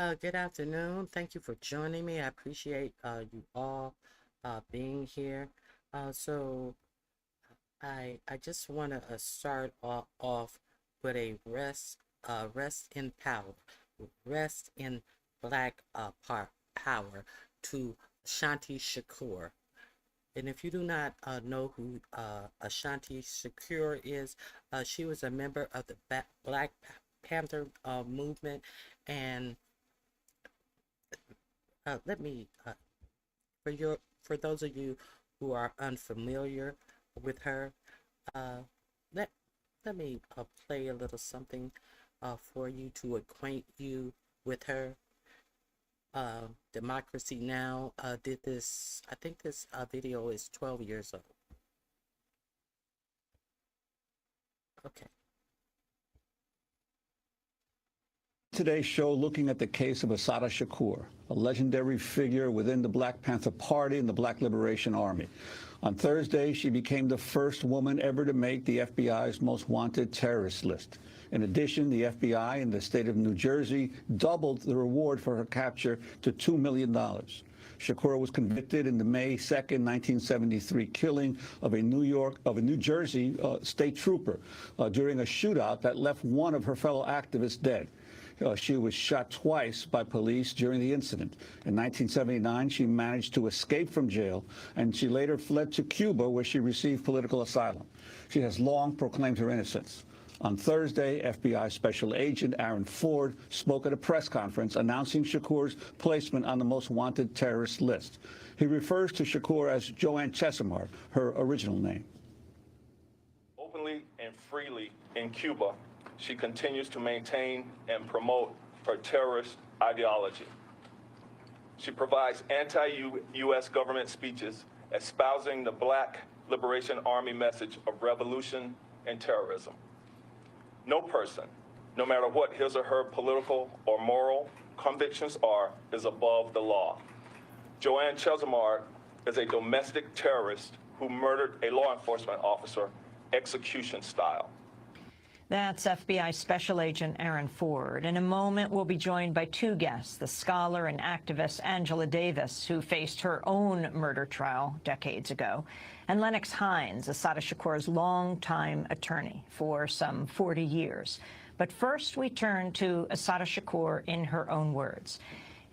Good afternoon. Thank you for joining me. I appreciate you all being here. So I just want to start off with a rest in power, rest in Black power to Ashanti Shakur. And if you do not know who Ashanti Shakur is, she was a member of the Black Panther movement, and let me for those of you who are unfamiliar with her, uh, let let me play a little something for you to acquaint you with her. Democracy Now! Did this. I think this video is 12 years old. Okay. Today's show looking at the case of Assata Shakur, a legendary figure within the Black Panther Party and the Black Liberation Army. On Thursday, she became the first woman ever to make the FBI's most wanted terrorist list. In addition, the FBI in the state of New Jersey doubled the reward for her capture to $2 million. Shakur was convicted in the May 2nd, 1973 killing of a New Jersey state trooper during a shootout that left one of her fellow activists dead. She was shot twice by police during the incident. In 1979, she managed to escape from jail, and she later fled to Cuba, where she received political asylum. She has long proclaimed her innocence. On Thursday, FBI Special Agent Aaron Ford spoke at a press conference announcing Shakur's placement on the most wanted terrorist list. He refers to Shakur as Joanne Chesimard, her original name. Openly and freely in Cuba, she continues to maintain and promote her terrorist ideology. She provides anti-U.S. government speeches espousing the Black Liberation Army message of revolution and terrorism. No person, no matter what his or her political or moral convictions are, is above the law. Joanne Chesimard is a domestic terrorist who murdered a law enforcement officer execution style. That's FBI Special Agent Aaron Ford. In a moment, we'll be joined by two guests, the scholar and activist Angela Davis, who faced her own murder trial decades ago, and Lennox Hines, Assata Shakur's longtime attorney for some 40 years. But first, we turn to Assata Shakur in her own words.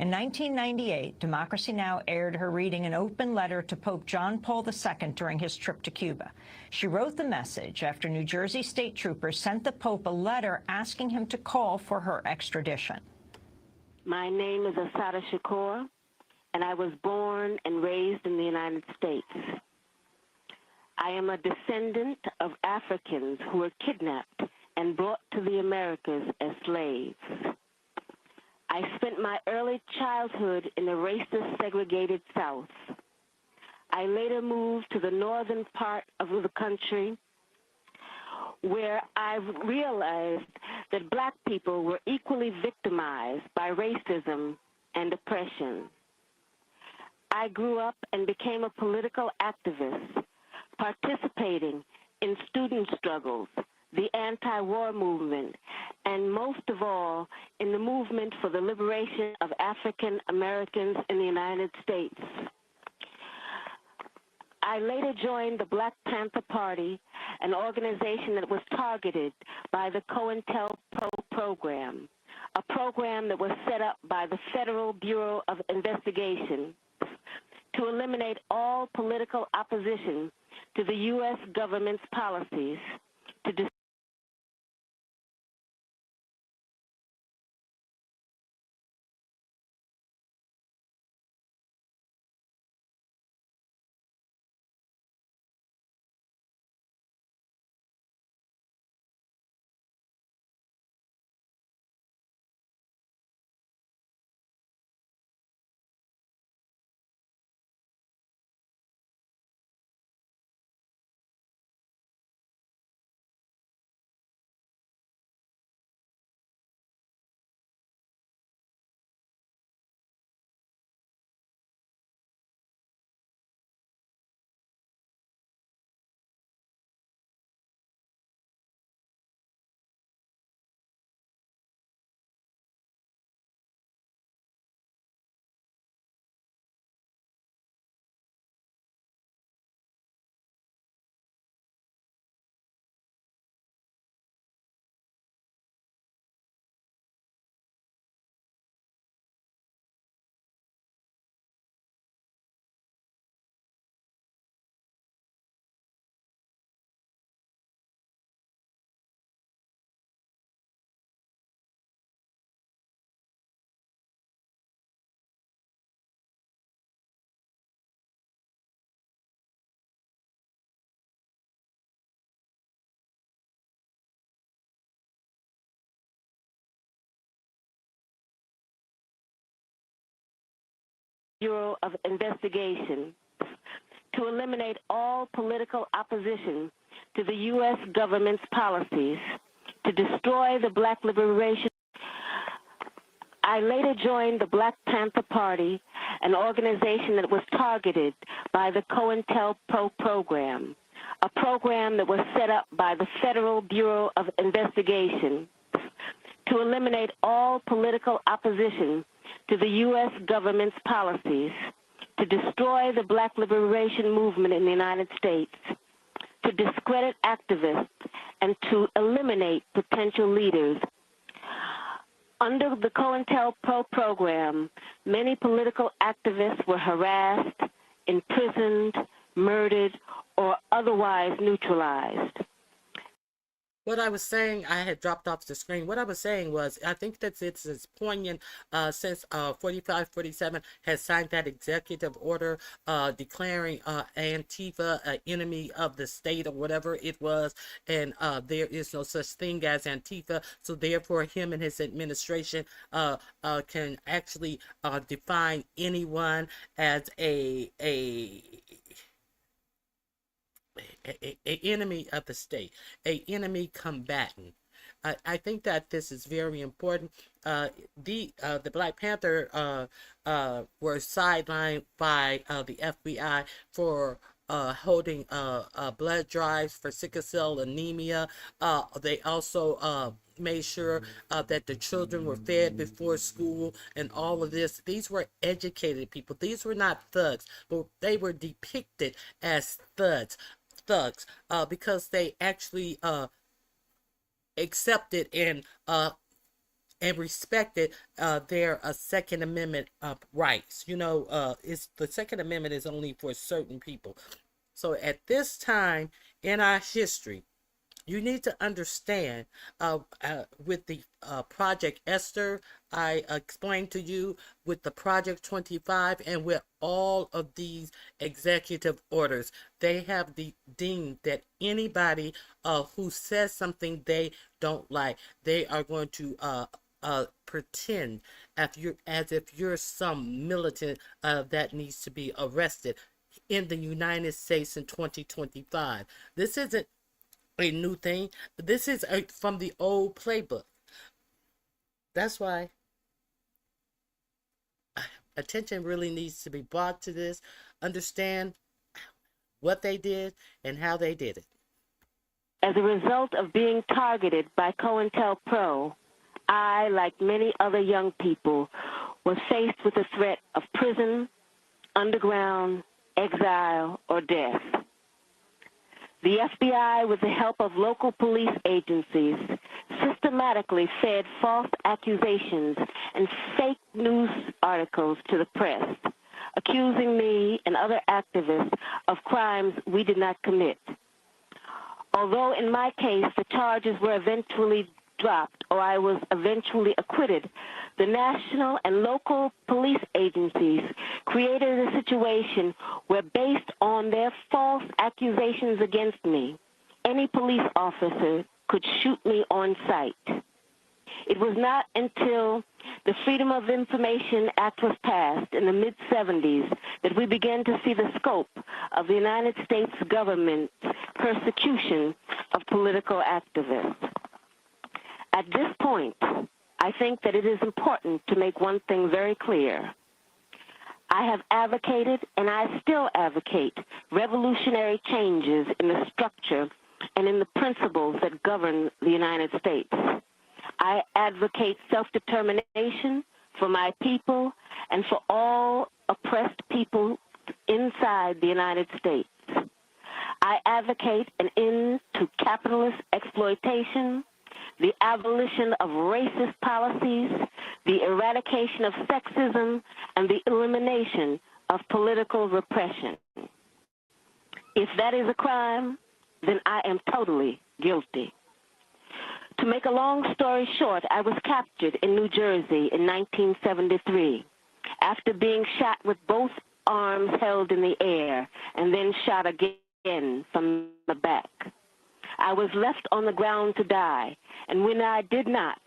In 1998, Democracy Now! Aired her reading an open letter to Pope John Paul II during his trip to Cuba. She wrote the message after New Jersey state troopers sent the Pope a letter asking him to call for her extradition. My name is Assata Shakur, and I was born and raised in the United States. I am a descendant of Africans who were kidnapped and brought to the Americas as slaves. I spent my early childhood in the racist, segregated South. I later moved to the northern part of the country, where I realized that Black people were equally victimized by racism and oppression. I grew up and became a political activist, participating in student struggles, the anti-war movement, and most of all, in the movement for the liberation of African Americans in the United States. I later joined the Black Panther Party, an organization that was targeted by the COINTELPRO program, a program that was set up by the Federal Bureau of Investigation to eliminate all political opposition to the U.S. government's policies to Bureau of Investigation to eliminate all political opposition to the U.S. government's policies to destroy the Black liberation. I later joined the Black Panther Party, an organization that was targeted by the COINTELPRO program, a program that was set up by the Federal Bureau of Investigation to eliminate all political opposition to the U.S. government's policies, to destroy the Black liberation movement in the United States, to discredit activists, and to eliminate potential leaders. Under the COINTELPRO program, many political activists were harassed, imprisoned, murdered, or otherwise neutralized. What I was saying, I had dropped off the screen. What I was saying was, I think that it's as poignant since 4547 has signed that executive order declaring Antifa an enemy of the state or whatever it was, and there is no such thing as Antifa. So therefore, him and his administration can actually define anyone as a enemy of the state, a enemy combatant. I think that this is very important. The Black Panther were sidelined by the FBI for holding blood drives for sickle cell anemia. They also made sure that the children were fed before school and all of this. These were educated people. These were not thugs, but they were depicted as thugs because they actually accepted and respected their Second Amendment rights. You know, it's the Second Amendment is only for certain people. So at this time in our history, you need to understand with the Project Esther, I explained to you, with the Project 25, and with all of these executive orders, they have deemed that anybody who says something they don't like, they are going to pretend as if you're some militant that needs to be arrested in the United States in 2025. This isn't a new thing. This is from the old playbook. That's why attention really needs to be brought to this. Understand what they did and how they did it. As a result of being targeted by COINTELPRO, I, like many other young people, was faced with the threat of prison, underground, exile, or death. The FBI, with the help of local police agencies, systematically fed false accusations and fake news articles to the press, accusing me and other activists of crimes we did not commit. Although in my case the charges were eventually dropped or I was eventually acquitted, the national and local police agencies created a situation where, based on their false accusations against me, any police officer could shoot me on sight. It was not until the Freedom of Information Act was passed in the mid-'70s that we began to see the scope of the United States government's persecution of political activists. At this point, I think that it is important to make one thing very clear. I have advocated, and I still advocate, revolutionary changes in the structure and in the principles that govern the United States. I advocate self-determination for my people and for all oppressed people inside the United States. I advocate an end to capitalist exploitation, the abolition of racist policies, the eradication of sexism, and the elimination of political repression. If that is a crime, then I am totally guilty. To make a long story short, I was captured in New Jersey in 1973 after being shot with both arms held in the air and then shot again from the back. I was left on the ground to die, and when I did not,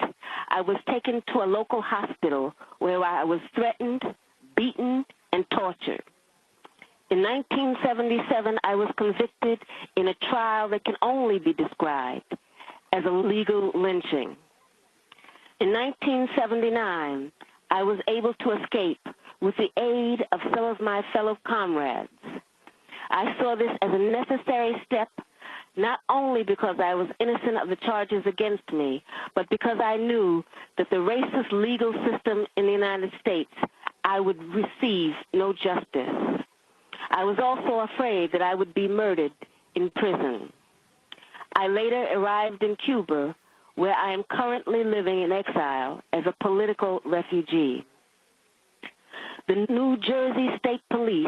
I was taken to a local hospital where I was threatened, beaten, and tortured. In 1977, I was convicted in a trial that can only be described as a legal lynching. In 1979, I was able to escape with the aid of some of my fellow comrades. I saw this as a necessary step, not only because I was innocent of the charges against me, but because I knew that the racist legal system in the United States, I would receive no justice. I was also afraid that I would be murdered in prison. I later arrived in Cuba, where I am currently living in exile as a political refugee. The New Jersey State Police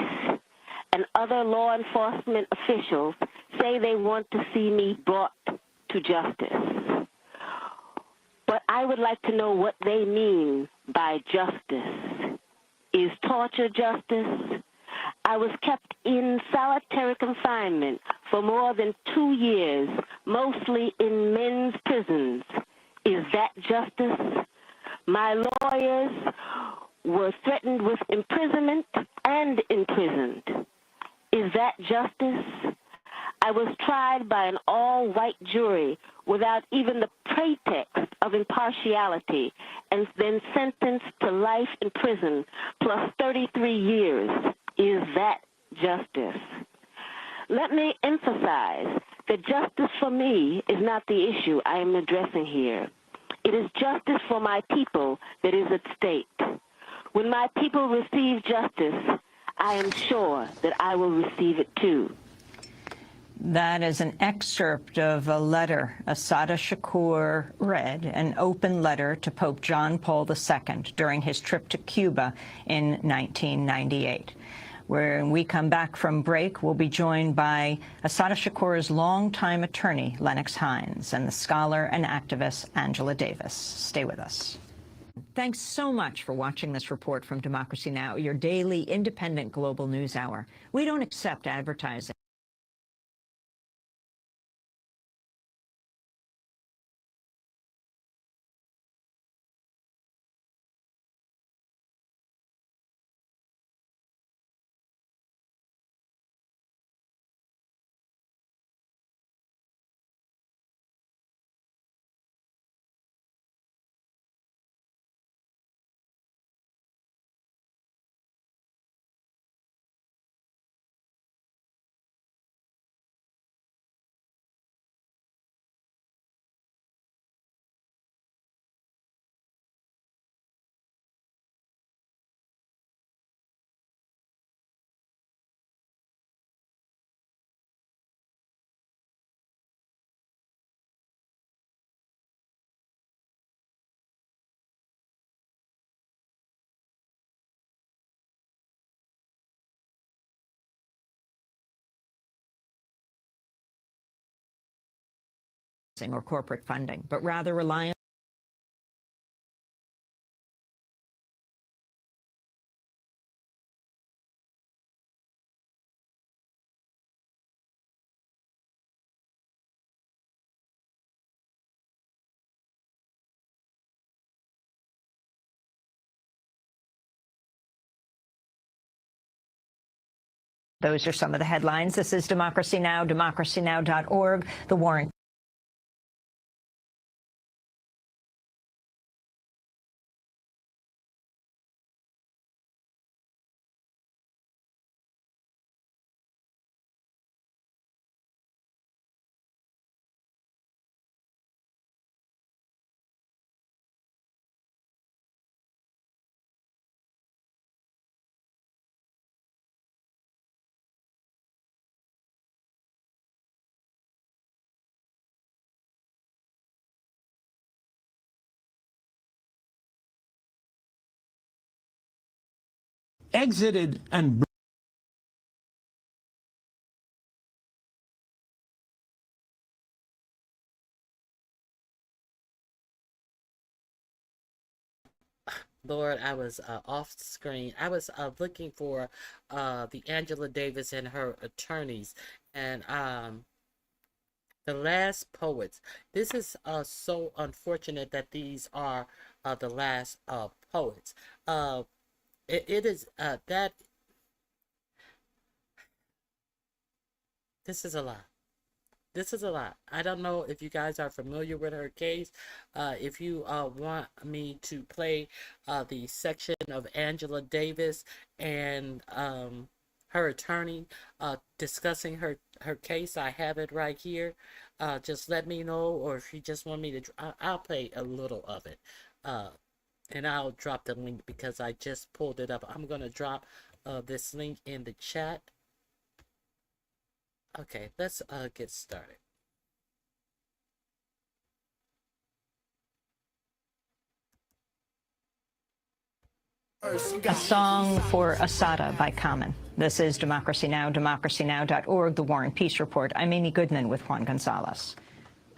and other law enforcement officials say they want to see me brought to justice. But I would like to know what they mean by justice. Is torture justice? I was kept in solitary confinement for more than 2 years, mostly in men's prisons. Is that justice? My lawyers were threatened with imprisonment and imprisoned. Is that justice? I was tried by an all-white jury without even the pretext of impartiality and then sentenced to life in prison plus 33 years. Is that justice? Let me emphasize that justice for me is not the issue I am addressing here. It is justice for my people that is at stake. When my people receive justice, I am sure that I will receive it too. That is an excerpt of a letter Assata Shakur read, an open letter to Pope John Paul II during his trip to Cuba in 1998. When we come back from break, we'll be joined by Assata Shakur's longtime attorney, Lennox Hines, and the scholar and activist, Angela Davis. Stay with us. Thanks so much for watching this report from Democracy Now!, your daily independent global news hour. We don't accept advertising. Or corporate funding, but rather rely on those are some of the headlines. This is Democracy Now!, democracynow.org. The war in exited and Lord, I was off screen. I was looking for the Angela Davis and her attorneys, and the last poets. This is so unfortunate that these are the last poets. It is that This is a lot. This is a lot. I don't know if you guys are familiar with her case. If you want me to play the section of Angela Davis and her attorney discussing her case, I have it right here. Just let me know, or if you just want me to, I'll play a little of it. And I'll drop the link because I just pulled it up. I'm going to drop this link in the chat. Okay, let's get started. A song for Assata by Common. This is Democracy Now!, democracynow.org, The War and Peace Report. I'm Amy Goodman with Juan Gonzalez.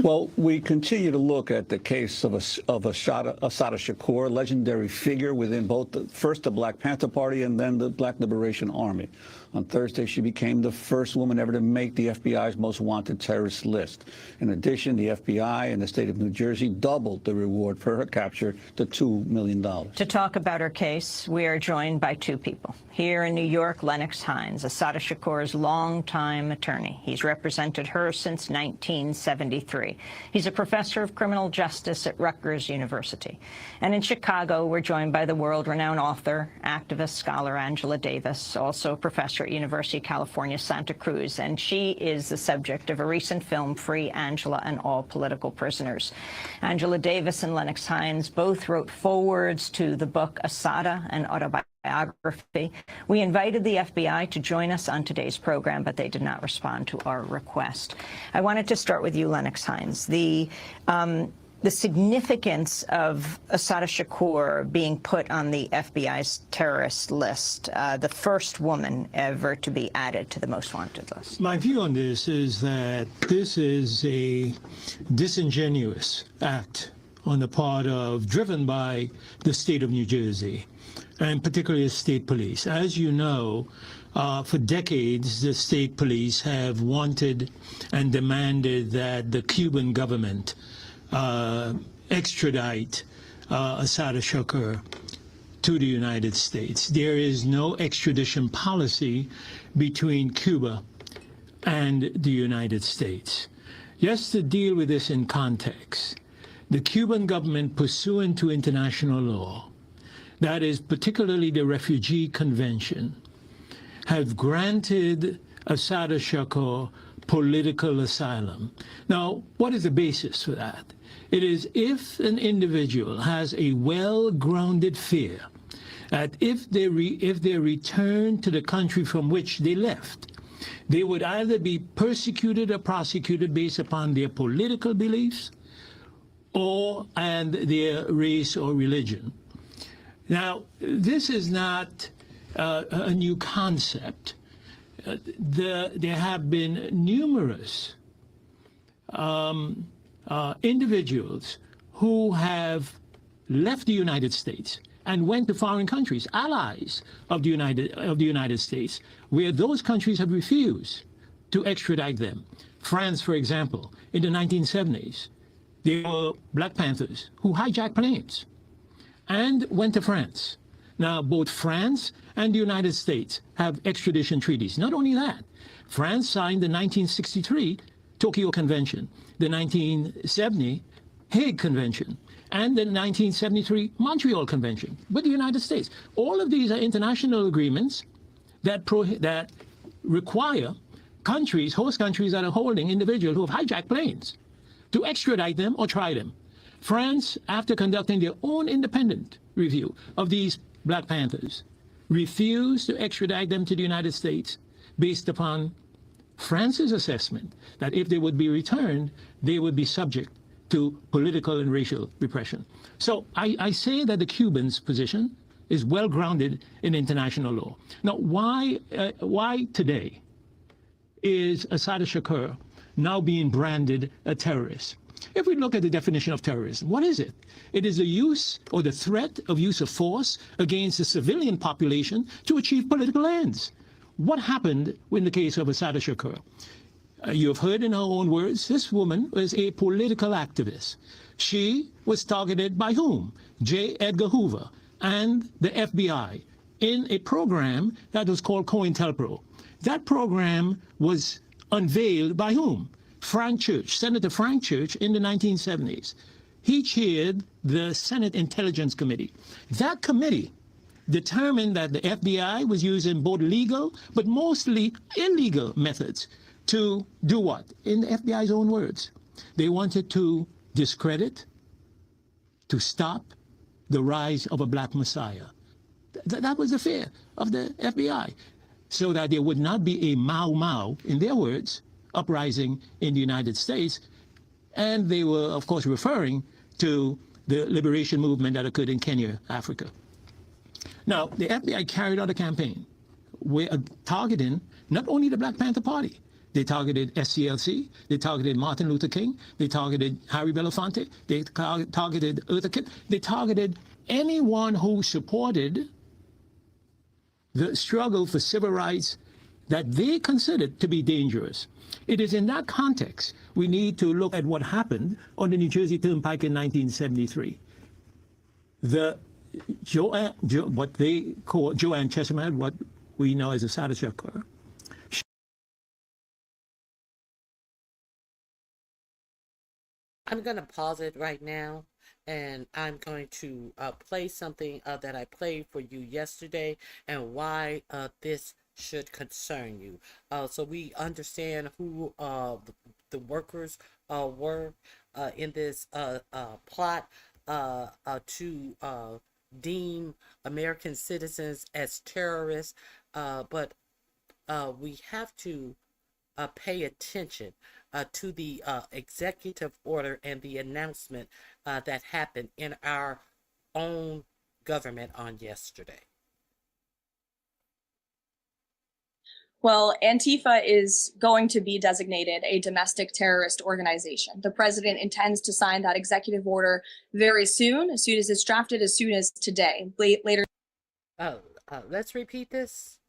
Well, we continue to look at the case of Assata Shakur, legendary figure within both first the Black Panther Party and then the Black Liberation Army. On Thursday, she became the first woman ever to make the FBI's most wanted terrorist list. In addition, the FBI and the state of New Jersey doubled the reward for her capture to $2 million. To talk about her case, we are joined by two people. Here in New York, Lennox Hines, Assata Shakur's longtime attorney. He's represented her since 1973. He's a professor of criminal justice at Rutgers University. And in Chicago, we're joined by the world-renowned author, activist, scholar Angela Davis, also a professor at University of California, Santa Cruz. And she is the subject of a recent film, Free Angela and All Political Prisoners. Angela Davis and Lennox Hines both wrote forewords to the book Assata, an autobiography. We invited the FBI to join us on today's program, but they did not respond to our request. I wanted to start with you, Lennox Hines. The significance of Assata Shakur being put on the FBI's terrorist list, the first woman ever to be added to the most wanted list. My view on this is that this is a disingenuous act on the part of, driven by the state of New Jersey, and particularly the state police. As you know, for decades, the state police have wanted and demanded that the Cuban government extradite Assata Shakur to the United States. There is no extradition policy between Cuba and the United States. Just to deal with this in context, the Cuban government, pursuant to international law, that is particularly the Refugee Convention, have granted Assata Shakur political asylum. Now, what is the basis for that? It is if an individual has a well-grounded fear that if they return to the country from which they left, they would either be persecuted or prosecuted based upon their political beliefs and their race or religion. Now, this is not a new concept. There have been numerous individuals who have left the United States and went to foreign countries, allies of the United States, where those countries have refused to extradite them. France, for example, in the 1970s, there were Black Panthers who hijacked planes and went to France. Now, both France and the United States have extradition treaties. Not only that, France signed the 1963 Tokyo Convention, the 1970 Hague Convention, and the 1973 Montreal Convention with the United States. All of these are international agreements that require countries, host countries that are holding individuals who have hijacked planes, to extradite them or try them. France, after conducting their own independent review of these Black Panthers, refused to extradite them to the United States based upon France's assessment that if they would be returned, they would be subject to political and racial repression. So I say that the Cubans' position is well grounded in international law. Now, why today is Assata Shakur now being branded a terrorist? If we look at the definition of terrorism, what is it? It is the use or the threat of use of force against the civilian population to achieve political ends. What happened in the case of Assata Shakur? You have heard in her own words, this woman was a political activist. She was targeted by whom? J. Edgar Hoover and the FBI in a program that was called COINTELPRO. That program was unveiled by whom? Frank Church, Senator Frank Church in the 1970s. He chaired the Senate Intelligence Committee. That committee determined that the FBI was using both legal but mostly illegal methods to do what? In the FBI's own words, they wanted to discredit, to stop the rise of a black messiah. That was the fear of the FBI, so that there would not be a Mau Mau, in their words, uprising in the United States. And they were, of course, referring to the liberation movement that occurred in Kenya, Africa. Now, the FBI carried out a campaign targeting not only the Black Panther Party. They targeted SCLC, they targeted Martin Luther King, they targeted Harry Belafonte, they targeted Eartha Kitt, they targeted anyone who supported the struggle for civil rights that they considered to be dangerous. It is in that context we need to look at what happened on the New Jersey Turnpike in 1973. What they call Joanne Chesimard, what we know as Assata Shakur. I'm going to pause it right now, and I'm going to play something that I played for you yesterday and why this should concern you. So we understand who the workers were in this plot to deem American citizens as terrorists, but we have to pay attention to the executive order and the announcement that happened in our own government on yesterday. Well, Antifa is going to be designated a domestic terrorist organization. The president intends to sign that executive order very soon as it's drafted, as soon as today. Later. Let's repeat this.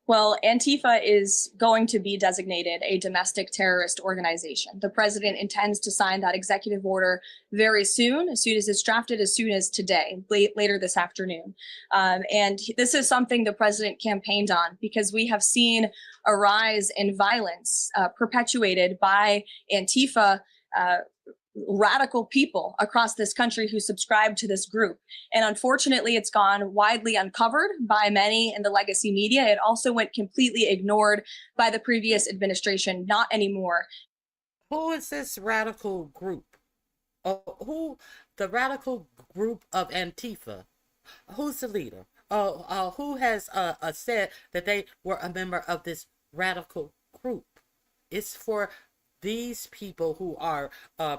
Well, Antifa is going to be designated a domestic terrorist organization. The president intends to sign that executive order very soon as it's drafted, as soon as today, later this afternoon. And this is something the president campaigned on because we have seen a rise in violence perpetuated by Antifa radical people across this country who subscribe to this group. And unfortunately, it's gone widely uncovered by many in the legacy media. It also went completely ignored by the previous administration. Not anymore. Who is this radical group? Who the radical group of Antifa? Who's the leader? Who has said that they were a member of this radical group? It's for these people who are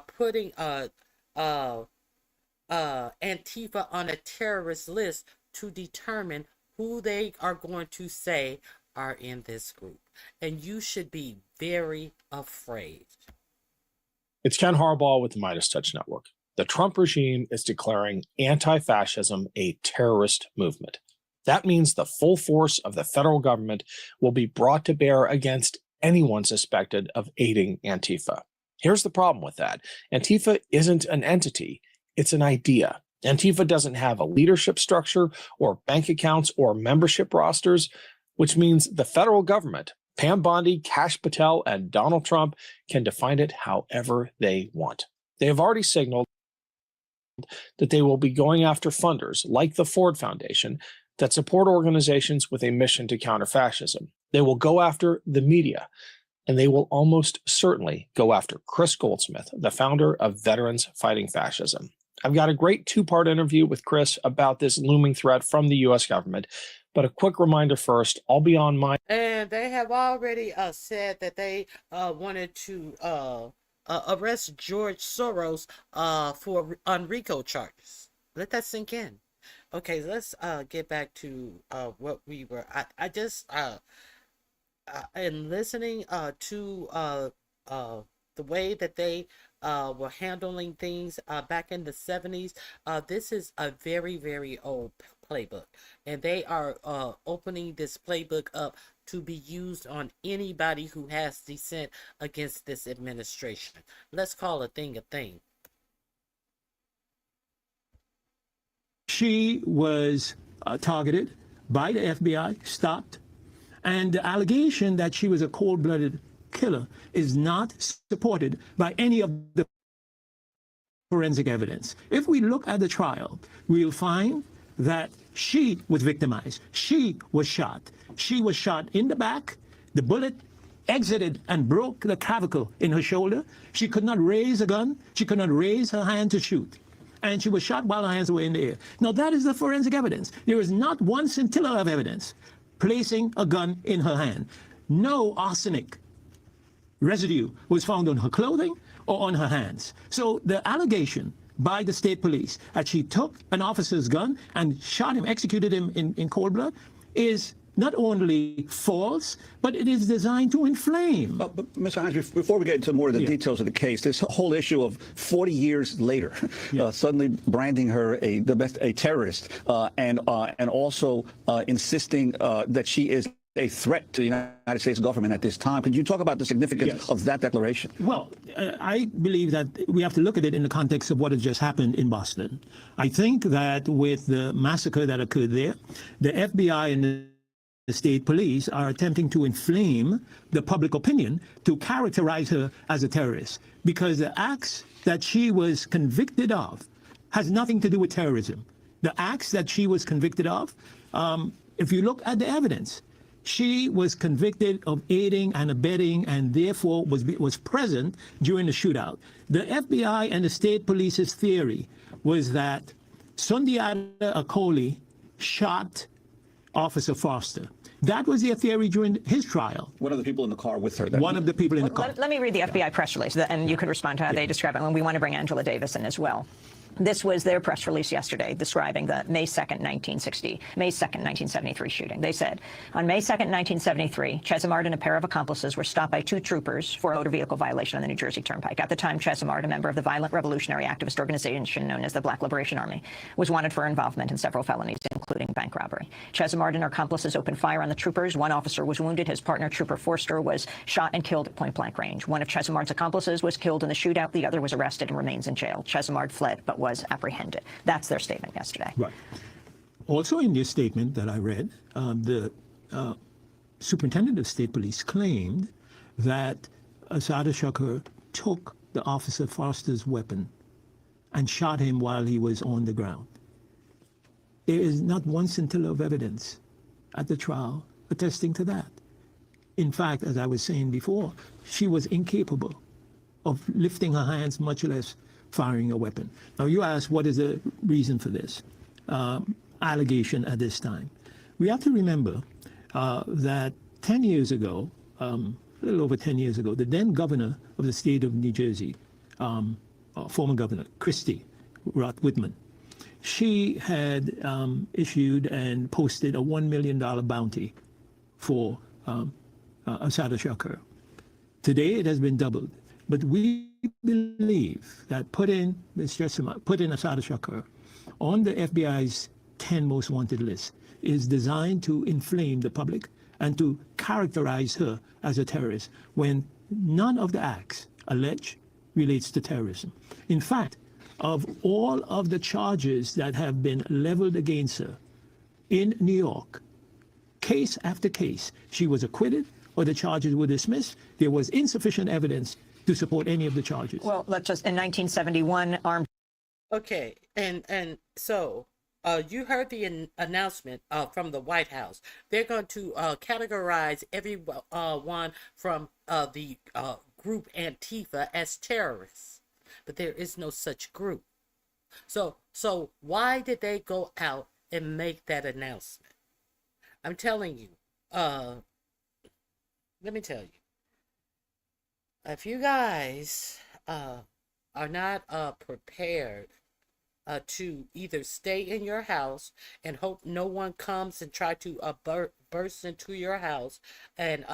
putting Antifa on a terrorist list to determine who they are going to say are in this group. And you should be very afraid. It's Ken Harbaugh with the Midas Touch Network. The Trump regime is declaring anti-fascism a terrorist movement. That means the full force of the federal government will be brought to bear against anyone suspected of aiding Antifa. Here's the problem with that. Antifa isn't an entity, it's an idea. Antifa doesn't have a leadership structure or bank accounts or membership rosters, which means the federal government, Pam Bondi, Kash Patel, and Donald Trump can define it however they want. They have already signaled that they will be going after funders like the Ford Foundation that support organizations with a mission to counter fascism. They will go after the media, and they will almost certainly go after Chris Goldsmith, the founder of Veterans Fighting Fascism. I've got a great two-part interview with Chris about this looming threat from the U.S. government, but a quick reminder first, I'll be on my... And they have already said that they wanted to arrest George Soros on RICO charges. Let that sink in. Okay, let's get back to what we were... I just... and listening to the way that they were handling things back in the 70s, this is a very, very old playbook. And they are opening this playbook up to be used on anybody who has dissent against this administration. Let's call a thing a thing. She was targeted by the FBI, stopped, And the allegation that she was a cold-blooded killer is not supported by any of the forensic evidence. If we look at the trial, we'll find that she was victimized. She was shot. She was shot in the back. The bullet exited and broke the clavicle in her shoulder. She could not raise a gun. She could not raise her hand to shoot. And she was shot while her hands were in the air. Now, that is the forensic evidence. There is not one scintilla of evidence placing a gun in her hand. No arsenic residue was found on her clothing or on her hands. So the allegation by the state police that she took an officer's gun and shot him, executed him in cold blood, is not only false, but it is designed to inflame. But Mr. Hines, before we get into more of the details of the case, this whole issue of 40 years later, suddenly branding her a terrorist, and also insisting that she is a threat to the United States government at this time. Could you talk about the significance of that declaration? Well, I believe that we have to look at it in the context of what has just happened in Boston. I think that with the massacre that occurred there, the FBI and the state police are attempting to inflame the public opinion to characterize her as a terrorist, because the acts that she was convicted of has nothing to do with terrorism. The acts that she was convicted of, if you look at the evidence, she was convicted of aiding and abetting and therefore was present during the shootout. The FBI and the state police's theory was that Sundiata Acoli shot Officer Foster. That was their theory during his trial. One of the people in the car with her. One of the people in the car. Let me read the FBI press release, and you can respond to how they describe it. And we want to bring Angela Davis in as well. This was their press release yesterday describing the May 2nd, 1973 shooting. They said, on May 2nd, 1973, Chesimard and a pair of accomplices were stopped by two troopers for a motor vehicle violation on the New Jersey Turnpike. At the time, Chesimard, a member of the violent revolutionary activist organization known as the Black Liberation Army, was wanted for involvement in several felonies, including bank robbery. Chesimard and her accomplices opened fire on the troopers. One officer was wounded. His partner, Trooper Forster, was shot and killed at point-blank range. One of Chesimard's accomplices was killed in the shootout. The other was arrested and remains in jail. Chesimard fled, but was apprehended. That's their statement yesterday. Right. Also in this statement that I read, the superintendent of state police claimed that Assata Shakur took the officer Foster's weapon and shot him while he was on the ground. There is not one scintilla of evidence at the trial attesting to that. In fact, as I was saying before, she was incapable of lifting her hands, much less firing a weapon. Now, you ask, what is the reason for this allegation at this time? We have to remember that 10 years ago, a little over 10 years ago, the then governor of the state of New Jersey, former governor, Christie Roth Whitman, she had issued and posted a $1 million bounty for Assata Shakur. Today, it has been doubled. But we believe that putting Assata Shakur on the FBI's 10 most wanted list is designed to inflame the public and to characterize her as a terrorist when none of the acts alleged relates to terrorism. In fact, of all of the charges that have been leveled against her in New York, case after case, she was acquitted or the charges were dismissed. There was insufficient evidence to support any of the charges. Well, let's just, in 1971, armed. Okay, and so you heard the announcement from the White House. They're going to categorize everyone from the group Antifa as terrorists, but there is no such group. So why did they go out and make that announcement? I'm telling you. Let me tell you. If you guys are not prepared to either stay in your house and hope no one comes and try to burst into your house, and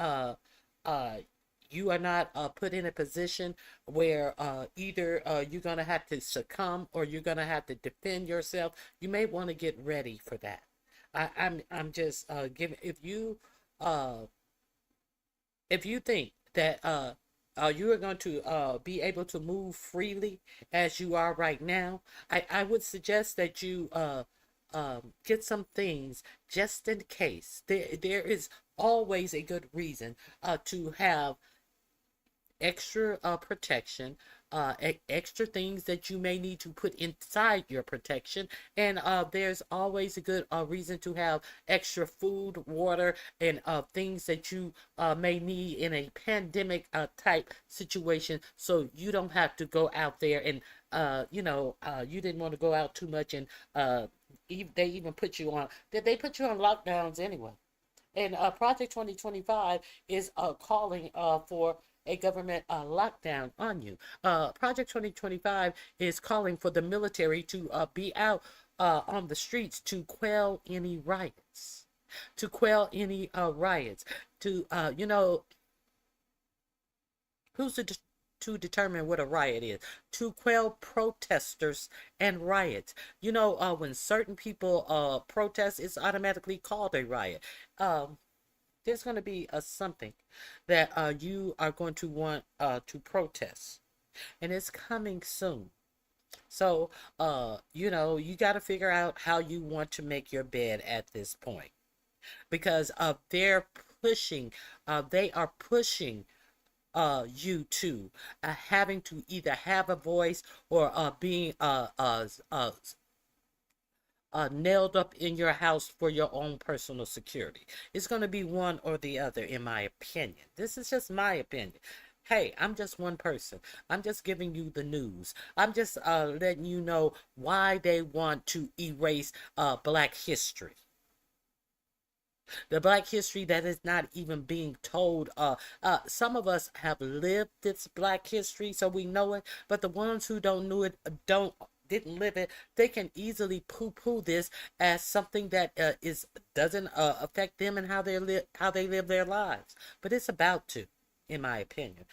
you are not put in a position where either you're going to have to succumb or you're going to have to defend yourself, you may want to get ready for that. I'm just giving, if you think that you are going to be able to move freely as you are right now, I would suggest that you get some things just in case. There is always a good reason to have extra protection, extra things that you may need to put inside your protection, and there's always a good reason to have extra food, water, and things that you may need in a pandemic type situation, so you don't have to go out there and you didn't want to go out too much, and they even put you on. They put you on lockdowns anyway. And Project 2025 is calling for a government lockdown on you. Project 2025 is calling for the military to be out on the streets to quell any riots. To quell any riots. To, who's to determine what a riot is? To quell protesters and riots. When certain people protest, it's automatically called a riot. There's going to be something that you are going to want to protest, and it's coming soon. So, you got to figure out how you want to make your bed at this point, because they are pushing you to having to either have a voice or being nailed up in your house for your own personal security. It's going to be one or the other, in my opinion. This is just my opinion. Hey, I'm just one person. I'm just giving you the news. I'm just letting you know why they want to erase Black history. The Black history that is not even being told. Some of us have lived this Black history, so we know it. But the ones who don't know it, didn't live it, they can easily poo-poo this as something that doesn't affect them and how they live their lives. But it's about to, in my opinion.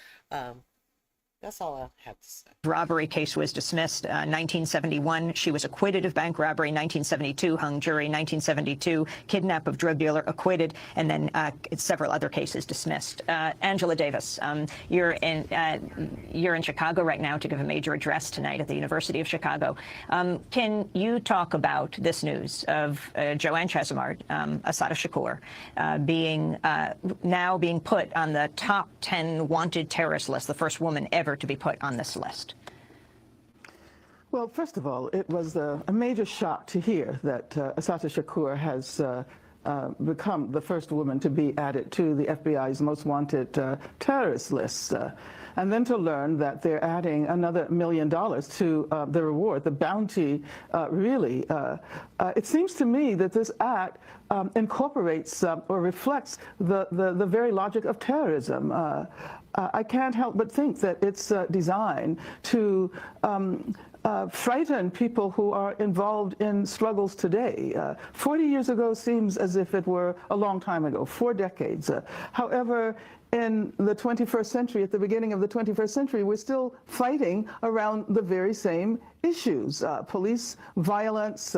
That's all I have to say. Robbery case was dismissed. 1971, she was acquitted of bank robbery. 1972, hung jury. 1972, kidnap of drug dealer, acquitted, and then several other cases dismissed. Angela Davis, you're in Chicago right now to give a major address tonight at the University of Chicago. Can you talk about this news of Joanne Chesimard, Assata Shakur, now being put on the top 10 wanted terrorist list, the first woman ever to be put on this list? Well, first of all, it was a major shock to hear that Assata Shakur has become the first woman to be added to the FBI's most wanted terrorist list. And then to learn that they're adding another $1 million to the reward, the bounty, really. It seems to me that this act incorporates or reflects the very logic of terrorism. I can't help but think that it's designed to frighten people who are involved in struggles today. 40 years ago seems as if it were a long time ago, 4 decades. However, in the 21st century, at the beginning of the 21st century, we're still fighting around the very same issues: police violence,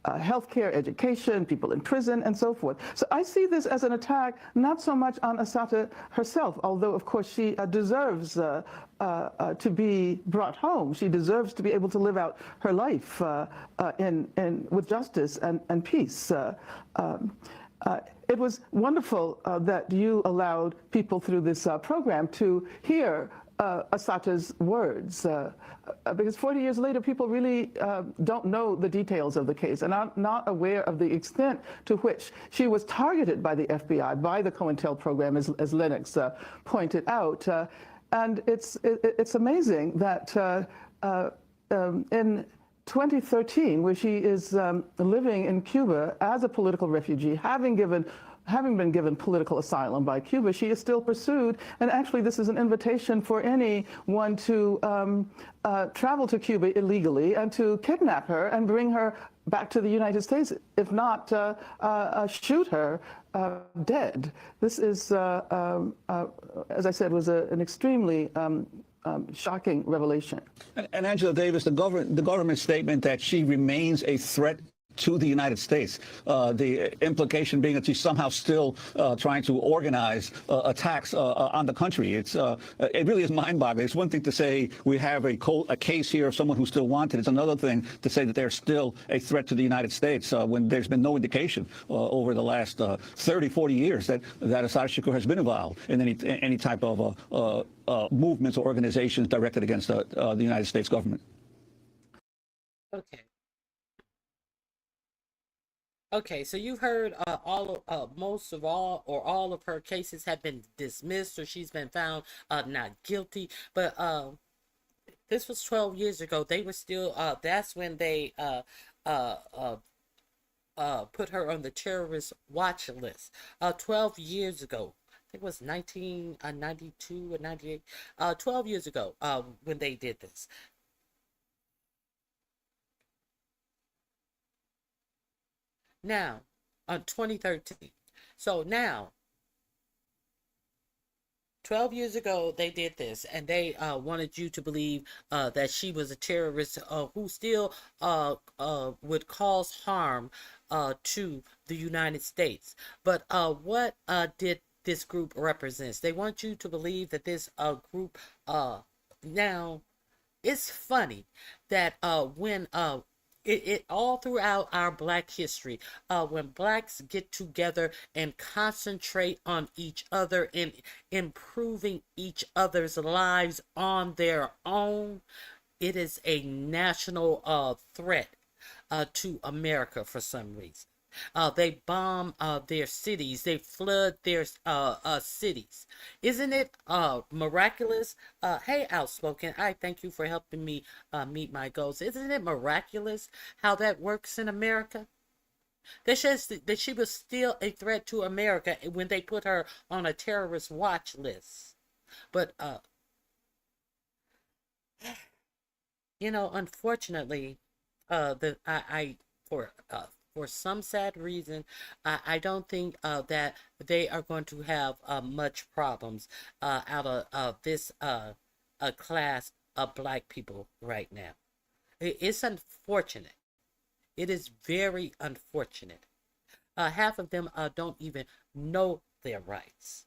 healthcare, education, people in prison, and so forth. So I see this as an attack not so much on Assata herself, although of course she deserves to be brought home. She deserves to be able to live out her life with justice and peace. It was wonderful that you allowed people through this program to hear Assata's words, because 40 years later, people really don't know the details of the case and are not aware of the extent to which she was targeted by the FBI, by the COINTEL program, as Lennox pointed out. And it's amazing that in 2013, where she is living in Cuba as a political refugee, having been given political asylum by Cuba, she is still pursued. And actually, this is an invitation for anyone to travel to Cuba illegally and to kidnap her and bring her back to the United States, if not shoot her dead. This is, as I said, was an extremely shocking revelation. And Angela Davis, the government statement that she remains a threat to the United States. The implication being that she's somehow still trying to organize attacks on the country. It really is mind-boggling. It's one thing to say we have a case here of someone who's still wanted. It's another thing to say that they're still a threat to the United States when there's been no indication over the last 30, 40 years that Assata Shakur has been involved in any type of movements or organizations directed against the United States government. Okay. Okay, so you've heard most of all or all of her cases have been dismissed or she's been found not guilty. But this was 12 years ago. They were still, that's when they put her on the terrorist watch list. 12 years ago. I think it was 1992 or 98. 12 years ago when they did this. Now, on 2013. So now, 12 years ago, they did this, and they wanted you to believe that she was a terrorist who still would cause harm to the United States. But what did this group represent? They want you to believe that this group, now, it's funny that when it all throughout our Black history, when Blacks get together and concentrate on each other and improving each other's lives on their own, it is a national threat to America for some reason. They bomb their cities. They flood their cities. Isn't it miraculous? Hey, Outspoken, I thank you for helping me meet my goals. Isn't it miraculous how that works in America? That she was still a threat to America when they put her on a terrorist watch list. But, unfortunately, for some sad reason, I don't think that they are going to have much problems out of this class of Black people right now. It's unfortunate. It is very unfortunate. Half of them don't even know their rights.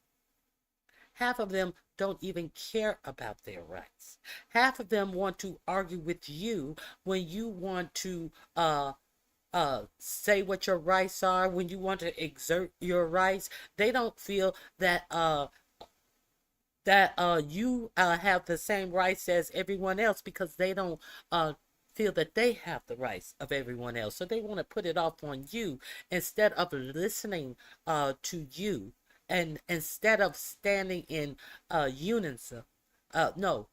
Half of them don't even care about their rights. Half of them want to argue with you when you want to say what your rights are, when you want to exert your rights. They don't feel that you have the same rights as everyone else because they don't feel that they have the rights of everyone else. So they want to put it off on you instead of listening to you, and instead of standing in unison. No.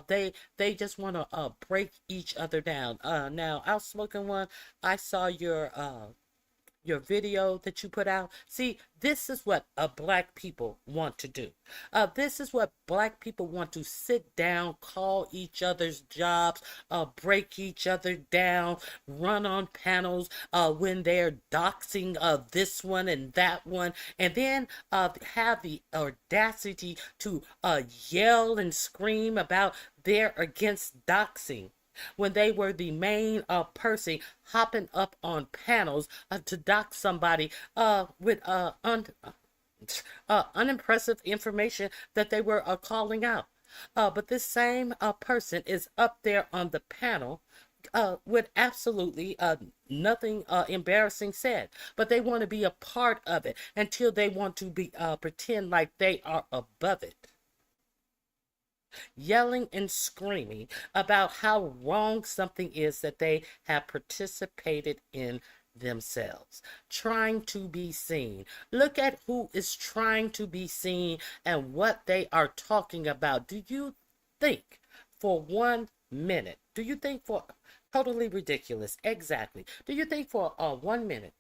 They just want to break each other down. Now, Outspoken One, I saw your video that you put out. See, this is what Black people want to do. This is what Black people want to sit down, call each other's jobs, break each other down, run on panels when they're doxing this one and that one, and then have the audacity to yell and scream about they're against doxing, when they were the main person hopping up on panels to dox somebody with unimpressive information that they were calling out. But this same person is up there on the panel with absolutely nothing embarrassing said. But they want to be a part of it until they want to be pretend like they are above it. Yelling and screaming about how wrong something is that they have participated in themselves, trying to be seen. Look at who is trying to be seen and what they are talking about. Do you think for 1 minute, do you think for totally ridiculous, exactly, do you think for 1 minute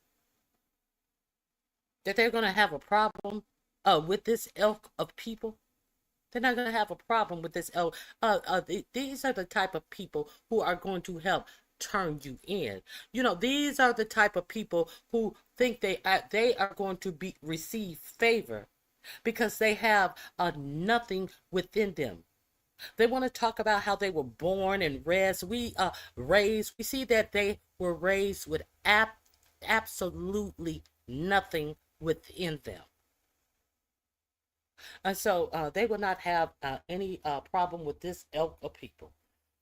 that they're going to have a problem with this ilk of people? They're not going to have a problem with this. These are the type of people who are going to help turn you in. These are the type of people who think they are going to receive favor because they have nothing within them. They want to talk about how they were born and raised. We see that they were raised with absolutely nothing within them. And so they will not have any problem with this ilk of people.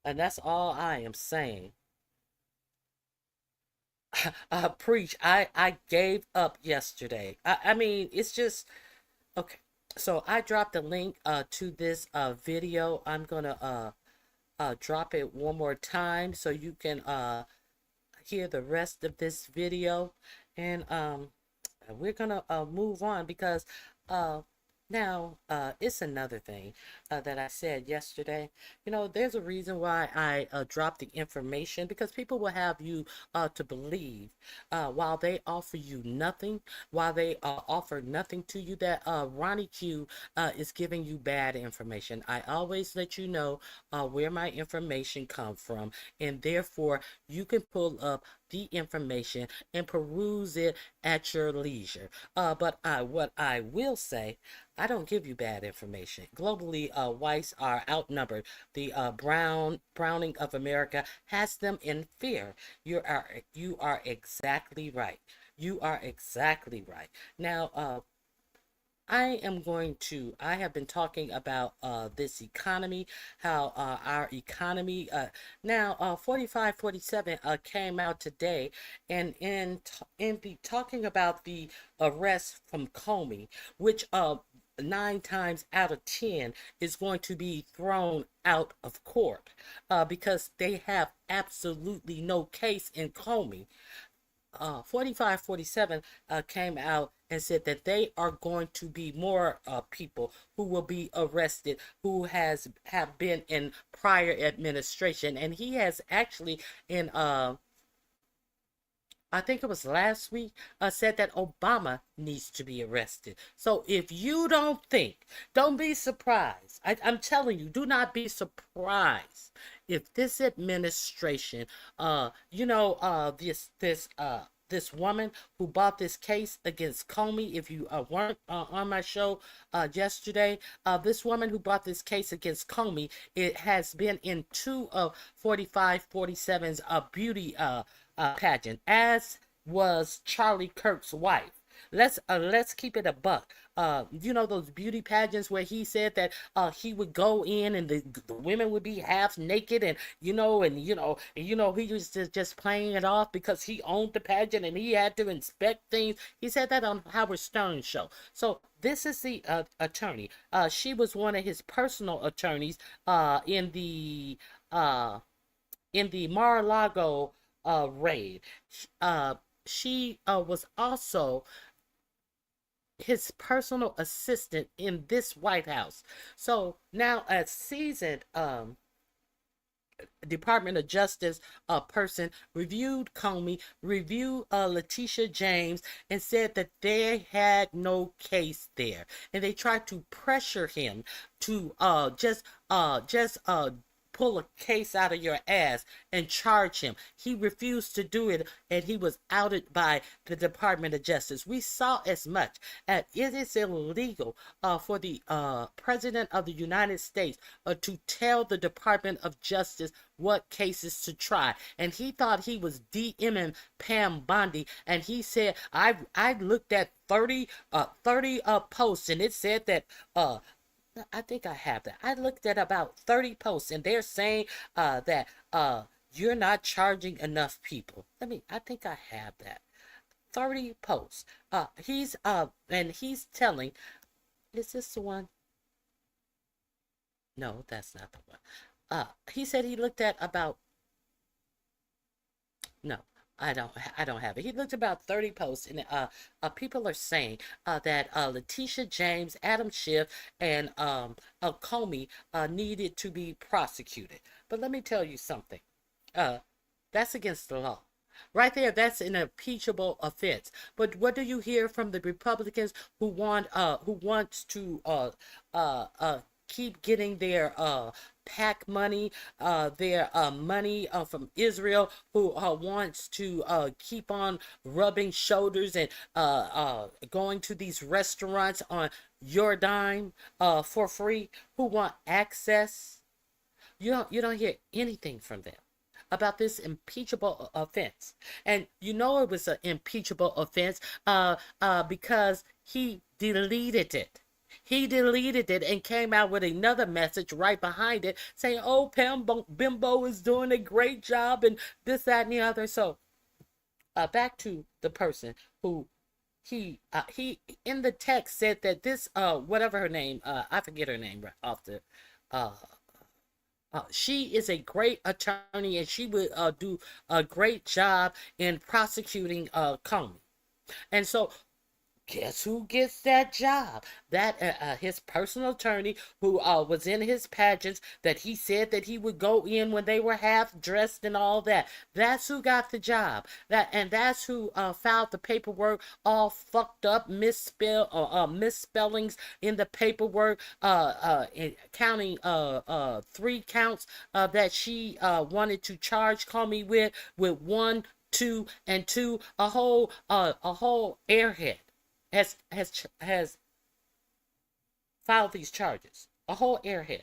And that's all I am saying. Preach. I gave up yesterday. I mean, it's just okay. So I dropped a link to this video. I'm gonna drop it one more time so you can hear the rest of this video, and we're gonna move on because now it's another thing that I said yesterday. You know, there's a reason why I dropped the information, because people will have you to believe while they offer you nothing, while they offer nothing to you, that Ronnie Q is giving you bad information. I always let you know where my information comes from, and therefore you can pull up the information and peruse it at your leisure. But what I will say, I don't give you bad information. Globally, whites are outnumbered. The browning of America has them in fear. You are exactly right. You are exactly right. Now, I have been talking about this economy, how our economy, now 4547 came out today, and in the talking about the arrest from Comey, which 9 times out of 10 is going to be thrown out of court because they have absolutely no case in Comey. 4547 came out and said that they are going to be more people who will be arrested who have been in prior administration, and he has actually in I think it was last week, said that Obama needs to be arrested. So if you don't be surprised. I'm telling you, do not be surprised if this administration, this woman who bought this case against Comey, if you weren't on my show yesterday, this woman who bought this case against Comey, it has been in 2 of 4547's beauty pageant, as was Charlie Kirk's wife. Let's keep it a buck. You know those beauty pageants where he said that he would go in and the women would be half naked, and he was just playing it off because he owned the pageant and he had to inspect things. He said that on Howard Stern's show. So this is the attorney. She was one of his personal attorneys in the Mar-a-Lago raid. She was also his personal assistant in this White House. So now a seasoned Department of Justice person reviewed Comey, reviewed Letitia James, and said that they had no case there, and they tried to pressure him to just pull a case out of your ass and charge him. He refused to do it, and he was outed by the Department of Justice. We saw as much. And it is illegal for the President of the United States to tell the Department of Justice what cases to try. And he thought he was DMing Pam Bondi, and he said, I looked at 30 posts, and it said that I think I have that. I looked at about 30 posts, and they're saying that you're not charging enough people. I think I have that. 30 posts. He's telling, is this the one? No, that's not the one. He said he looked at about, no, I don't have it. He looked about 30 posts, and people are saying that Letitia James, Adam Schiff, and Comey needed to be prosecuted. But let me tell you something. That's against the law. Right there, that's an impeachable offense. But what do you hear from the Republicans who wants to keep getting their PAC money, their money from Israel, who wants to keep on rubbing shoulders and going to these restaurants on your dime for free, who want access? You don't hear anything from them. about this impeachable offense. And you know it was an impeachable offense because he deleted it. He deleted it and came out with another message right behind it saying, oh, Pam Bimbo is doing a great job and this, that, and the other. So back to the person who he in the text said that this whatever her name, I forget her name right off the she is a great attorney and she would do a great job in prosecuting Comey. And so guess who gets that job? That his personal attorney who was in his pageants that he said that he would go in when they were half dressed and all that. That's who got the job. That's who filed the paperwork all fucked up, misspellings in the paperwork, counting 3 counts that she wanted to charge Comey with 1, 2, and 2, a whole airhead has filed these charges, a whole airhead,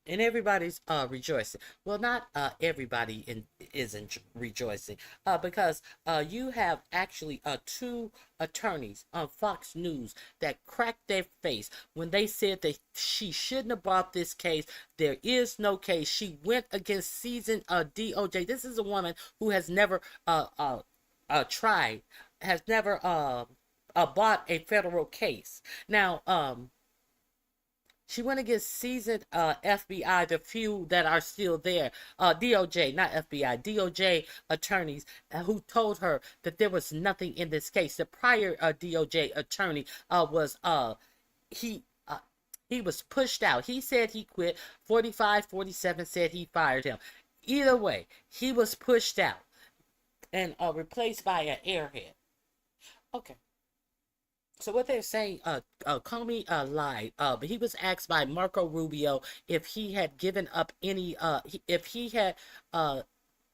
and everybody's rejoicing. Well, not everybody isn't rejoicing because you have actually 2 attorneys on Fox News that cracked their face when they said that she shouldn't have brought this case. There is no case. She went against seasoned DOJ. This is a woman who has never tried, has never bought a federal case. Now, she went against seasoned FBI, the few that are still there, DOJ, not FBI, DOJ attorneys who told her that there was nothing in this case. The prior DOJ attorney was he was pushed out. He said he quit. 47 said he fired him. Either way, he was pushed out and replaced by an airhead. Okay. So what they're saying, Comey lied, but he was asked by Marco Rubio if he had given up any, if he had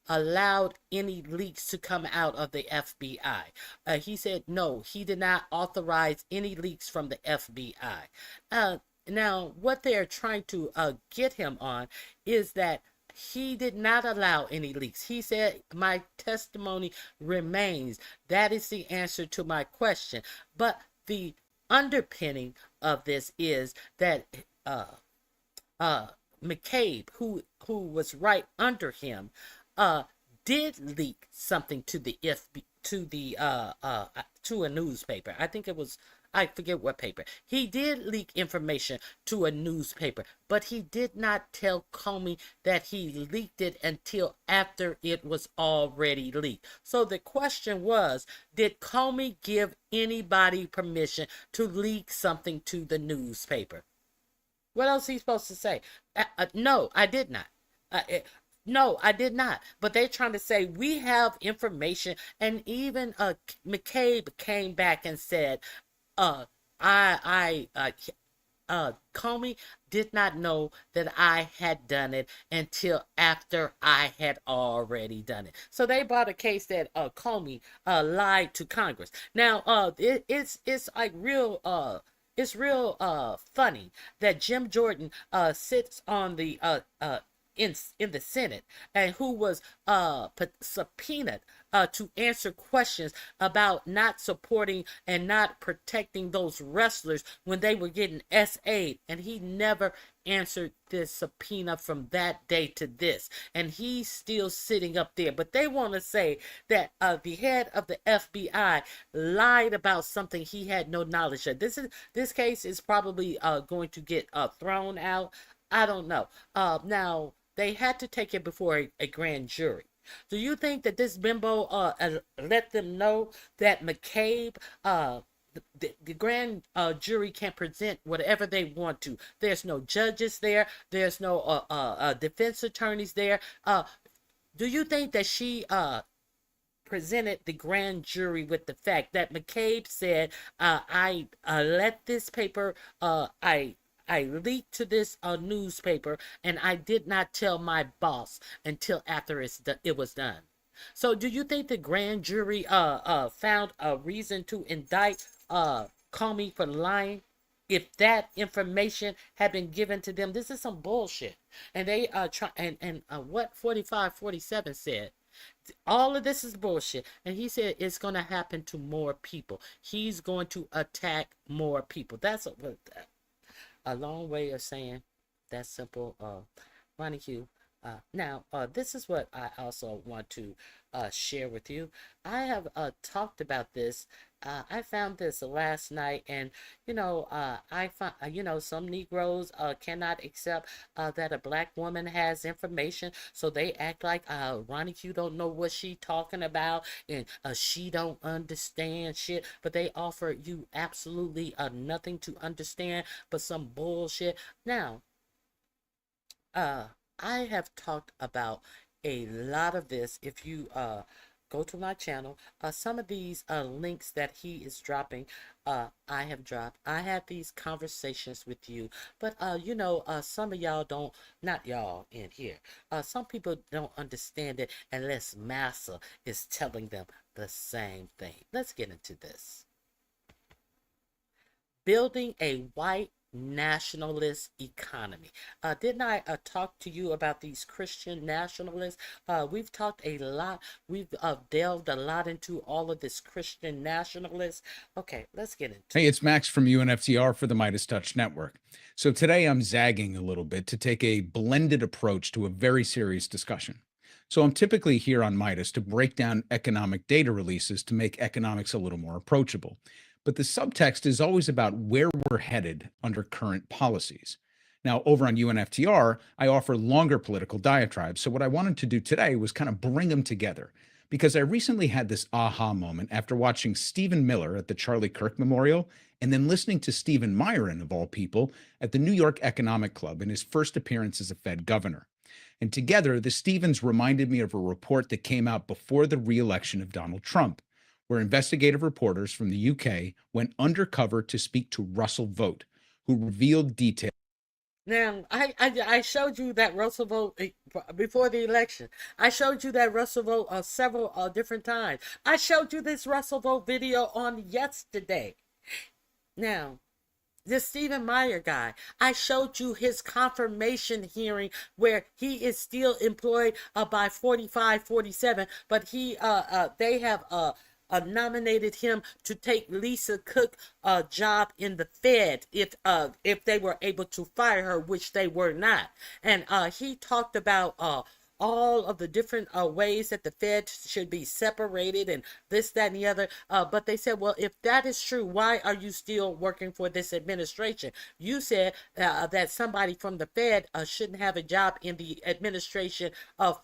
allowed any leaks to come out of the FBI. He said no, he did not authorize any leaks from the FBI. Now, what they're trying to get him on is that he did not allow any leaks. He said, my testimony remains. That is the answer to my question. But the underpinning of this is that McCabe, who was right under him, did leak something to the to a newspaper. I think it was, I forget what paper. He did leak information to a newspaper, but he did not tell Comey that he leaked it until after it was already leaked. So the question was, did Comey give anybody permission to leak something to the newspaper? What else is he supposed to say? No, I did not. No, I did not. But they're trying to say we have information, and even McCabe came back and said, Comey did not know that I had done it until after I had already done it. So they brought a case that Comey lied to Congress. Now, it's like real. It's real funny that Jim Jordan sits on the in the Senate and who was subpoenaed to answer questions about not supporting and not protecting those wrestlers when they were getting SA'd, and he never answered this subpoena from that day to this, and he's still sitting up there. But they want to say that the head of the FBI lied about something he had no knowledge of. This case is probably going to get thrown out. I don't know. Now, they had to take it before a grand jury. Do you think that this bimbo let them know that McCabe, the grand jury can present whatever they want to? There's no judges there. There's no defense attorneys there. Do you think that she presented the grand jury with the fact that McCabe said, I let this paper, I leaked to this newspaper, and I did not tell my boss until after it was done? So do you think the grand jury found a reason to indict Comey for lying? if that information had been given to them. This is some bullshit. And they try and what 4547 said. All of this is bullshit. And he said it's going to happen to more people. He's going to attack more people. That's a long way of saying that simple. Ronnie Q. Now, this is what I also want to share with you. I have talked about this. I found this last night, and I find some Negroes cannot accept that a black woman has information, so they act like Ronnie Q don't know what she talking about, and she don't understand shit. But they offer you absolutely nothing to understand, but some bullshit. Now, I have talked about a lot of this. If you go to my channel, some of these links that he is dropping, I have dropped. I had these conversations with you, but some of y'all don't, not y'all in here, some people don't understand it unless Massa is telling them the same thing. Let's get into this. Building a white nationalist economy. Didn't I talk to you about these Christian nationalists? We've talked a lot. We've delved a lot into all of this Christian nationalists. Okay, let's get into it. Hey, it's Max from UNFTR for the Midas Touch Network. So today I'm zagging a little bit to take a blended approach to a very serious discussion. So I'm typically here on Midas to break down economic data releases to make economics a little more approachable. But the subtext is always about where we're headed under current policies. Now, over on UNFTR, I offer longer political diatribes. So what I wanted to do today was kind of bring them together, because I recently had this aha moment after watching Stephen Miller at the Charlie Kirk Memorial and then listening to Stephen Myron, of all people, at the New York Economic Club in his first appearance as a Fed governor. And together, the Stephens reminded me of a report that came out before the re-election of Donald Trump, where investigative reporters from the UK went undercover to speak to Russell Vogt, who revealed details. Now, I showed you that Russell Vogt before the election. I showed you that Russell Vogt several different times. I showed you this Russell Vogt video on yesterday. Now, this Stephen Meyer guy, I showed you his confirmation hearing where he is still employed by 4547, but they have nominated him to take Lisa Cook's job in the Fed if they were able to fire her, which they were not. And he talked about all of the different ways that the Fed should be separated and this, that, and the other. But they said, well, if that is true, why are you still working for this administration? You said that somebody from the Fed shouldn't have a job in the administration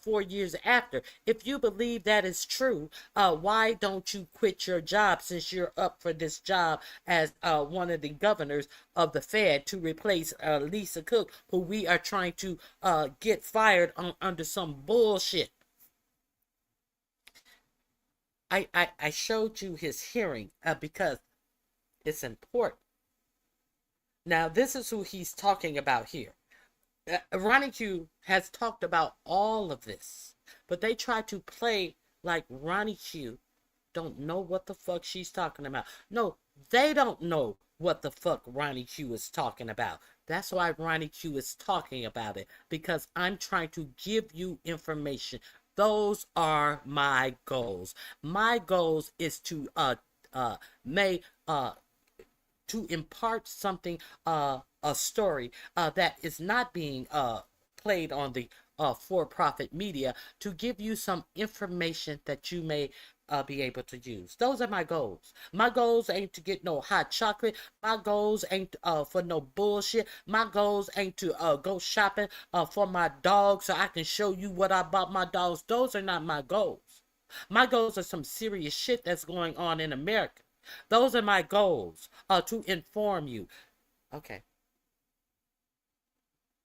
4 years after. If you believe that is true, why don't you quit your job, since you're up for this job as one of the governors of the Fed to replace Lisa Cook, who we are trying to get fired under some bullshit. I showed you his hearing because it's important. Now, this is who he's talking about here. Ronnie Q has talked about all of this, but they try to play like Ronnie Q don't know what the fuck she's talking about. No, they don't know what the fuck Ronnie Q is talking about. That's why Ronnie Q is talking about it, because I'm trying to give you information. Those are my goals. My goals is to impart something, a story that is not being played on the for-profit media, to give you some information that you may be able to use. Those are my goals. My goals ain't to get no hot chocolate. My goals ain't for no bullshit. My goals ain't to go shopping for my dog so I can show you what I bought my dogs. Those are not my goals. My goals are some serious shit that's going on in America. Those are my goals, to inform you. Okay.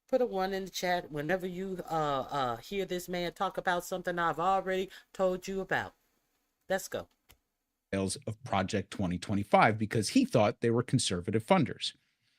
Put a 1 in the chat whenever you hear this man talk about something I've already told you about. Let's go. Of Project 2025, because he thought they were conservative funders.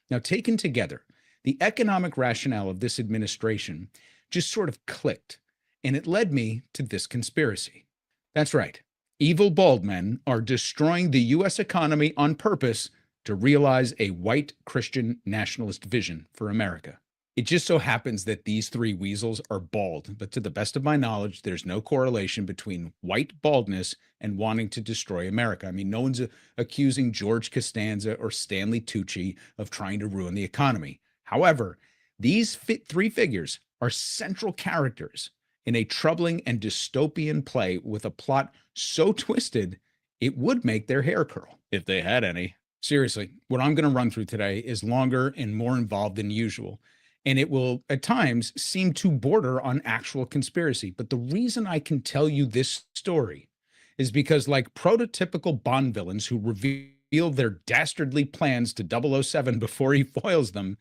Now, taken together, the economic rationale of this administration just sort of clicked, and it led me to this conspiracy. That's right. Evil bald men are destroying the U.S. economy on purpose to realize a white Christian nationalist vision for America. It just so happens that these three weasels are bald, but to the best of my knowledge, there's no correlation between white baldness and wanting to destroy America. I mean, no one's accusing George Costanza or Stanley Tucci of trying to ruin the economy. However, these three figures are central characters in a troubling and dystopian play with a plot so twisted, it would make their hair curl, if they had any. Seriously, what I'm going to run through today is longer and more involved than usual, and it will at times seem to border on actual conspiracy. But the reason I can tell you this story is because, like prototypical Bond villains who reveal their dastardly plans to 007 before he foils them,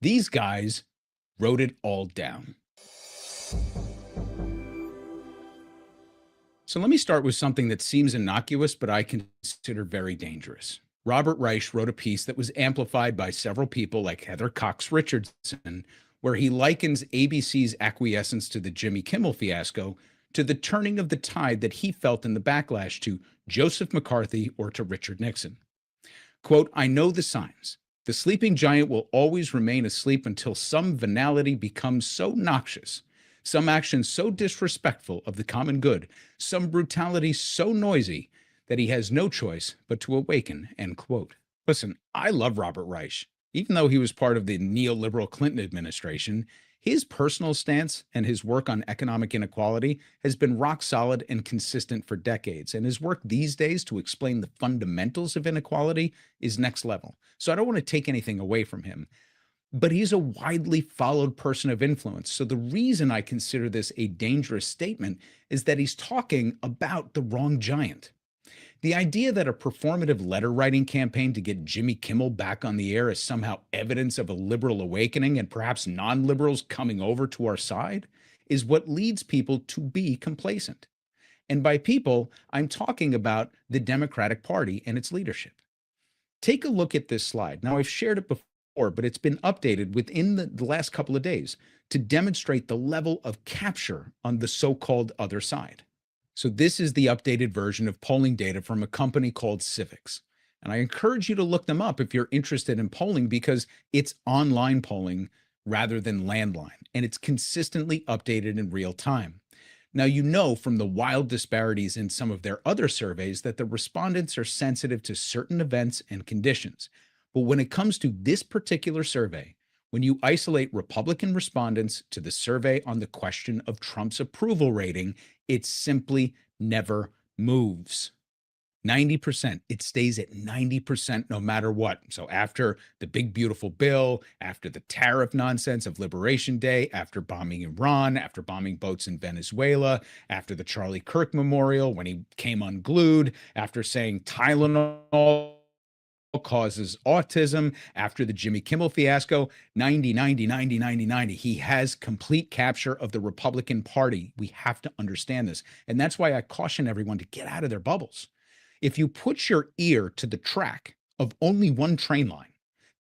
these guys wrote it all down. So let me start with something that seems innocuous, but I consider very dangerous. Robert Reich wrote a piece that was amplified by several people like Heather Cox Richardson, where he likens ABC's acquiescence to the Jimmy Kimmel fiasco to the turning of the tide that he felt in the backlash to Joseph McCarthy or to Richard Nixon. Quote, "I know the signs. The sleeping giant will always remain asleep until some venality becomes so noxious, some action so disrespectful of the common good, some brutality so noisy that he has no choice but to awaken," end quote. Listen, I love Robert Reich. Even though he was part of the neoliberal Clinton administration, his personal stance and his work on economic inequality has been rock solid and consistent for decades. And his work these days to explain the fundamentals of inequality is next level. So I don't want to take anything away from him, but he's a widely followed person of influence. So the reason I consider this a dangerous statement is that he's talking about the wrong giant. The idea that a performative letter writing campaign to get Jimmy Kimmel back on the air is somehow evidence of a liberal awakening and perhaps non-liberals coming over to our side is what leads people to be complacent. And by people, I'm talking about the Democratic Party and its leadership. Take a look at this slide. Now, I've shared it before, but it's been updated within the last couple of days to demonstrate the level of capture on the so-called other side. So this is the updated version of polling data from a company called Civics. And I encourage you to look them up if you're interested in polling because it's online polling rather than landline, and it's consistently updated in real time. Now, you know from the wild disparities in some of their other surveys that the respondents are sensitive to certain events and conditions. But when it comes to this particular survey, when you isolate Republican respondents to the survey on the question of Trump's approval rating, it simply never moves. 90%. It stays at 90% no matter what. So after the big, beautiful bill, after the tariff nonsense of Liberation Day, after bombing Iran, after bombing boats in Venezuela, after the Charlie Kirk Memorial, when he came unglued, after saying Tylenol causes autism, after the Jimmy Kimmel fiasco, 90, 90, 90, 90, 90. He has complete capture of the Republican Party. We have to understand this. And that's why I caution everyone to get out of their bubbles. If you put your ear to the track of only one train line,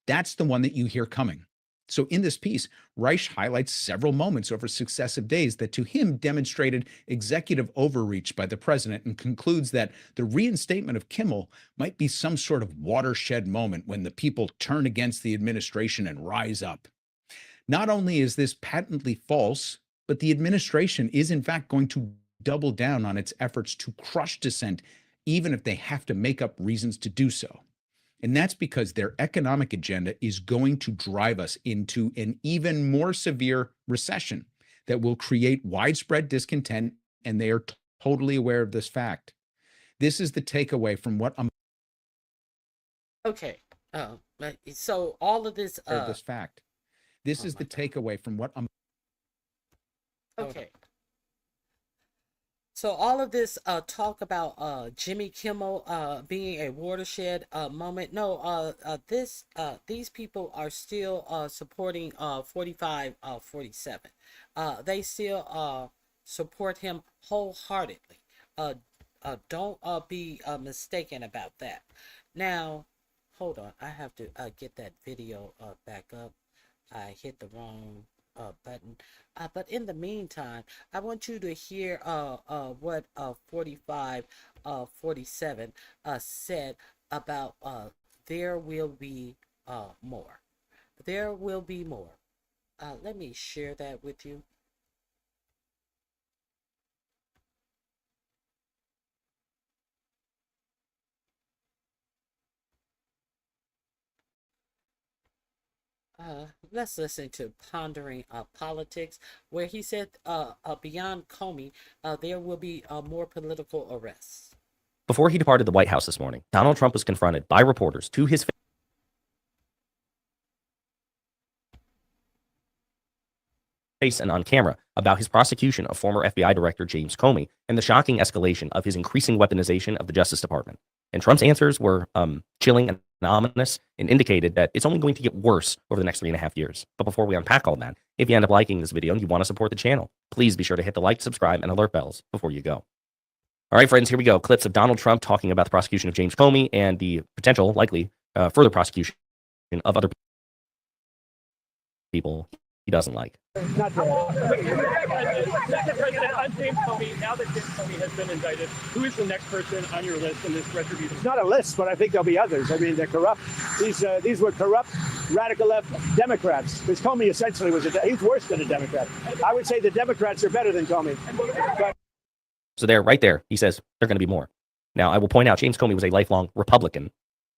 that's the one that you hear coming. So in this piece, Reich highlights several moments over successive days that to him demonstrated executive overreach by the president and concludes that the reinstatement of Kimmel might be some sort of watershed moment when the people turn against the administration and rise up. Not only is this patently false, but the administration is in fact going to double down on its efforts to crush dissent, even if they have to make up reasons to do so. And that's because their economic agenda is going to drive us into an even more severe recession that will create widespread discontent, and they are totally aware of this fact. This is the takeaway from what I'm. Okay. So all of this. This fact. This is the takeaway from what I'm. Okay. So all of this talk about Jimmy Kimmel being a watershed moment. No, these people are still supporting 4547. They still support him wholeheartedly. Don't be mistaken about that. Now, hold on. I have to get that video back up. I hit the wrong button. But in the meantime, I want you to hear what 4547 said about there will be more. There will be more. Let me share that with you. Let's listen to Pondering Politics, where he said, beyond Comey, there will be more political arrests. Before he departed the White House this morning, Donald Trump was confronted by reporters to his face and on camera about his prosecution of former FBI Director James Comey and the shocking escalation of his increasing weaponization of the Justice Department. And Trump's answers were chilling and ominous and indicated that it's only going to get worse over the next 3.5 years. But before we unpack all that, if you end up liking this video and you want to support the channel, please be sure to hit the like, subscribe, and alert bells before you go. All right, friends, here we go. Clips of Donald Trump talking about the prosecution of James Comey and the potential, likely, further prosecution of other people he doesn't like. Not Mr. President, I'm James Comey. Now that James Comey has been indicted, who is the next person on your list in this retribution? It's not a list, but I think there'll be others. I mean, they're corrupt. These were corrupt, radical left Democrats. Because Comey essentially he's worse than a Democrat. I would say the Democrats are better than Comey. So there, right there, he says there are going to be more. Now, I will point out James Comey was a lifelong Republican,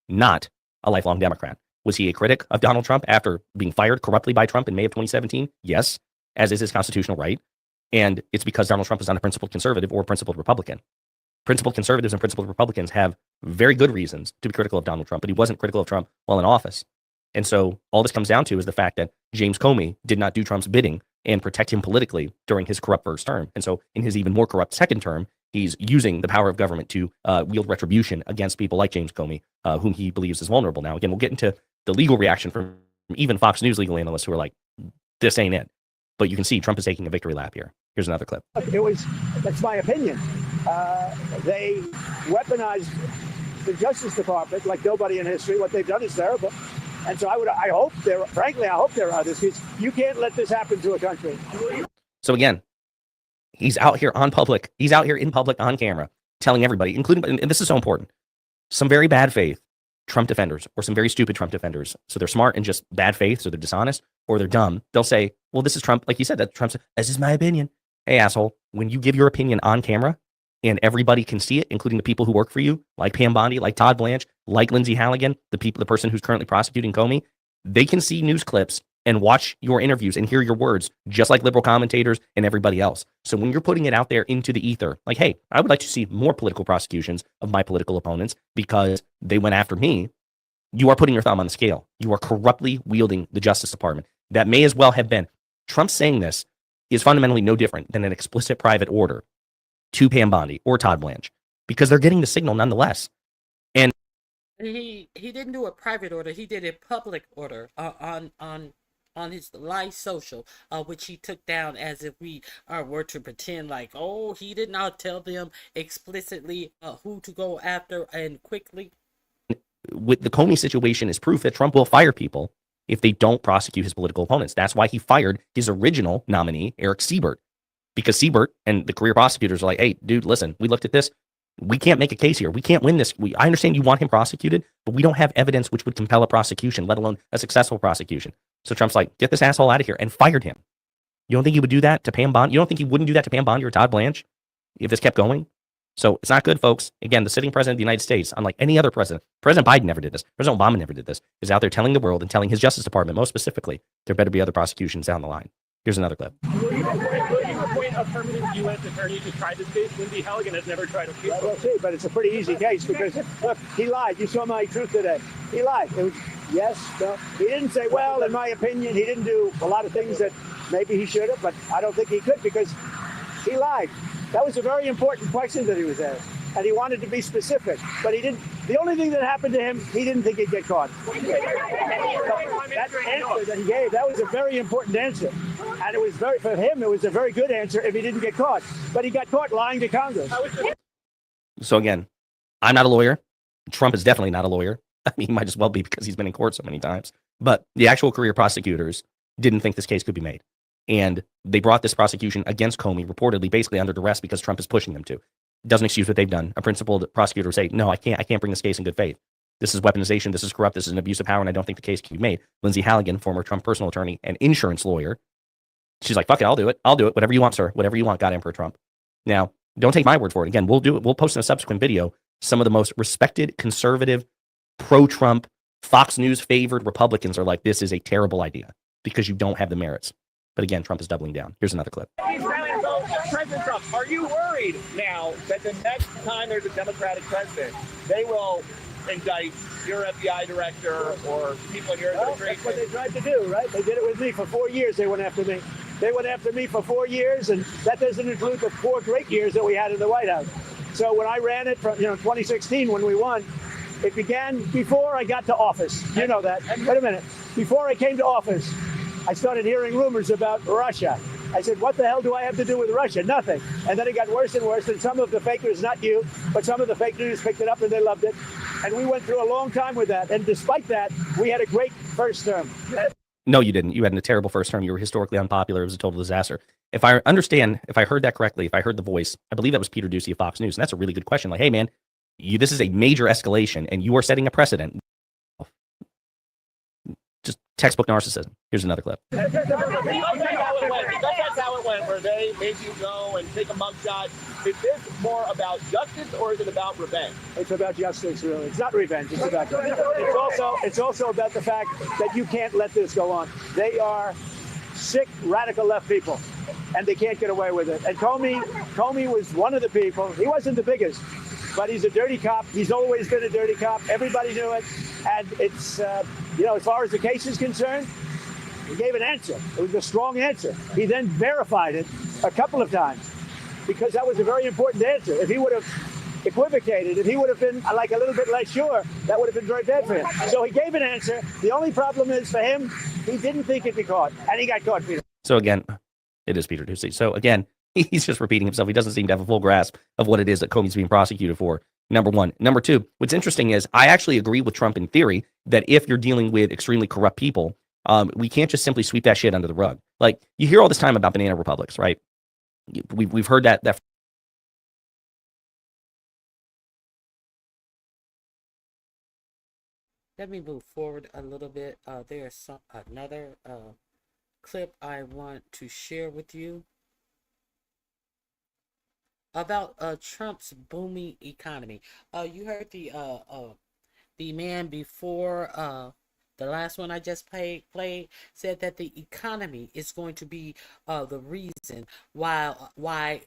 not a lifelong Democrat. Was he a critic of Donald Trump after being fired corruptly by Trump in May of 2017? Yes, as is his constitutional right. And it's because Donald Trump is not a principled conservative or a principled Republican. Principled conservatives and principled Republicans have very good reasons to be critical of Donald Trump, but he wasn't critical of Trump while in office. And so all this comes down to is the fact that James Comey did not do Trump's bidding and protect him politically during his corrupt first term. And so in his even more corrupt second term, he's using the power of government to wield retribution against people like James Comey, whom he believes is vulnerable. Now, again, we'll get into the legal reaction from even Fox News legal analysts who are like, this ain't it. But you can see Trump is taking a victory lap here. Here's another clip. That's my opinion. They weaponized the Justice Department like nobody in history. What they've done is terrible. And so I hope there are others, because you can't let this happen to a country. So again, he's out here in public on camera, telling everybody, including, and this is so important, some very bad faith Trump defenders or some very stupid Trump defenders. So they're smart and just bad faith, so they're dishonest, or they're dumb. They'll say, well, this is Trump. Like you said, that Trump's, this is my opinion. Hey, asshole, when you give your opinion on camera and everybody can see it, including the people who work for you, like Pam Bondi, like Todd Blanche, like Lindsey Halligan, the person who's currently prosecuting Comey, they can see news clips and watch your interviews and hear your words, just like liberal commentators and everybody else. So when you're putting it out there into the ether, like, hey, I would like to see more political prosecutions of my political opponents because they went after me, you are putting your thumb on the scale. You are corruptly wielding the Justice Department. That may as well have been. Trump saying this is fundamentally no different than an explicit private order to Pam Bondi or Todd Blanche, because they're getting the signal nonetheless. And he didn't do a private order. He did a public order on his live social, which he took down as if we were to pretend like, oh, he did not tell them explicitly who to go after and quickly. With the Comey situation is proof that Trump will fire people if they don't prosecute his political opponents. That's why he fired his original nominee, Eric Siebert, because Siebert and the career prosecutors are like, hey, dude, listen, we looked at this. We can't make a case here. We can't win this. I understand you want him prosecuted, but we don't have evidence which would compel a prosecution, let alone a successful prosecution. So Trump's like, get this asshole out of here, and fired him. You don't think he would do that to Pam Bondi? You don't think he wouldn't do that to Pam Bondi or Todd Blanche if this kept going? So it's not good, folks. Again, the sitting president of the United States, unlike any other president, President Biden never did this, President Obama never did this, is out there telling the world and telling his Justice Department, most specifically, there better be other prosecutions down the line. Here's another clip. Will you appoint a permanent U.S. attorney to try this case? Lindsey Halligan has never tried a case. We'll see, but it's a pretty easy case because, look, he lied. You saw my truth today. He lied. It was, yes, no. He didn't say, well, in my opinion, he didn't do a lot of things that maybe he should have, but I don't think he could because he lied. That was a very important question that he was asked. And he wanted to be specific, but he didn't. The only thing that happened to him, he didn't think he'd get caught. That answer that he gave, that was a very important answer. And it was for him, it was a very good answer if he didn't get caught. But he got caught lying to Congress. So again, I'm not a lawyer. Trump is definitely not a lawyer. I mean, he might as well be because he's been in court so many times. But the actual career prosecutors didn't think this case could be made. And they brought this prosecution against Comey reportedly basically under duress because Trump is pushing them to. Doesn't excuse what they've done. A principled prosecutor would say, no, I can't bring this case in good faith. This is weaponization. This is corrupt. This is an abuse of power, and I don't think the case can be made. Lindsey Halligan, former Trump personal attorney and insurance lawyer, she's like, fuck it, I'll do it. I'll do it. Whatever you want, sir. Whatever you want, God Emperor Trump. Now, don't take my word for it. Again, we'll do it. We'll post in a subsequent video some of the most respected, conservative, pro-Trump, Fox News favored Republicans are like, this is a terrible idea because you don't have the merits. But again, Trump is doubling down. Here's another clip. President Trump, are you worried now that the next time there's a Democratic president, they will indict your FBI director or people in your administration? That's what they tried to do, right? They did it with me for 4 years. They went after me. They went after me for 4 years, and that doesn't include the 4 great years that we had in the White House. So when I ran it from 2016 when we won, it began before I got to office. You know that. Wait a minute. Before I came to office, I started hearing rumors about Russia. I said, what the hell do I have to do with Russia? Nothing. And then it got worse and worse. And some of the fake news, not you, but some of the fake news picked it up and they loved it. And we went through a long time with that. And despite that, we had a great first term. No, you didn't. You had a terrible first term. You were historically unpopular. It was a total disaster. If I understand, if I heard that correctly, if I heard the voice, I believe that was Peter Doocy of Fox News. And that's a really good question. Like, hey, man, this is a major escalation and you are setting a precedent. Just textbook narcissism. Here's another clip. That's how it went, where they made you go and take a mugshot. Is this more about justice or is it about revenge? It's about justice, really. It's not revenge. It's about it's also about the fact that you can't let this go on. They are sick, radical left people, and they can't get away with it. And Comey was one of the people. He wasn't the biggest, but he's a dirty cop. He's always been a dirty cop. Everybody knew it. And it's, as far as the case is concerned, he gave an answer. It was a strong answer. He then verified it a couple of times because that was a very important answer. If he would have equivocated, if he would have been like a little bit less sure, that would have been very bad for him. So he gave an answer. The only problem is for him, he didn't think it'd be caught, and he got caught, Peter. So again, it is Peter Doocy. So again, he's just repeating himself. He doesn't seem to have a full grasp of what it is that Comey's being prosecuted for. Number one. Number two, what's interesting is I actually agree with Trump in theory that if you're dealing with extremely corrupt people, we can't just simply sweep that shit under the rug. Like, you hear all this time about banana republics, right? We've heard that. Let me move forward a little bit. There's another clip I want to share with you about Trump's booming economy. You heard the man before the last one I just played said that the economy is going to be the reason why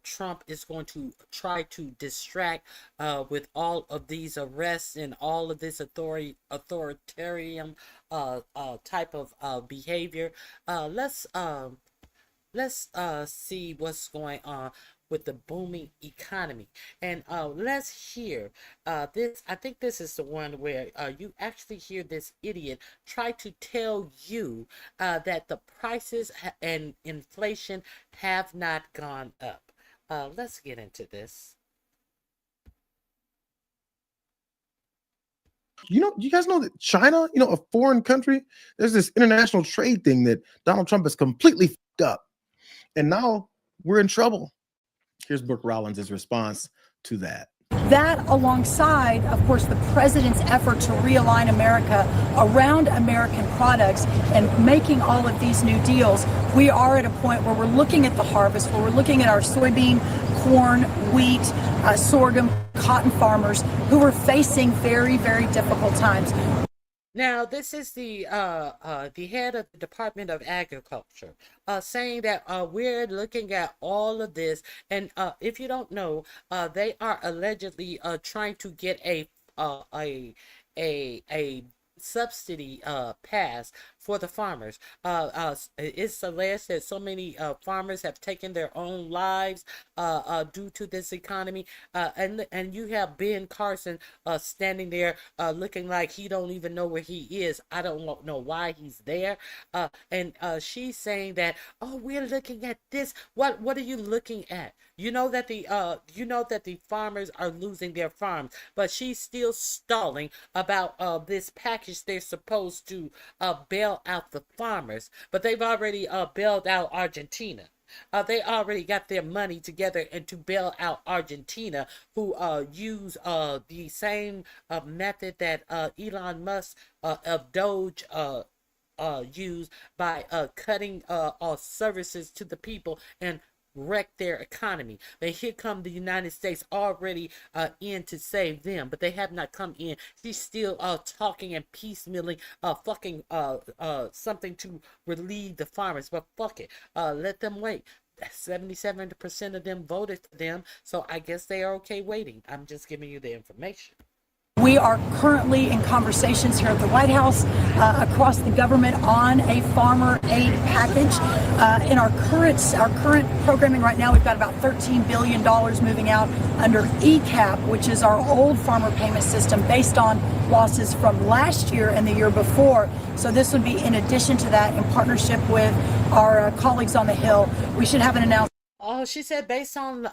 Trump is going to try to distract with all of these arrests and all of this authoritarian type of behavior. Let's see what's going on with the booming economy, and let's hear this. I think this is the one where you actually hear this idiot try to tell you that the prices and inflation have not gone up. Let's get into this. You guys know that China, a foreign country, there's this international trade thing that Donald Trump has completely fucked up, and now we're in trouble. Here's Brooke Rollins' response to that. That, alongside, of course, the president's effort to realign America around American products and making all of these new deals, we are at a point where we're looking at the harvest, where we're looking at our soybean, corn, wheat, sorghum, cotton farmers who are facing very, very difficult times. Now, this is the head of the Department of Agriculture saying that we're looking at all of this, and if you don't know, they are allegedly trying to get a subsidy passed for the farmers. It's alleged that so many farmers have taken their own lives due to this economy, and you have Ben Carson standing there looking like he don't even know where he is. I don't know why he's there, and she's saying that, oh, we're looking at this. What are you looking at? You know that the farmers are losing their farms, but she's still stalling about this package they're supposed to bail out the farmers, but they've already bailed out Argentina. They already got their money together and to bail out Argentina, who use the same method that Elon Musk of Doge used by cutting all services to the people and wreck their economy. But here come the United States already in to save them, but they have not come in. She's still talking and piecemealing fucking something to relieve the farmers, but fuck it, let them wait. 77% of them voted for them, so I guess they are okay waiting. I'm just giving you the information. We are currently in conversations here at the White House, across the government, on a farmer aid package. In our current programming right now, we've got about $13 billion moving out under ECAP, which is our old farmer payment system based on losses from last year and the year before. So this would be in addition to that, in partnership with our colleagues on the Hill. We should have an announcement. Oh, she said based on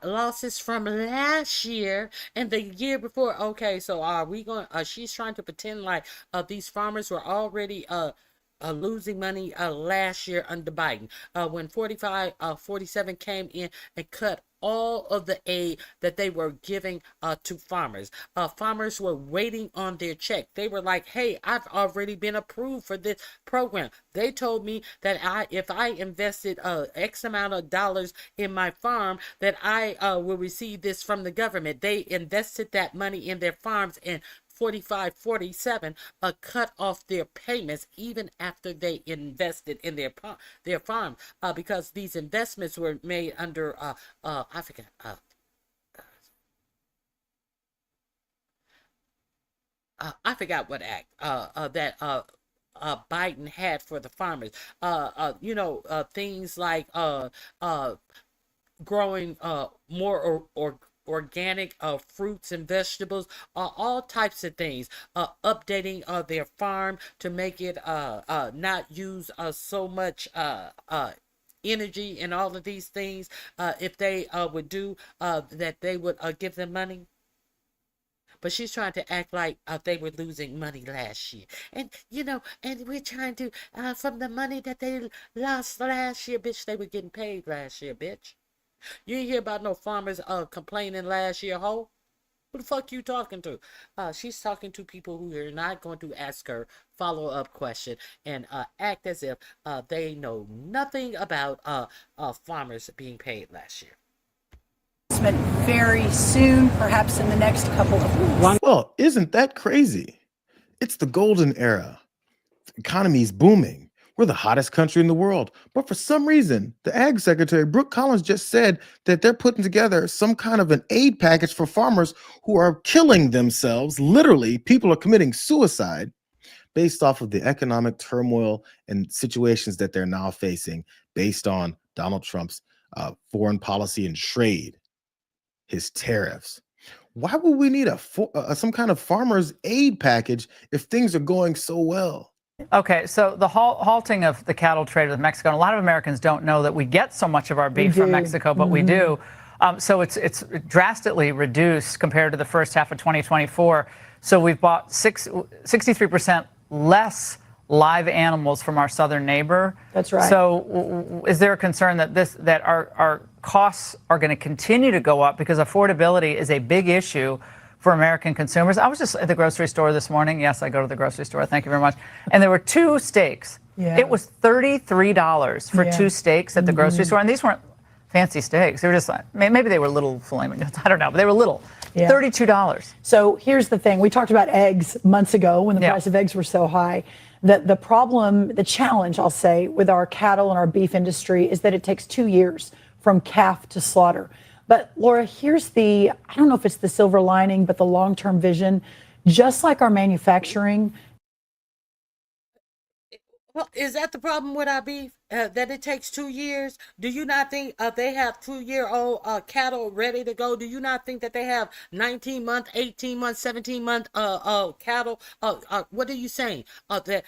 losses from last year and the year before. Okay, so are we going? She's trying to pretend like these farmers were already losing money last year under Biden, when 47 came in and cut all of the aid that they were giving to farmers. Farmers were waiting on their check. They were like, hey, I've already been approved for this program. They told me that if I invested X amount of dollars in my farm, that I will receive this from the government. They invested that money in their farms, and 47 cut off their payments even after they invested in their farm, because these investments were made under I forget I forgot what act that Biden had for the farmers. Things like growing more organic fruits and vegetables, all types of things, updating their farm to make it not use so much energy and all of these things. If they would do that, they would give them money. But she's trying to act like they were losing money last year. And we're trying to, from the money that they lost last year, bitch, they were getting paid last year, bitch. You ain't hear about no farmers complaining last year, ho? Who the fuck you talking to? She's talking to people who are not going to ask her follow-up question and act as if they know nothing about farmers being paid last year. Very soon, perhaps in the next couple of weeks. Well, isn't that crazy? It's the golden era. The economy is booming. We're the hottest country in the world. But for some reason, the Ag Secretary, Brooke Collins, just said that they're putting together some kind of an aid package for farmers who are killing themselves. Literally, people are committing suicide based off of the economic turmoil and situations that they're now facing based on Donald Trump's foreign policy and trade, his tariffs. Why would we need some kind of farmer's aid package if things are going so well? Okay, so the halting of the cattle trade with Mexico, and a lot of Americans don't know that we get so much of our beef from Mexico, but we do. So it's drastically reduced compared to the first half of 2024. So we've bought 63% less live animals from our southern neighbor. That's right. So is there a concern that our costs are going to continue to go up because affordability is a big issue for American consumers? I was just at the grocery store this morning. Yes, I go to the grocery store. Thank you very much. And there were two steaks. Yeah. It was $33 for two steaks at the grocery store. And these weren't fancy steaks. They were just like, maybe they were little filet mignons. I don't know, but they were little. Yeah. $32. So here's the thing. We talked about eggs months ago when the price of eggs were so high. The problem, the challenge, I'll say, with our cattle and our beef industry is that it takes 2 years from calf to slaughter. But Laura, here's I don't know if it's the silver lining, but the long-term vision, just like our manufacturing. Well, is that the problem with our beef? That it takes 2 years? Do you not think they have 2-year-old cattle ready to go? Do you not think that they have 19-month, 18-month, 17-month cattle? What are you saying? That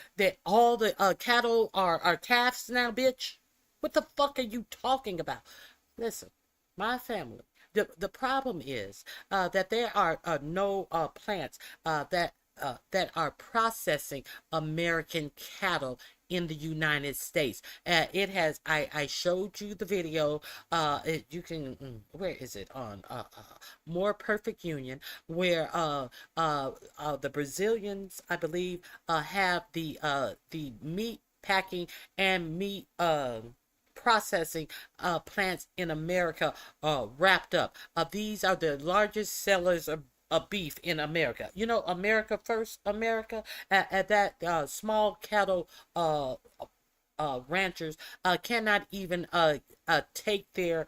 all the cattle are calves now, bitch? What the fuck are you talking about? Listen, my family. The problem is that there are no plants that are processing American cattle in the United States. It has, I showed you the video. You can, where is it on? More Perfect Union, where the Brazilians, I believe, have the meat packing and meat processing plants in America wrapped up. These are the largest sellers of beef in America. You know, America First America, at that small cattle ranchers cannot even take their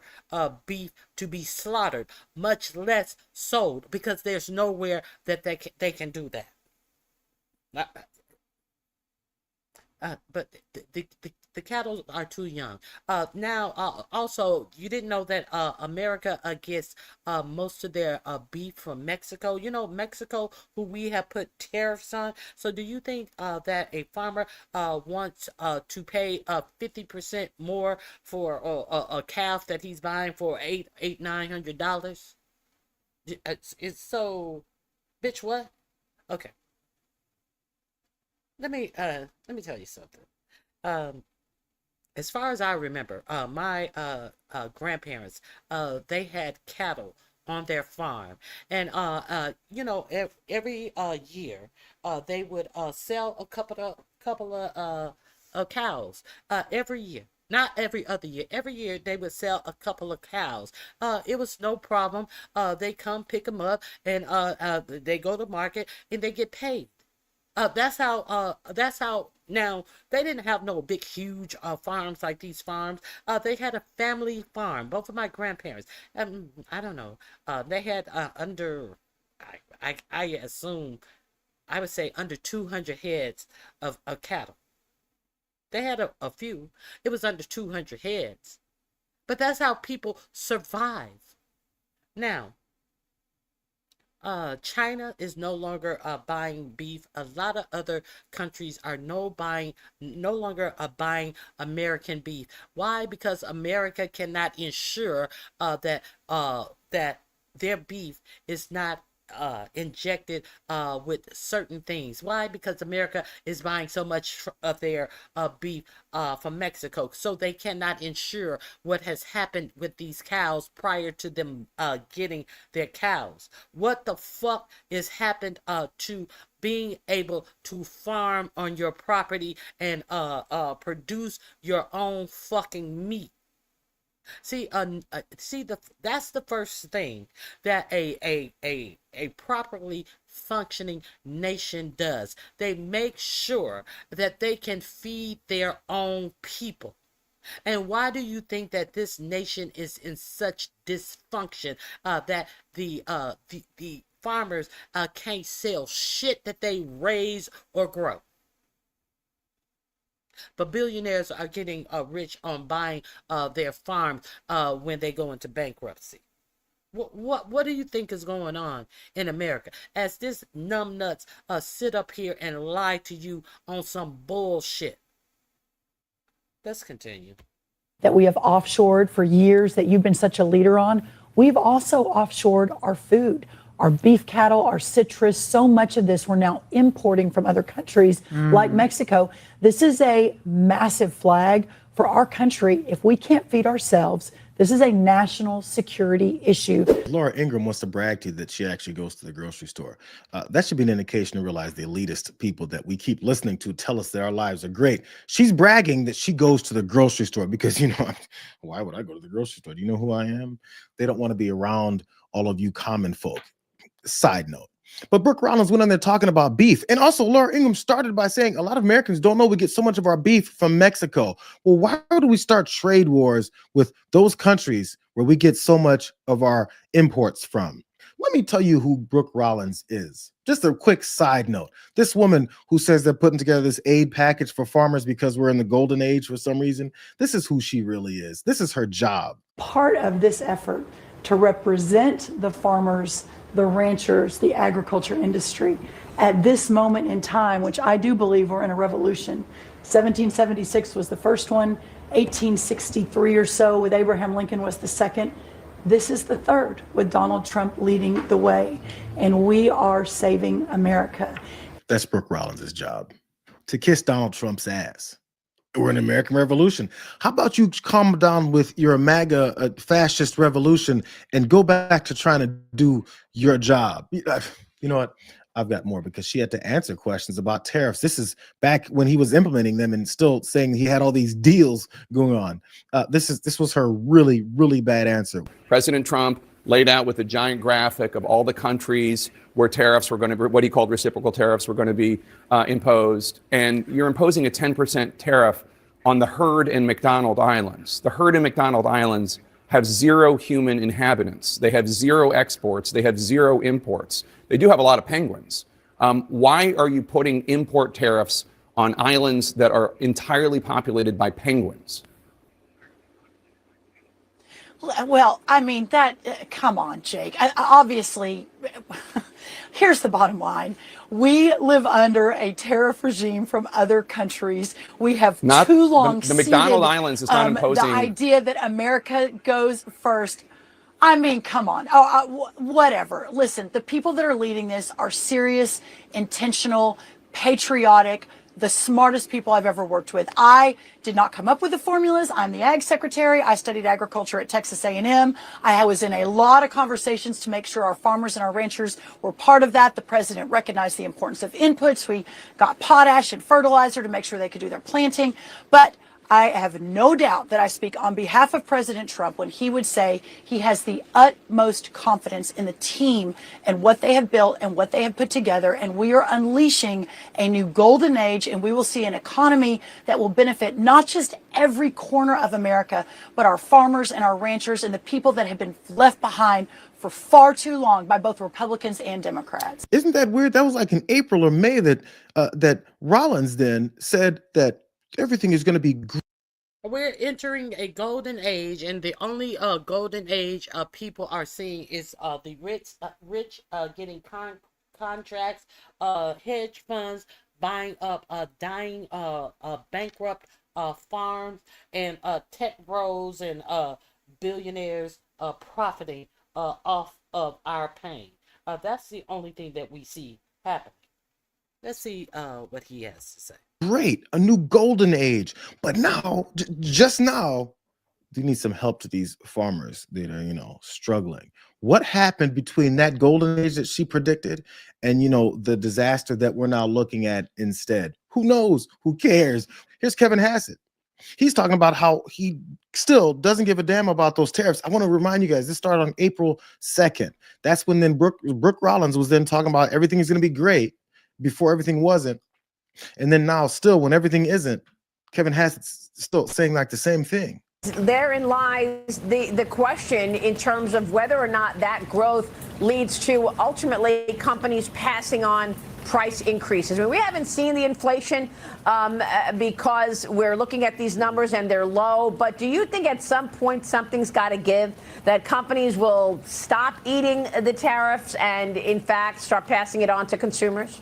beef to be slaughtered, much less sold, because there's nowhere that they can do that. But the cattle are too young. Now, also, you didn't know that America gets most of their beef from Mexico. You know, Mexico, who we have put tariffs on. So do you think that a farmer wants to pay 50% more for a calf that he's buying for $900? It's so, bitch, what? Okay. Let me tell you something. As far as I remember, my grandparents, they had cattle on their farm, and you know, every year, they would sell a couple of cows every year. Not every other year. Every year they would sell a couple of cows. It was no problem. They come pick them up, and they go to market and they get paid. That's how now they didn't have no big huge farms like these farms. They had a family farm. Both of my grandparents, I don't know, they had under, I assume, I would say under 200 heads of cattle. They had a few. It was under 200 heads. But that's how people survive. Now, China is no longer buying beef. A lot of other countries are no longer buying American beef. Why? Because America cannot ensure that their beef is not injected with certain things. Why? Because America is buying so much of their beef from Mexico, so they cannot ensure what has happened with these cows prior to them getting their cows. What the fuck has happened to being able to farm on your property and produce your own fucking meat? See, that's the first thing that a properly functioning nation does. They make sure that they can feed their own people. And why do you think that this nation is in such dysfunction that the farmers can't sell shit that they raise or grow? But billionaires are getting rich on buying their farms when they go into bankruptcy. What do you think is going on in America as this numbnuts sit up here and lie to you on some bullshit? Let's continue. That we have offshored for years, that you've been such a leader on. We've also offshored our food, our beef cattle, our citrus. So much of this we're now importing from other countries like Mexico. This is a massive flag for our country. If we can't feed ourselves, this is a national security issue. Laura Ingraham wants to brag to you that she actually goes to the grocery store. That should be an indication to realize the elitist people that we keep listening to tell us that our lives are great. She's bragging that she goes to the grocery store because, you know, why would I go to the grocery store? Do you know who I am? They don't want to be around all of you common folk. Side note. But Brooke Rollins went on there talking about beef. And also Laura Ingraham started by saying a lot of Americans don't know we get so much of our beef from Mexico. Well, why do we start trade wars with those countries where we get so much of our imports from? Let me tell you who Brooke Rollins is. Just a quick side note. This woman who says they're putting together this aid package for farmers because we're in the golden age for some reason, this is who she really is. This is her job. Part of this effort to represent the farmers, the ranchers, the agriculture industry at this moment in time, which I do believe we're in a revolution. 1776 was the first one, 1863 or so with Abraham Lincoln was the second. This is the third with Donald Trump leading the way, and we are saving America. That's Brooke Rollins' job, to kiss Donald Trump's ass. We're an American Revolution. How about you calm down with your MAGA fascist revolution and go back to trying to do your job? You know what? I've got more because she had to answer questions about tariffs. This is back when he was implementing them and still saying he had all these deals going on. This was her really, really bad answer. President Trump laid out with a giant graphic of all the countries where tariffs were going to be, what he called reciprocal tariffs were going to be imposed. And you're imposing a 10% tariff on the herd in McDonald Islands. The herd in McDonald Islands have 0 human inhabitants. They have 0 exports. They have 0 imports. They do have a lot of penguins. Why are you putting import tariffs on islands that are entirely populated by penguins? Well, I mean, come on, Jake. Obviously, here's the bottom line. We live under a tariff regime from other countries. We have too long the McDonald Islands is not imposing the idea that America goes first. I mean, come on. Whatever. Listen, the people that are leading this are serious, intentional, patriotic, the smartest people I've ever worked with. I did not come up with the formulas. I'm the ag secretary. I studied agriculture at Texas A&M. I was in a lot of conversations to make sure our farmers and our ranchers were part of that. The president recognized the importance of inputs. We got potash and fertilizer to make sure they could do their planting. But I have no doubt that I speak on behalf of President Trump when he would say he has the utmost confidence in the team and what they have built and what they have put together. And we are unleashing a new golden age, and we will see an economy that will benefit not just every corner of America, but our farmers and our ranchers and the people that have been left behind for far too long by both Republicans and Democrats. Isn't that weird? That was like in April or May that Rollins then said that everything is going to be great. We're entering a golden age, and the only golden age people are seeing is the rich getting contracts, hedge funds buying up dying bankrupt farms, and tech bros and billionaires profiting off of our pain. That's the only thing that we see happening. Let's see what he has to say. Great, a new golden age. But now, just now, we need some help to these farmers that are, struggling. What happened between that golden age that she predicted and, the disaster that we're now looking at instead? Who knows? Who cares? Here's Kevin Hassett. He's talking about how he still doesn't give a damn about those tariffs. I want to remind you guys, this started on April 2nd. That's when then Brooke Rollins was then talking about everything is going to be great before everything wasn't. And then now still when everything isn't, Kevin Hassett's still saying like the same thing. Therein lies the question in terms of whether or not that growth leads to ultimately companies passing on price increases. I mean, we haven't seen the inflation because we're looking at these numbers and they're low. But do you think at some point something's got to give, that companies will stop eating the tariffs and, in fact, start passing it on to consumers?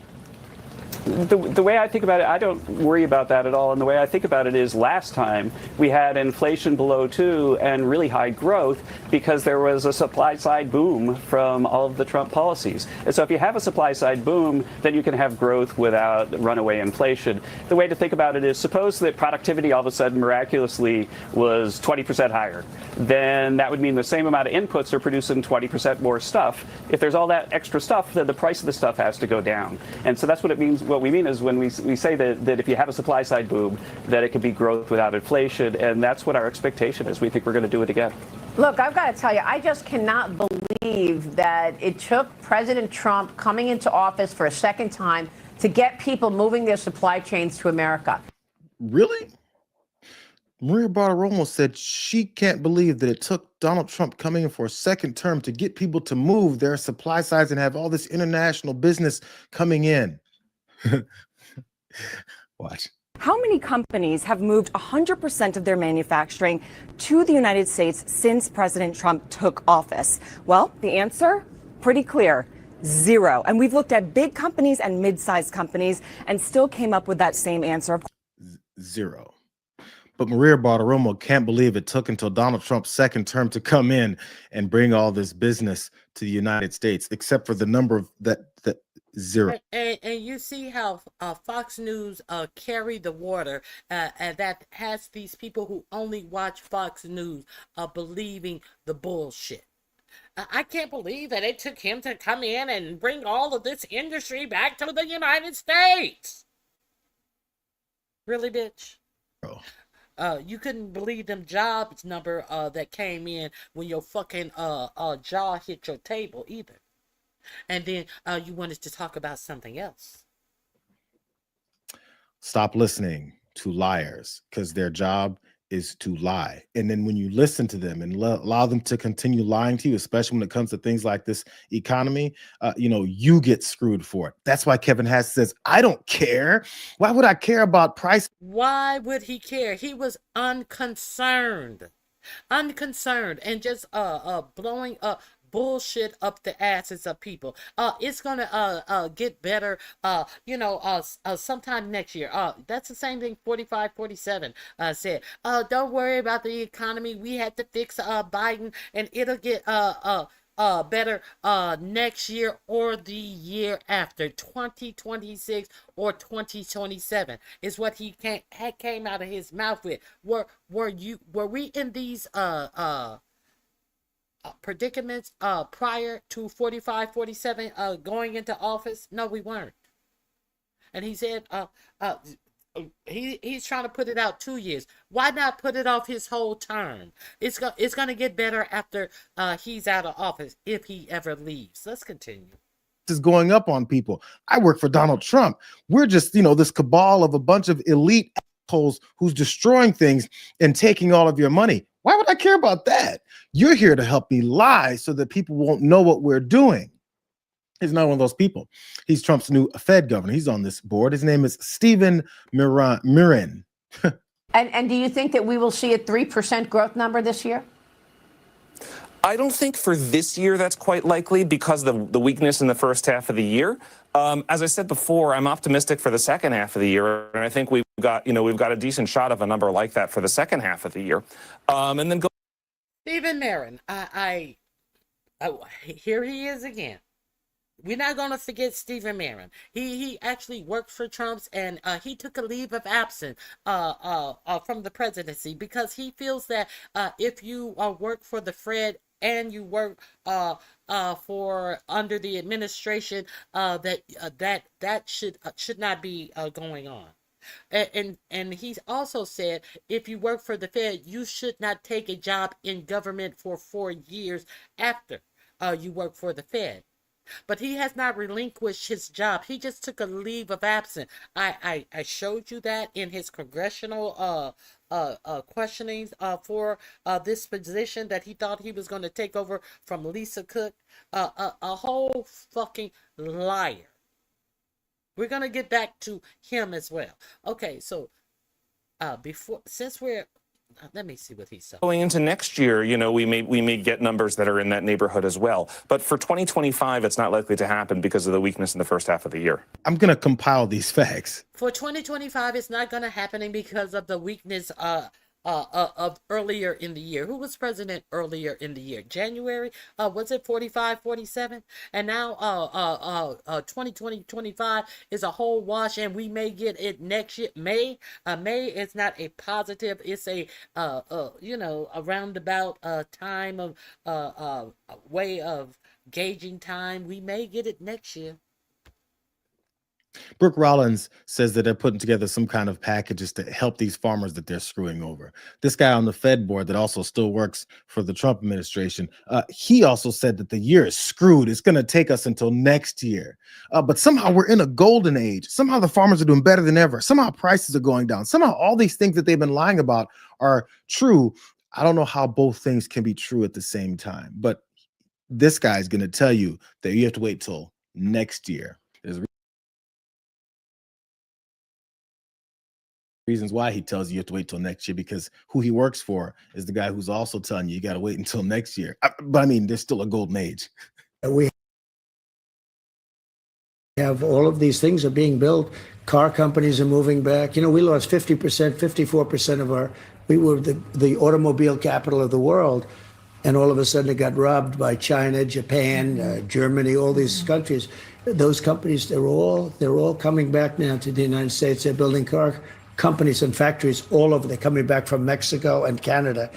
The way I think about it, I don't worry about that at all. And the way I think about it is last time we had inflation below 2 and really high growth because there was a supply side boom from all of the Trump policies. And so if you have a supply side boom, then you can have growth without runaway inflation. The way to think about it is suppose that productivity all of a sudden miraculously was 20% higher. Then that would mean the same amount of inputs are producing 20% more stuff. If there's all that extra stuff, then the price of the stuff has to go down. And so that's what it means. What we mean is when we say that if you have a supply side boom, that it can be growth without inflation. And that's what our expectation is. We think we're going to do it again. Look, I've got to tell you, I just cannot believe that it took President Trump coming into office for a second time to get people moving their supply chains to America. Really? Maria Bartiromo said she can't believe that it took Donald Trump coming in for a second term to get people to move their supply sides and have all this international business coming in. Watch. How many companies have moved 100% of their manufacturing to the United States since President Trump took office? Well, the answer, pretty clear, 0. And we've looked at big companies and mid-sized companies and still came up with that same answer. 0. But Maria Bartiromo can't believe it took until Donald Trump's second term to come in and bring all this business to the United States, except for the number of that Zero. And you see how Fox News carry the water, and that has these people who only watch Fox News believing the bullshit. I can't believe that it took him to come in and bring all of this industry back to the United States. Really, bitch? You couldn't believe them jobs number that came in when your fucking jaw hit your table either. And then you wanted to talk about something else. Stop listening to liars, because their job is to lie. And then when you listen to them and allow them to continue lying to you, especially when it comes to things like this economy, you get screwed for it. That's why Kevin Hass says, I don't care. Why would I care about price? Why would he care? He was unconcerned and just blowing up bullshit up the asses of people. It's gonna get better sometime next year. That's the same thing 4547 said. Don't worry about the economy. We had to fix Biden, and it'll get better next year or the year after. 2026 or 2027 is what he came out of his mouth with. Were we in these predicaments prior to 4547 going into office? No, we weren't. And he said he's trying to put it out 2 years. Why not put it off his whole term? It's going to get better after he's out of office, if he ever leaves. Let's continue. Is going up on people. I work for Donald Trump. We're just, this cabal of a bunch of elite assholes who's destroying things and taking all of your money. Why would I care about that? You're here to help me lie so that people won't know what we're doing. He's not one of those people. He's Trump's new Fed governor. He's on this board. His name is Stephen Mirin. And do you think that we will see a 3% growth number this year? I don't think for this year that's quite likely because of the weakness in the first half of the year. As I said before, I'm optimistic for the second half of the year, and I think we've got a decent shot of a number like that for the second half of the year. And then go. Stephen Marin, here he is again. We're not going to forget Stephen Marin. He actually worked for Trump's, and he took a leave of absence from the presidency because he feels that if you work for the Fed and you work for under the administration, that should not be going on. And he's also said if you work for the Fed, you should not take a job in government for 4 years after you work for the Fed. But he has not relinquished his job. He just took a leave of absence. I showed you that in his congressional questionings for this position that he thought he was going to take over from Lisa Cook. A whole fucking liar. We're going to get back to him as well. Okay, so let me see what he said. Going into next year, we may get numbers that are in that neighborhood as well. But for 2025, it's not likely to happen because of the weakness in the first half of the year. I'm going to compile these facts. For 2025, it's not going to happen because of the weakness of earlier in the year. Who was president earlier in the year? January? Was it 45, 47? And now 2025 is a whole wash, and we may get it next year. May is not a positive. It's a a roundabout time of way of gauging time. We may get it next year. Brooke Rollins says that they're putting together some kind of packages to help these farmers that they're screwing over. This guy on the Fed board that also still works for the Trump administration, he also said that the year is screwed. It's going to take us until next year. But somehow we're in a golden age. Somehow the farmers are doing better than ever. Somehow prices are going down. Somehow all these things that they've been lying about are true. I don't know how both things can be true at the same time. But this guy's going to tell you that you have to wait till next year. There's reasons why he tells you have to wait till next year, because who he works for is the guy who's also telling you got to wait until next year. But I mean, there's still a golden age. We have all of these things are being built. Car companies are moving back. We lost 50%, 54% we were the automobile capital of the world. And all of a sudden it got robbed by China, Japan, Germany, all these countries. those companies, they're all coming back now to the United States. They're building car companies and factories all over. They're coming back from Mexico and Canada.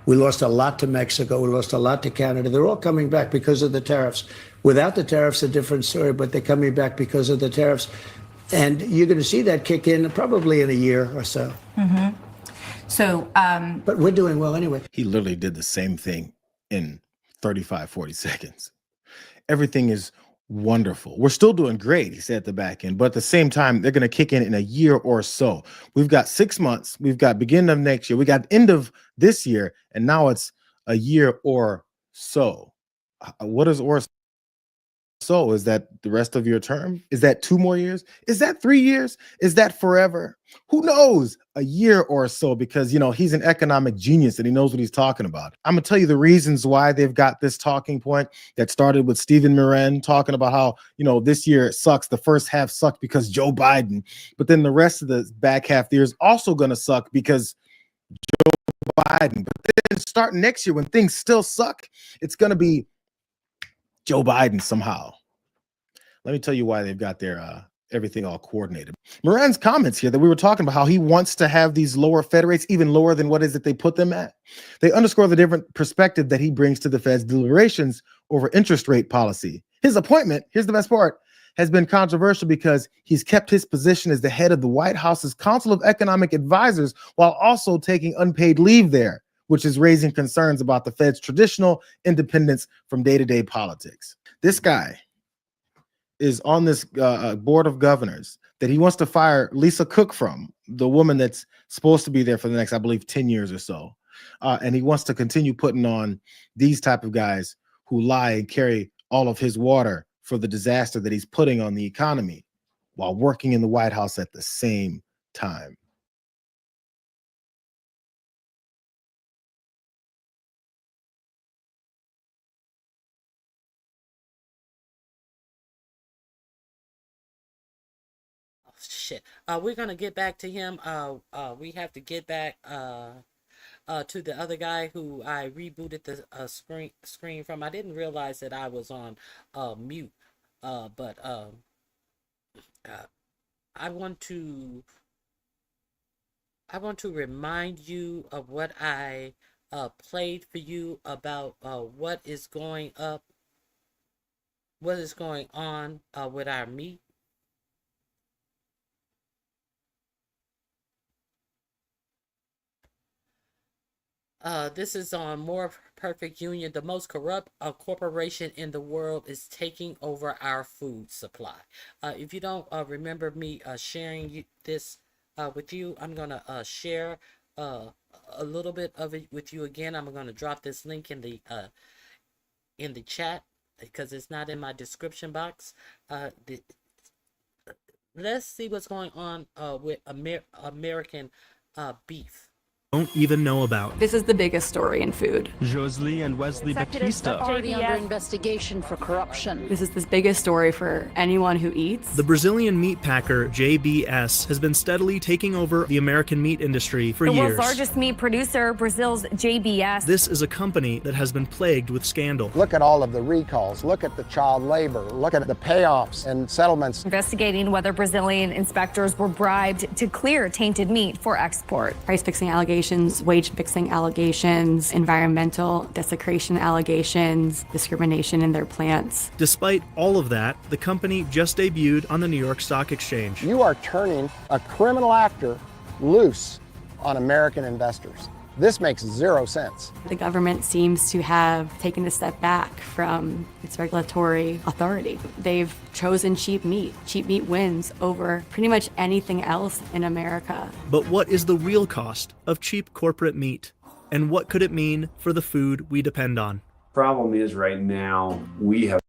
We lost a lot to Mexico. We lost a lot to Canada. They're all coming back because of the tariffs. Without the tariffs, a different story, but they're coming back because of the tariffs. And you're going to see that kick in probably in a year or so. Mm-hmm. So, but we're doing well anyway. He literally did the same thing in 35, 40 seconds. Everything is wonderful. We're still doing great, he said at the back end, but at the same time, they're going to kick in a year or so. We've got 6 months. We've got beginning of next year. We got end of this year, and now it's a year or so. What is or so? Is that the rest of your term? Is that 2 more years? Is that 3 years? Is that forever? Who knows? A year or so, because, you know, he's an economic genius and he knows what he's talking about. I'm going to tell you the reasons why they've got this talking point that started with Stephen Moran talking about how, you know, this year it sucks. The first half sucked because Joe Biden, but then the rest of the back half of the year is also going to suck because Joe Biden. But then starting next year when things still suck, it's going to be Joe Biden somehow. Let me tell you why they've got their everything all coordinated. Moran's comments here that we were talking about how he wants to have these lower Fed rates, even lower than what is it they put them at. They underscore the different perspective that he brings to the Fed's deliberations over interest rate policy. His appointment, here's the best part, has been controversial because he's kept his position as the head of the White House's Council of Economic Advisors while also taking unpaid leave there, which is raising concerns about the Fed's traditional independence from day-to-day politics. This guy is on this board of governors that he wants to fire Lisa Cook from, the woman that's supposed to be there for the next, I believe, 10 years or so. And he wants to continue putting on these type of guys who lie and carry all of his water for the disaster that he's putting on the economy while working in the White House at the same time. Shit. We're gonna get back to him. We have to get back to the other guy who I rebooted the screen from. I didn't realize that I was on mute. But I want to remind you of what I played for you about what is going on with our meat. This is on More Perfect Union. The most corrupt corporation in the world is taking over our food supply. If you don't remember me sharing this with you, I'm going to share a little bit of it with you again. I'm going to drop this link in the chat because it's not in my description box. Let's see what's going on with American beef. Don't even know about. This is the biggest story in food. Josley and Wesley Batista. Already under investigation for corruption. This is the biggest story for anyone who eats. The Brazilian meat packer JBS has been steadily taking over the American meat industry for years. The world's largest meat producer, Brazil's JBS. This is a company that has been plagued with scandal. Look at all of the recalls. Look at the child labor. Look at the payoffs and settlements. Investigating whether Brazilian inspectors were bribed to clear tainted meat for export. Price fixing allegations allegations, wage fixing allegations, environmental desecration allegations, discrimination in their plants. Despite all of that, the company just debuted on the New York Stock Exchange. You are turning a criminal actor loose on American investors. This makes zero sense. The government seems to have taken a step back from its regulatory authority. They've chosen cheap meat. Cheap meat wins over pretty much anything else in America. But what is the real cost of cheap corporate meat? And what could it mean for the food we depend on? Problem is right now we have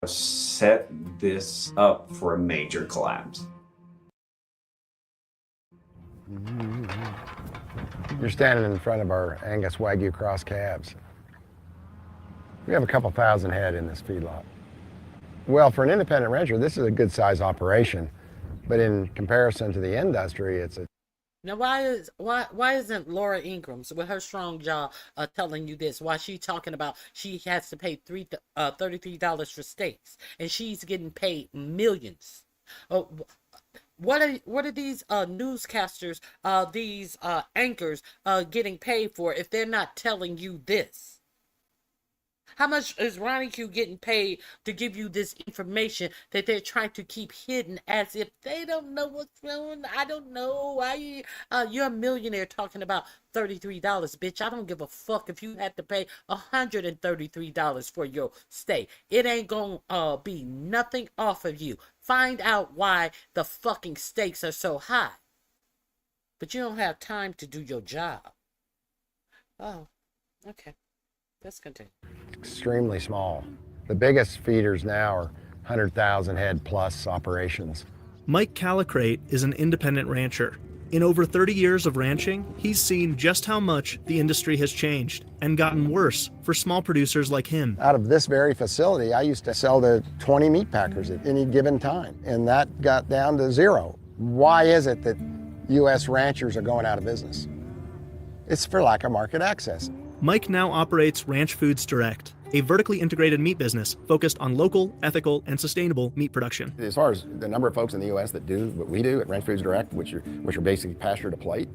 set this up for a major collapse. You're standing in front of our Angus Wagyu cross calves. We have a couple thousand head in this feedlot. Well, for an independent rancher, this is a good size operation, but in comparison to the industry, it's a Now, why isn't Laura Ingrams with her strong jaw telling you this? Why she talking about she has to pay $33 for steaks and she's getting paid millions? What are these newscasters, these anchors getting paid for if they're not telling you this? How much is Ronnie Q getting paid to give you this information that they're trying to keep hidden as if they don't know what's going on? I don't know why you're a millionaire talking about $33, bitch. I don't give a fuck if you had to pay $133 for your stay. It ain't gonna be nothing off of you. Find out why the fucking stakes are so high. But you don't have time to do your job. Oh, okay. Let's continue. extremely small. The biggest feeders now are 100,000 head plus operations. Mike Calicrate is an independent rancher. In over 30 years of ranching, he's seen just how much the industry has changed and gotten worse for small producers like him. Out of this very facility, I used to sell to 20 meat packers at any given time, and that got down to 0. Why is it that U.S. ranchers are going out of business? It's for lack of market access. Mike now operates Ranch Foods Direct, a vertically integrated meat business focused on local, ethical, and sustainable meat production. As far as the number of folks in the U.S. that do what we do at Ranch Foods Direct, which are basically pasture to plate,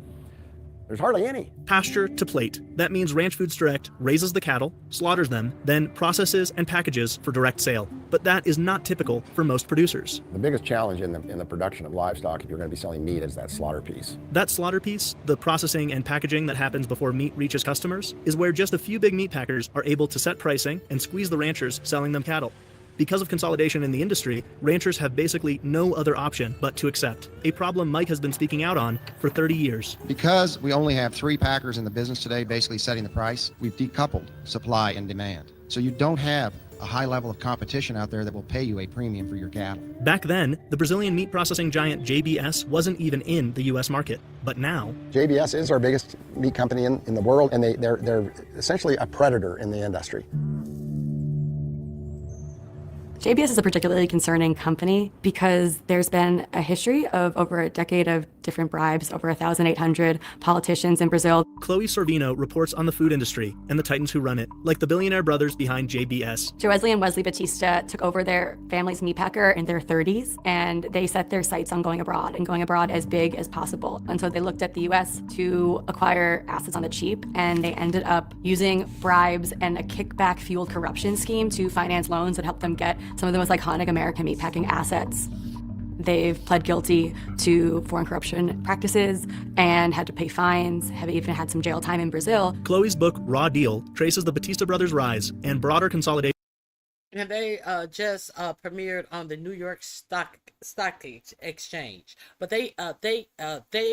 there's hardly any. Pasture to plate. That means Ranch Foods Direct raises the cattle, slaughters them, then processes and packages for direct sale. But that is not typical for most producers. The biggest challenge in the production of livestock, if you're going to be selling meat, is that slaughter piece. That slaughter piece, the processing and packaging that happens before meat reaches customers, is where just a few big meat packers are able to set pricing and squeeze the ranchers selling them cattle. Because of consolidation in the industry, ranchers have basically no other option but to accept, a problem Mike has been speaking out on for 30 years. Because we only have 3 packers in the business today basically setting the price, we've decoupled supply and demand. So you don't have a high level of competition out there that will pay you a premium for your cattle. Back then, the Brazilian meat processing giant JBS wasn't even in the U.S. market. But now, JBS is our biggest meat company in the world, and they're essentially a predator in the industry. JBS is a particularly concerning company because there's been a history of over a decade of different bribes, over 1,800 politicians in Brazil. Chloe Sorvino reports on the food industry and the titans who run it, like the billionaire brothers behind JBS. Joe Wesley and Wesley Batista took over their family's meatpacker in their 30s, and they set their sights on going abroad and going abroad as big as possible. And so they looked at the U.S. to acquire assets on the cheap, and they ended up using bribes and a kickback-fueled corruption scheme to finance loans that helped them get some of the most iconic American meatpacking assets. They've pled guilty to foreign corruption practices and had to pay fines, have even had some jail time in Brazil. Chloe's book, Raw Deal, traces the Batista brothers' rise and broader consolidation. And they just premiered on the New York Stock Exchange, but they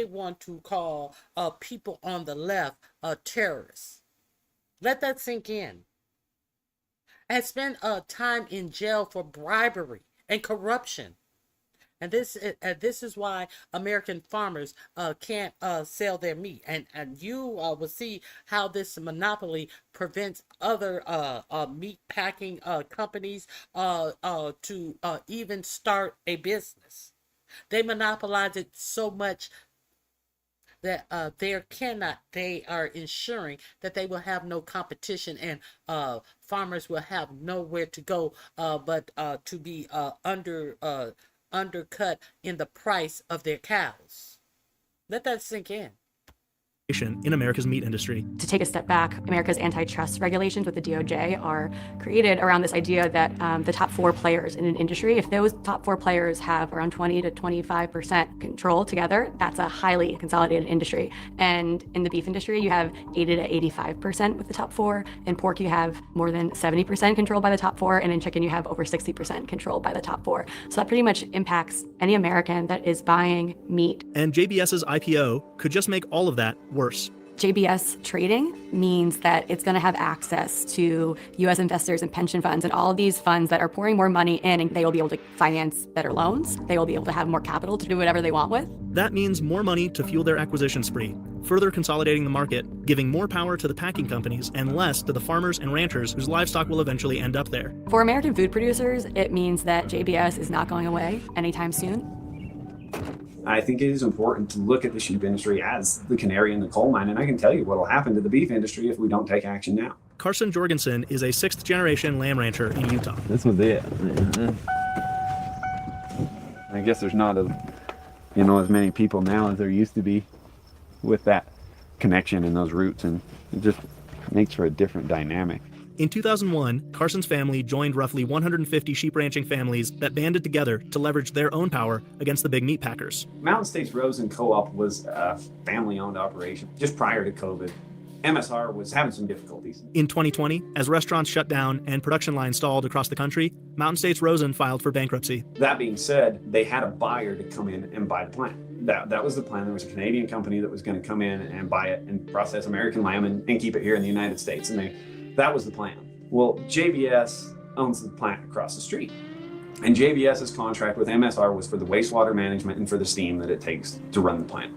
want to call people on the left terrorists. Let that sink in. And spend time in jail for bribery and corruption. And this is why American farmers can't sell their meat. And you will see how this monopoly prevents other meat packing companies to even start a business. They monopolize it so much that they are ensuring that they will have no competition, and farmers will have nowhere to go but to be undercut in the price of their cows. Let that sink in. In America's meat industry. To take a step back, America's antitrust regulations with the DOJ are created around this idea that the top 4 players in an industry, if those top 4 players have around 20 to 25% control together, that's a highly consolidated industry. And in the beef industry, you have 80 to 85% with the top 4. In pork, you have more than 70% controlled by the top 4. And in chicken, you have over 60% controlled by the top 4. So that pretty much impacts any American that is buying meat. And JBS's IPO could just make all of that worse. JBS trading means that it's going to have access to U.S. investors and pension funds and all of these funds that are pouring more money in, and they will be able to finance better loans. They will be able to have more capital to do whatever they want with. That means more money to fuel their acquisition spree, further consolidating the market, giving more power to the packing companies and less to the farmers and ranchers whose livestock will eventually end up there. For American food producers, it means that JBS is not going away anytime soon. I think it is important to look at the sheep industry as the canary in the coal mine, and I can tell you what will happen to the beef industry if we don't take action now. Carson Jorgensen is a 6th-generation lamb rancher in Utah. This was it. I guess there's not as many people now as there used to be with that connection and those roots, and it just makes for a different dynamic. In 2001, Carson's family joined roughly 150 sheep ranching families that banded together to leverage their own power against the big meat packers. Mountain States Rosin Co-op was a family-owned operation just prior to COVID. MSR was having some difficulties. In 2020, as restaurants shut down and production lines stalled across the country, Mountain States Rosin filed for bankruptcy. That being said, they had a buyer to come in and buy the plant. That was the plan. There was a Canadian company that was going to come in and buy it and process American lamb and keep it here in the United States. And that was the plan. Well, JBS owns the plant across the street. And JBS's contract with MSR was for the wastewater management and for the steam that it takes to run the plant.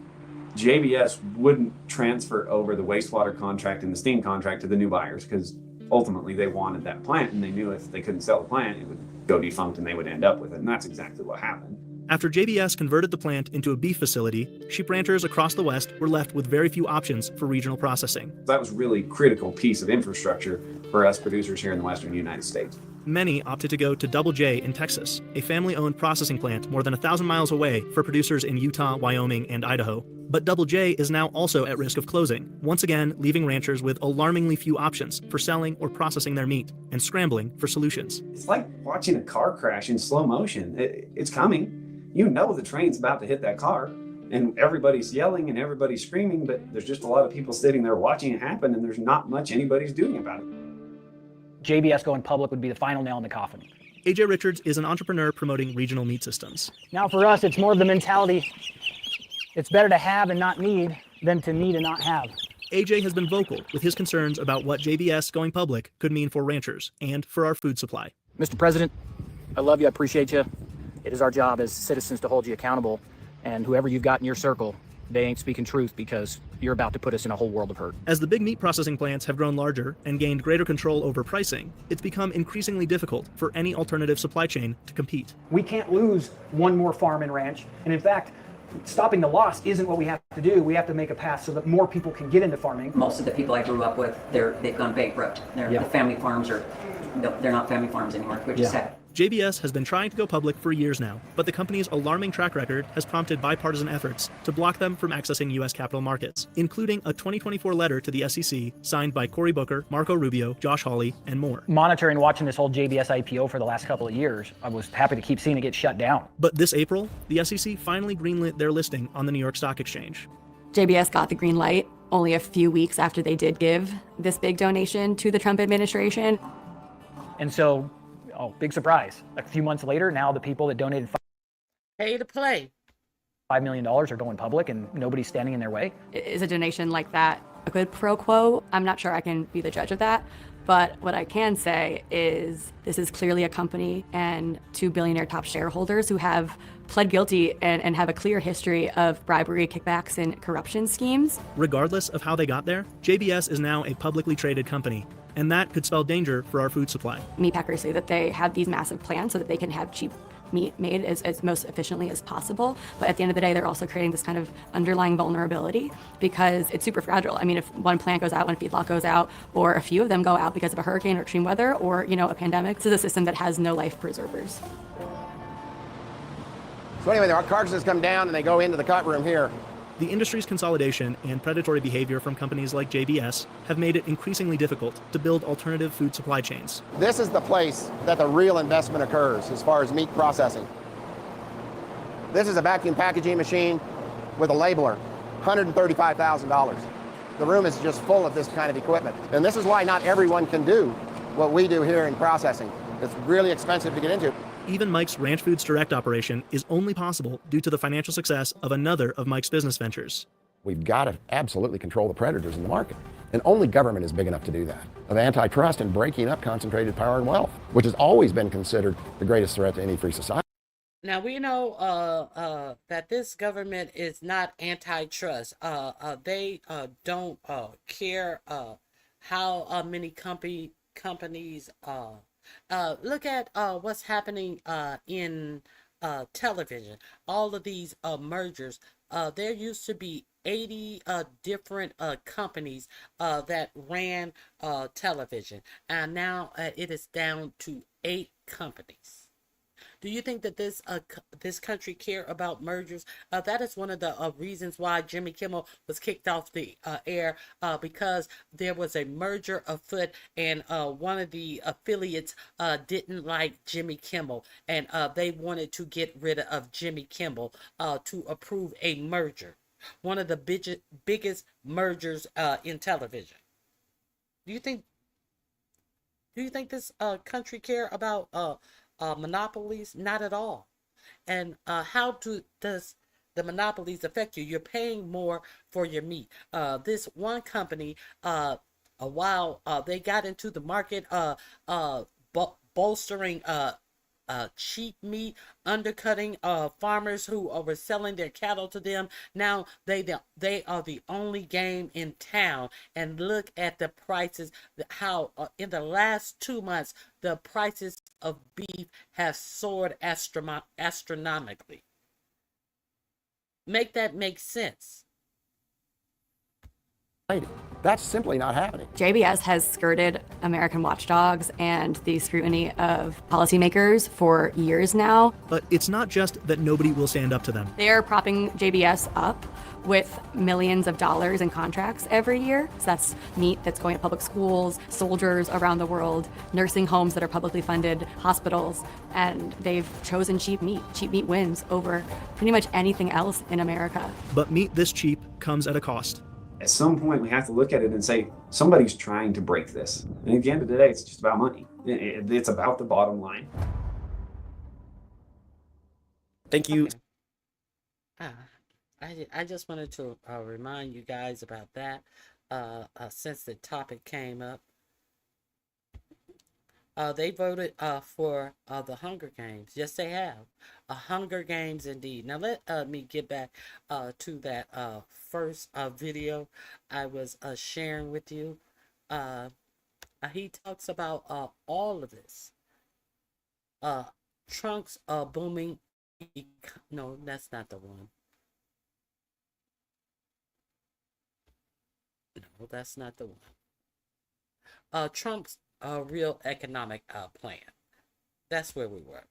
JBS wouldn't transfer over the wastewater contract and the steam contract to the new buyers because ultimately they wanted that plant, and they knew if they couldn't sell the plant, it would go defunct and they would end up with it. And that's exactly what happened. After JBS converted the plant into a beef facility, sheep ranchers across the West were left with very few options for regional processing. That was a really critical piece of infrastructure for us producers here in the Western United States. Many opted to go to Double J in Texas, a family-owned processing plant more than 1,000 miles away for producers in Utah, Wyoming, and Idaho. But Double J is now also at risk of closing, once again leaving ranchers with alarmingly few options for selling or processing their meat and scrambling for solutions. It's like watching a car crash in slow motion. It's coming. You know the train's about to hit that car, and everybody's yelling and everybody's screaming, but there's just a lot of people sitting there watching it happen, and there's not much anybody's doing about it. JBS going public would be the final nail in the coffin. AJ Richards is an entrepreneur promoting regional meat systems. Now for us, it's more of the mentality, it's better to have and not need than to need and not have. AJ has been vocal with his concerns about what JBS going public could mean for ranchers and for our food supply. Mr. President, I love you, I appreciate you. It is our job as citizens to hold you accountable, and whoever you've got in your circle, they ain't speaking truth because you're about to put us in a whole world of hurt. As the big meat processing plants have grown larger and gained greater control over pricing, it's become increasingly difficult for any alternative supply chain to compete. We can't lose one more farm and ranch, and in fact, stopping the loss isn't what we have to do. We have to make a path so that more people can get into farming. Most of the people I grew up with, they've gone bankrupt. The family farms they're not family farms anymore, which is sad. JBS has been trying to go public for years now, but the company's alarming track record has prompted bipartisan efforts to block them from accessing U.S. capital markets, including a 2024 letter to the SEC signed by Cory Booker, Marco Rubio, Josh Hawley, and more. Monitoring, watching this whole JBS IPO for the last couple of years, I was happy to keep seeing it get shut down. But this April, the SEC finally greenlit their listing on the New York Stock Exchange. JBS got the green light only a few weeks after they did give this big donation to the Trump administration. And so, big surprise. A few months later, now the people that donated Pay to play. $5 million are going public and nobody's standing in their way. Is a donation like that a quid pro quo? I'm not sure I can be the judge of that. But what I can say is this is clearly a company and two billionaire top shareholders who have pled guilty and have a clear history of bribery, kickbacks, and corruption schemes. Regardless of how they got there, JBS is now a publicly traded company, and that could spell danger for our food supply. Meatpackers say that they have these massive plans so that they can have cheap meat made as most efficiently as possible. But at the end of the day, they're also creating this kind of underlying vulnerability because it's super fragile. I mean, if one plant goes out, one feedlot goes out, or a few of them go out because of a hurricane or extreme weather or, a pandemic, this is a system that has no life preservers. So anyway, the carcasses come down and they go into the cut room here. The industry's consolidation and predatory behavior from companies like JBS have made it increasingly difficult to build alternative food supply chains. This is the place that the real investment occurs as far as meat processing. This is a vacuum packaging machine with a labeler, $135,000. The room is just full of this kind of equipment. And this is why not everyone can do what we do here in processing. It's really expensive to get into. Even Mike's Ranch Foods Direct operation is only possible due to the financial success of another of Mike's business ventures. We've got to absolutely control the predators in the market. And only government is big enough to do that. Of antitrust and breaking up concentrated power and wealth, which has always been considered the greatest threat to any free society. Now we know that this government is not antitrust. They don't care how many companies. Look at what's happening in television. All of these mergers. There used to be 80 different companies that ran television, and now it is down to 8 companies. Do you think that this country care about mergers? That is one of the reasons why Jimmy Kimmel was kicked off the air, because there was a merger afoot, and one of the affiliates didn't like Jimmy Kimmel, and they wanted to get rid of Jimmy Kimmel to approve a merger, one of the biggest mergers in television. Do you think this country care about monopolies? Not at all. And how does the monopolies affect you? You're paying more for your meat. This one company, while they got into the market, bolstering cheap meat, undercutting farmers who were selling their cattle to them. Now they are the only game in town. And look at the prices, how in the last 2 months the prices of beef have soared astronomically. Make that make sense. That's simply not happening. JBS has skirted American watchdogs and the scrutiny of policymakers for years now. But it's not just that nobody will stand up to them. They're propping JBS up with millions of dollars in contracts every year. So that's meat that's going to public schools, soldiers around the world, nursing homes that are publicly funded, hospitals, and they've chosen cheap meat. Cheap meat wins over pretty much anything else in America. But meat this cheap comes at a cost. At some point, we have to look at it and say, somebody's trying to break this. And at the end of the day, it's just about money. It's about the bottom line. Thank you. I just wanted to remind you guys about that since the topic came up. They voted for the Hunger Games. Yes, they have. Hunger Games indeed. Now let me get back to that first video I was sharing with you. He talks about all of this. Trunk's booming. No, that's not the one. No, that's not the one. Trump's real economic plan. That's where we were.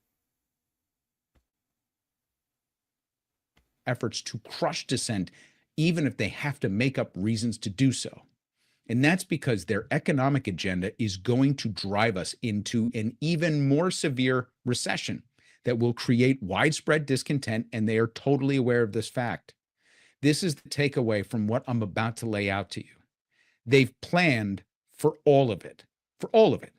Efforts to crush dissent, even if they have to make up reasons to do so. And that's because their economic agenda is going to drive us into an even more severe recession that will create widespread discontent, and they are totally aware of this fact. This is the takeaway from what I'm about to lay out to you. They've planned for all of it, for all of it.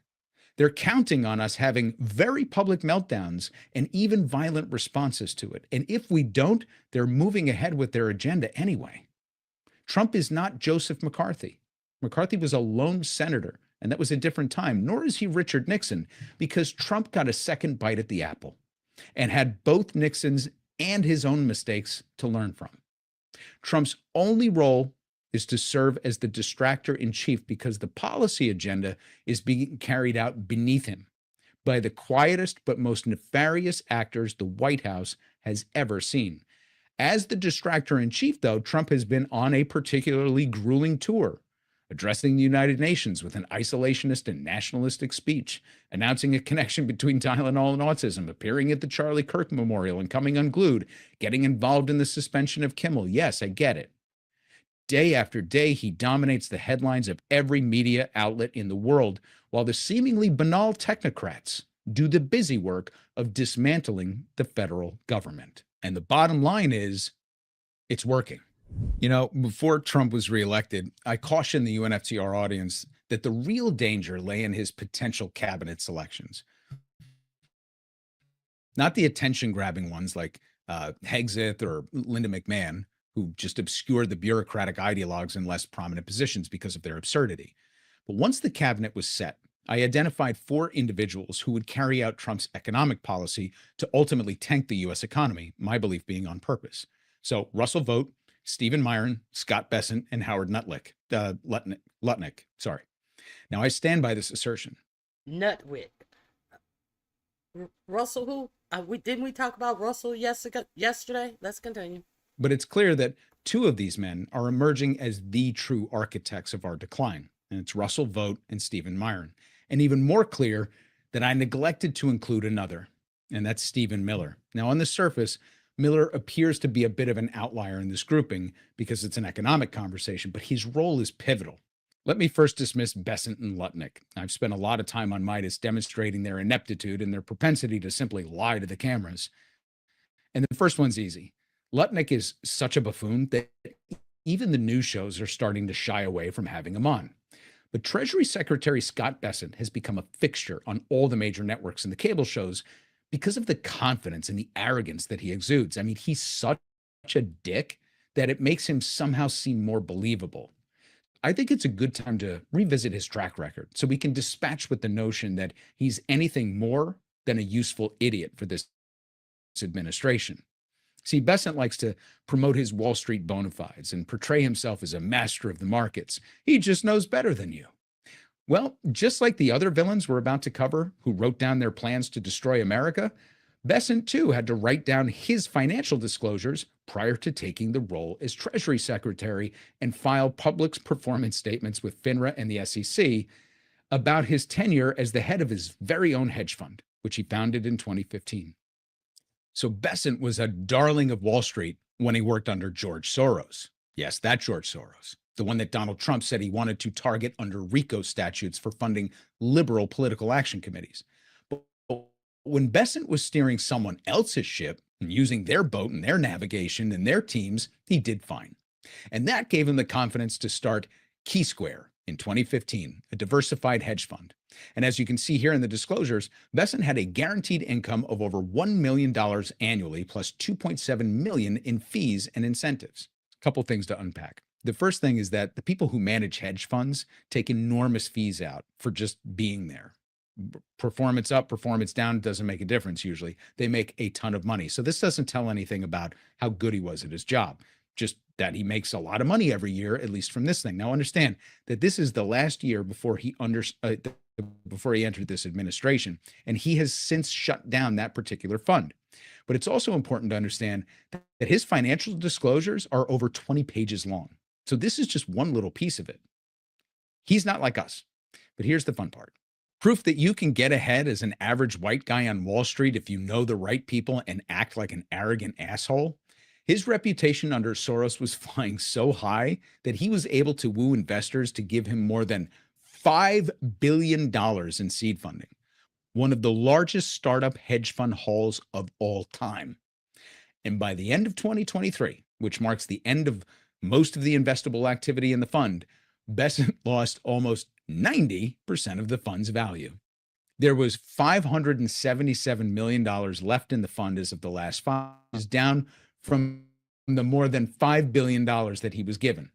They're counting on us having very public meltdowns and even violent responses to it. And if we don't, they're moving ahead with their agenda anyway. Trump is not Joseph McCarthy. McCarthy was a lone senator, and that was a different time, nor is he Richard Nixon, because Trump got a second bite at the apple and had both Nixon's and his own mistakes to learn from. Trump's only role is to serve as the distractor in chief because the policy agenda is being carried out beneath him by the quietest but most nefarious actors the White House has ever seen. As the distractor in chief, though, Trump has been on a particularly grueling tour, addressing the United Nations with an isolationist and nationalistic speech, announcing a connection between Tylenol and autism, appearing at the Charlie Kirk Memorial and coming unglued, getting involved in the suspension of Kimmel. Yes, I get it. Day after day, he dominates the headlines of every media outlet in the world, while the seemingly banal technocrats do the busy work of dismantling the federal government. And the bottom line is, it's working. You know, before Trump was reelected, I cautioned the UNFTR audience that the real danger lay in his potential cabinet selections. Not the attention-grabbing ones like Hegseth or Linda McMahon, who just obscured the bureaucratic ideologues in less prominent positions because of their absurdity. But once the cabinet was set, I identified 4 individuals who would carry out Trump's economic policy to ultimately tank the U.S. economy, my belief being on purpose. So Russell Vought, Stephen Myron, Scott Bessent, and Howard Lutnick. Sorry. Now, I stand by this assertion. Nutwick. Russell who? Didn't we talk about Russell yesterday? Let's continue. But it's clear that 2 of these men are emerging as the true architects of our decline, and it's Russell Vought and Stephen Myron. And even more clear that I neglected to include another, and that's Stephen Miller. Now, on the surface, Miller appears to be a bit of an outlier in this grouping because it's an economic conversation, but his role is pivotal. Let me first dismiss Bessent and Lutnick. I've spent a lot of time on Midas demonstrating their ineptitude and their propensity to simply lie to the cameras. And the first one's easy. Lutnick is such a buffoon that even the news shows are starting to shy away from having him on. But Treasury Secretary Scott Bessent has become a fixture on all the major networks and the cable shows because of the confidence and the arrogance that he exudes. I mean, he's such a dick that it makes him somehow seem more believable. I think it's a good time to revisit his track record so we can dispatch with the notion that he's anything more than a useful idiot for this administration. See, Bessent likes to promote his Wall Street bona fides and portray himself as a master of the markets. He just knows better than you. Well, just like the other villains we're about to cover who wrote down their plans to destroy America, Bessent too had to write down his financial disclosures prior to taking the role as Treasury Secretary and file public performance statements with FINRA and the SEC about his tenure as the head of his very own hedge fund, which he founded in 2015. So Bessent was a darling of Wall Street when he worked under George Soros. Yes, that George Soros, the one that Donald Trump said he wanted to target under RICO statutes for funding liberal political action committees. But when Bessent was steering someone else's ship and using their boat and their navigation and their teams, he did fine. And that gave him the confidence to start Key Square in 2015, a diversified hedge fund. And as you can see here in the disclosures, Bessent had a guaranteed income of over $1 million annually, plus $2.7 million in fees and incentives. A couple things to unpack. The first thing is that the people who manage hedge funds take enormous fees out for just being there. Performance up, performance down doesn't make a difference usually. They make a ton of money. So this doesn't tell anything about how good he was at his job, just that he makes a lot of money every year, at least from this thing. Now understand that this is the last year before he entered this administration, and he has since shut down that particular fund. But it's also important to understand that his financial disclosures are over 20 pages long. So this is just one little piece of it. He's not like us. But here's the fun part. Proof that you can get ahead as an average white guy on Wall Street if you know the right people and act like an arrogant asshole. His reputation under Soros was flying so high that he was able to woo investors to give him more than $5 billion in seed funding, one of the largest startup hedge fund hauls of all time. And by the end of 2023, which marks the end of most of the investable activity in the fund, Besant lost almost 90% of the fund's value. There was $577 million left in the fund as of the last fund, is down from the more than $5 billion that he was given.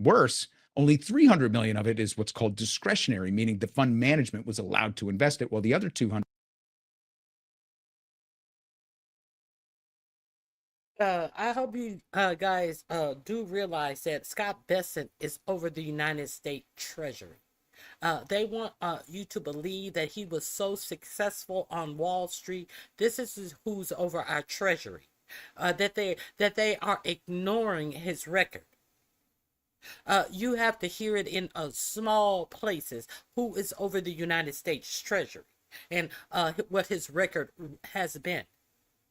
Worse, only $300 million of it is what's called discretionary, meaning the fund management was allowed to invest it, while the other $200 I hope you guys do realize that Scott Bessent is over the United States Treasury. They want you to believe that he was so successful on Wall Street. This is who's over our Treasury. That they are ignoring his record. You have to hear it in small places. Who is over the United States Treasury and what his record has been.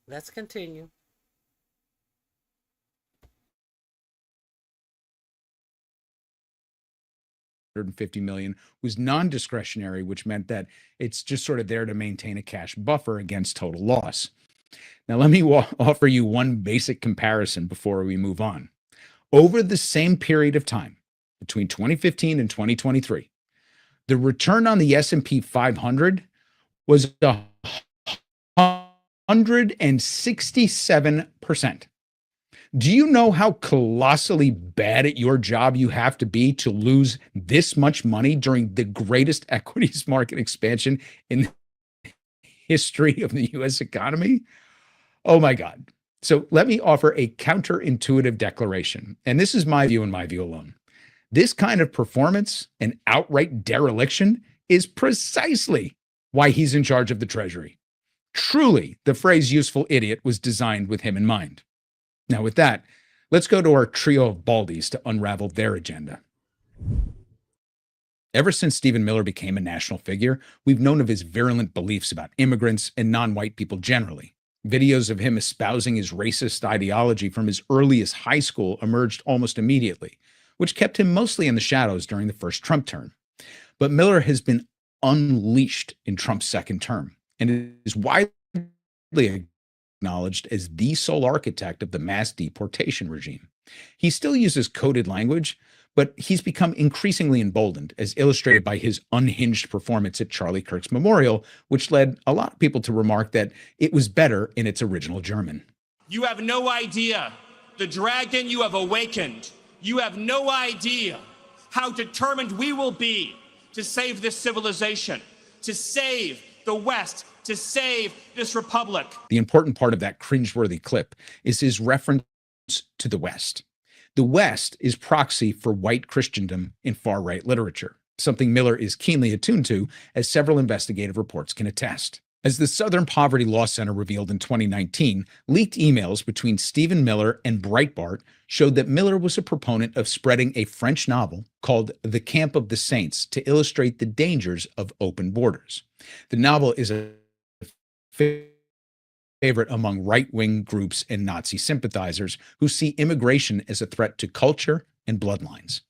Let's continue. $150 million was non-discretionary, which meant that it's just sort of there to maintain a cash buffer against total loss. Now, let me offer you one basic comparison before we move on. Over the same period of time, between 2015 and 2023, the return on the S&P 500 was 167%. Do you know how colossally bad at your job you have to be to lose this much money during the greatest equities market expansion in the history of the US economy? Oh my God. So let me offer a counterintuitive declaration. And this is my view and my view alone. This kind of performance and outright dereliction is precisely why he's in charge of the Treasury. Truly, the phrase useful idiot was designed with him in mind. Now, with that, let's go to our trio of baldies to unravel their agenda. Ever since Stephen Miller became a national figure, we've known of his virulent beliefs about immigrants and non-white people generally. Videos of him espousing his racist ideology from his earliest high school emerged almost immediately, which kept him mostly in the shadows during the first Trump term. But Miller has been unleashed in Trump's second term and is widely acknowledged as the sole architect of the mass deportation regime. He still uses coded language, but he's become increasingly emboldened, as illustrated by his unhinged performance at Charlie Kirk's memorial, which led a lot of people to remark that it was better in its original German. You have no idea the dragon you have awakened. You have no idea how determined we will be to save this civilization, to save the West, to save this republic. The important part of that cringeworthy clip is his reference to the West. The West is proxy for white Christendom in far-right literature, something Miller is keenly attuned to, as several investigative reports can attest. As the Southern Poverty Law Center revealed in 2019, leaked emails between Stephen Miller and Breitbart showed that Miller was a proponent of spreading a French novel called The Camp of the Saints to illustrate the dangers of open borders. The novel is a favorite among right-wing groups and Nazi sympathizers who see immigration as a threat to culture and bloodlines.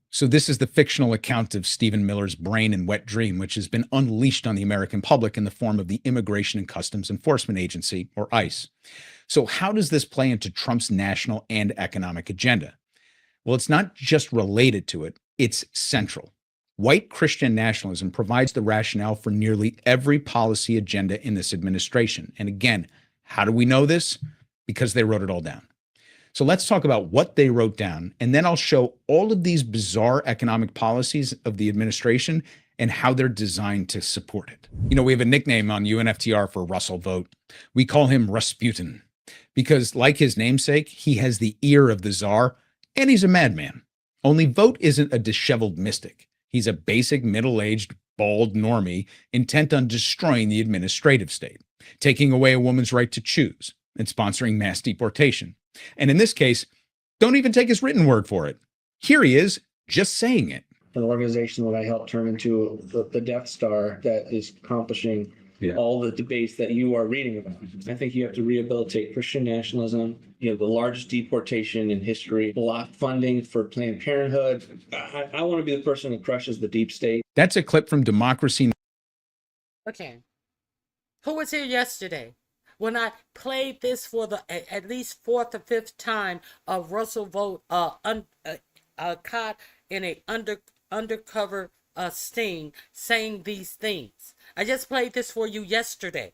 So this is the fictional account of Stephen Miller's brain and wet dream, which has been unleashed on the American public in the form of the Immigration and Customs Enforcement Agency, or ICE. So how does this play into Trump's national and economic agenda? Well, it's not just related to it, it's central. White Christian nationalism provides the rationale for nearly every policy agenda in this administration. And again, how do we know this? Because they wrote it all down. So let's talk about what they wrote down, and then I'll show all of these bizarre economic policies of the administration and how they're designed to support it. You know, we have a nickname on UNFTR for Russell Vogt. We call him Rasputin because, like his namesake, he has the ear of the czar, and he's a madman. Only Vogt isn't a disheveled mystic. He's a basic, middle-aged, bald normie intent on destroying the administrative state, taking away a woman's right to choose, and sponsoring mass deportation. And in this case, don't even take his written word for it. Here he is, just saying it. an organization that I helped turn into the Death Star that is accomplishing all the debates that you are reading about. I think you have to rehabilitate Christian nationalism. You know, the largest deportation in history, block funding for Planned Parenthood. I want to be the person who crushes the deep state. That's a clip from Democracy. Okay. Who was here yesterday when I played this for the at least fourth or fifth time of Russell Vogt caught in a undercover sting saying these things? I just played this for you yesterday.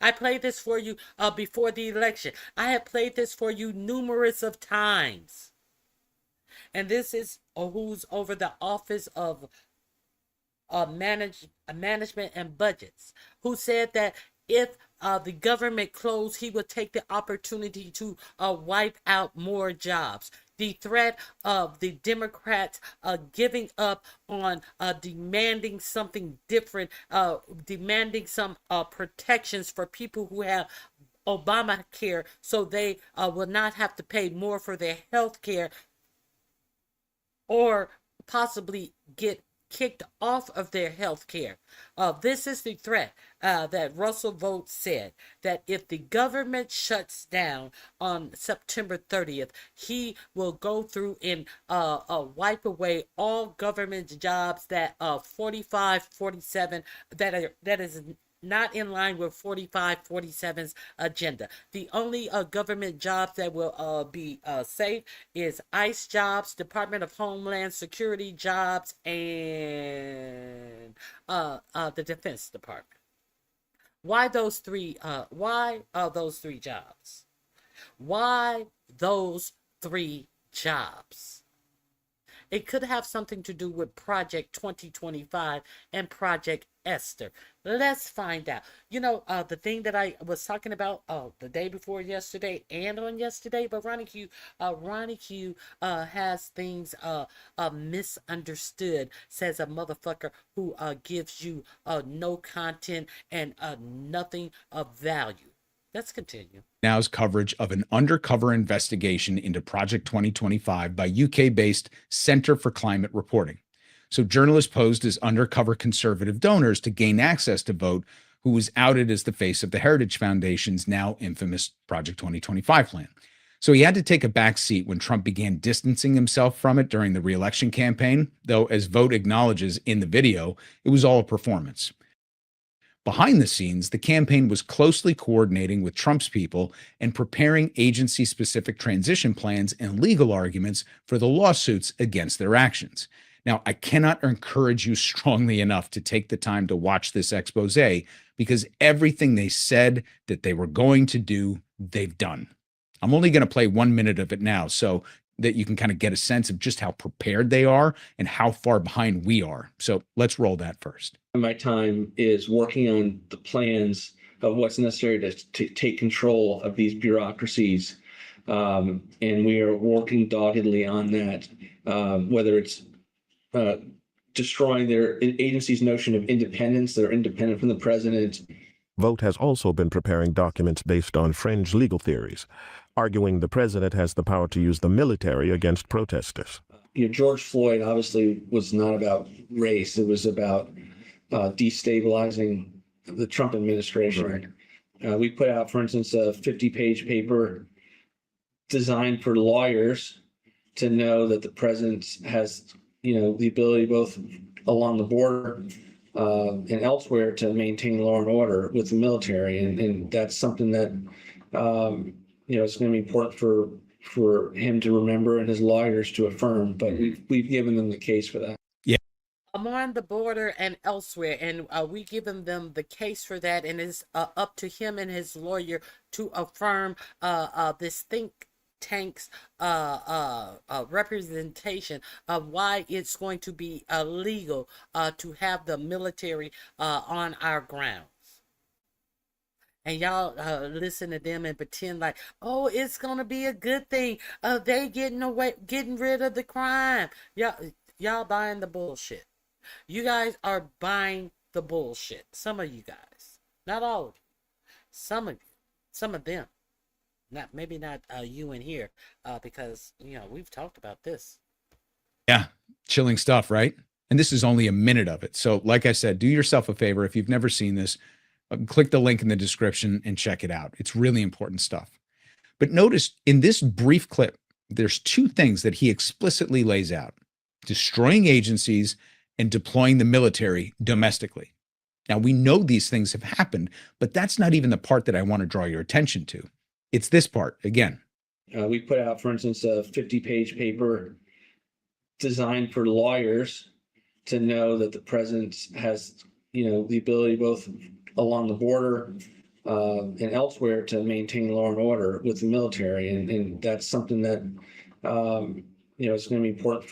I played this for you before the election. I have played this for you numerous of times. And this is who's over the office of management and budgets, who said that if the government closed, he would take the opportunity to wipe out more jobs. The threat of the Democrats giving up on demanding something different, demanding some protections for people who have Obamacare so they will not have to pay more for their health care or possibly get kicked off of their health care. This is the threat that Russell Vogt said, that if the government shuts down on September 30th, he will go through and wipe away all government jobs that 47 that is not in line with 47's agenda. The only government jobs that will be safe is ICE jobs, Department of Homeland Security jobs, and the Defense Department. Why those three? Why those three jobs? Why those three jobs? It could have something to do with Project 2025 and Project Esther. Let's find out. You know, the thing that I was talking about the day before yesterday and on yesterday, but Ronnie Q has things misunderstood, says a motherfucker who gives you no content and nothing of value. Let's continue. Now's coverage of an undercover investigation into Project 2025 by UK-based Centre for Climate Reporting. So journalists posed as undercover conservative donors to gain access to Vogt, who was outed as the face of the Heritage Foundation's now infamous Project 2025 plan. So he had to take a back seat when Trump began distancing himself from it during the re-election campaign, though as Vogt acknowledges in the video, it was all a performance. Behind the scenes, the campaign was closely coordinating with Trump's people and preparing agency-specific transition plans and legal arguments for the lawsuits against their actions. Now, I cannot encourage you strongly enough to take the time to watch this expose, because everything they said that they were going to do, they've done. I'm only going to play 1 minute of it now so that you can kind of get a sense of just how prepared they are and how far behind we are. So let's roll that first. My time is working on the plans of what's necessary to take control of these bureaucracies. And we are working doggedly on that, whether it's destroying their agency's notion of independence. They're independent from the president. Vogt has also been preparing documents based on fringe legal theories, arguing the president has the power to use the military against protesters. You know, George Floyd obviously was not about race. It was about destabilizing the Trump administration. Right. We put out, for instance, a 50-page paper designed for lawyers to know that the president has, you know, the ability both along the border and elsewhere to maintain law and order with the military. And that's something that, you know, it's going to be important for him to remember and his lawyers to affirm. But we've given them the case for that. Yeah. I'm on the border and elsewhere, and we given them the case for that, and it's up to him and his lawyer to affirm this think tank's representation of why it's going to be illegal to have the military on our grounds. And y'all listen to them and pretend like, oh, it's gonna be a good thing. They getting rid of the crime. Y'all buying the bullshit. You guys are buying the bullshit. Some of you guys, not all of you. Some of you, some of them. Maybe not you in here, because you know we've talked about this. Yeah, chilling stuff, right? And this is only a minute of it. So like I said, do yourself a favor. If you've never seen this, click the link in the description and check it out. It's really important stuff. But notice in this brief clip, there's two things that he explicitly lays out: destroying agencies and deploying the military domestically. Now, we know these things have happened, but that's not even the part that I want to draw your attention to. It's this part again. We put out, for instance, a 50-page paper designed for lawyers to know that the president has, the ability both along the border and elsewhere to maintain law and order with the military, and that's something that it's going to be important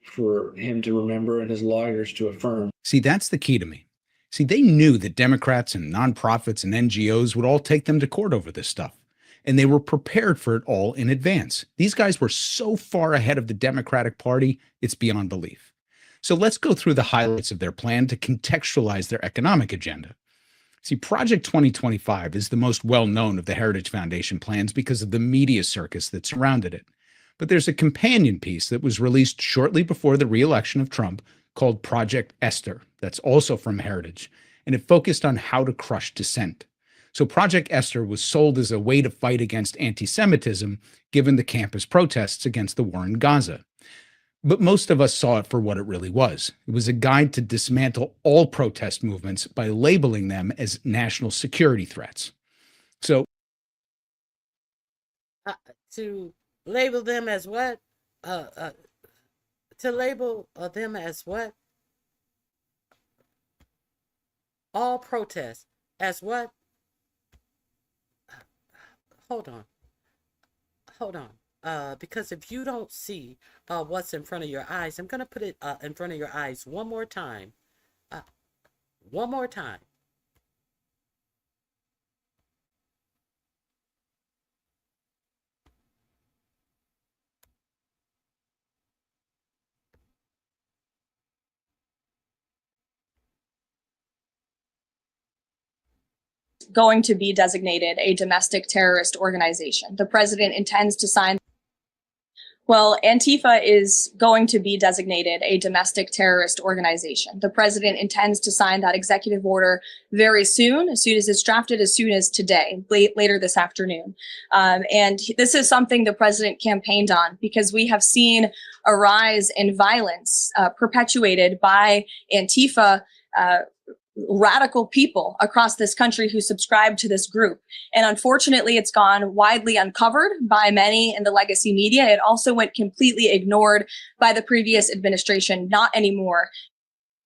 for him to remember and his lawyers to affirm. See, that's the key to me. See, they knew that Democrats and nonprofits and NGOs would all take them to court over this stuff, and they were prepared for it all in advance. These guys were so far ahead of the Democratic Party, it's beyond belief. So let's go through the highlights of their plan to contextualize their economic agenda. See, Project 2025 is the most well-known of the Heritage Foundation plans because of the media circus that surrounded it. But there's a companion piece that was released shortly before the re-election of Trump called Project Esther, that's also from Heritage, and it focused on how to crush dissent. So Project Esther was sold as a way to fight against anti-Semitism, given the campus protests against the war in Gaza. But most of us saw it for what it really was. It was a guide to dismantle all protest movements by labeling them as national security threats. So to label them as what? To label them as what? All protests as what? Hold on. Because if you don't see what's in front of your eyes, I'm going to put it in front of your eyes one more time. One more time. Going to be designated a domestic terrorist organization. The president intends to sign. Well, Antifa is going to be designated a domestic terrorist organization. The president intends to sign that executive order very soon as it's drafted, as soon as today, later this afternoon. And this is something the president campaigned on because we have seen a rise in violence perpetuated by Antifa radical people across this country who subscribe to this group. And unfortunately, it's gone widely uncovered by many in the legacy media. It also went completely ignored by the previous administration. Not anymore.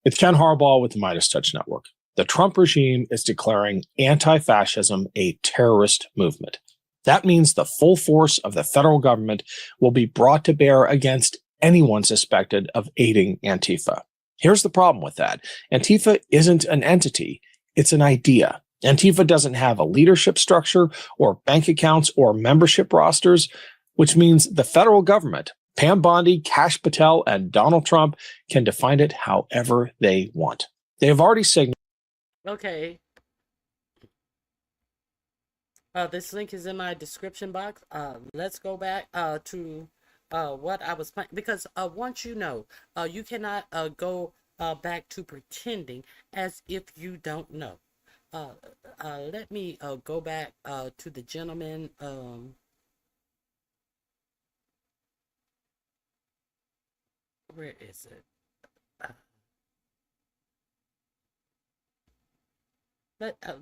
It's Ken Harbaugh with the Midas Touch Network. The Trump regime is declaring anti-fascism a terrorist movement. That means the full force of the federal government will be brought to bear against anyone suspected of aiding Antifa. Here's the problem with that. Antifa isn't an entity, it's an idea. Antifa doesn't have a leadership structure or bank accounts or membership rosters, which means the federal government, Pam Bondi, Kash Patel, and Donald Trump can define it however they want. They have already signaled. Okay. This link is in my description box. Let's go back to what I was playing, because once you know, you cannot go back to pretending as if you don't know. Let me go back to the gentleman. Where is it?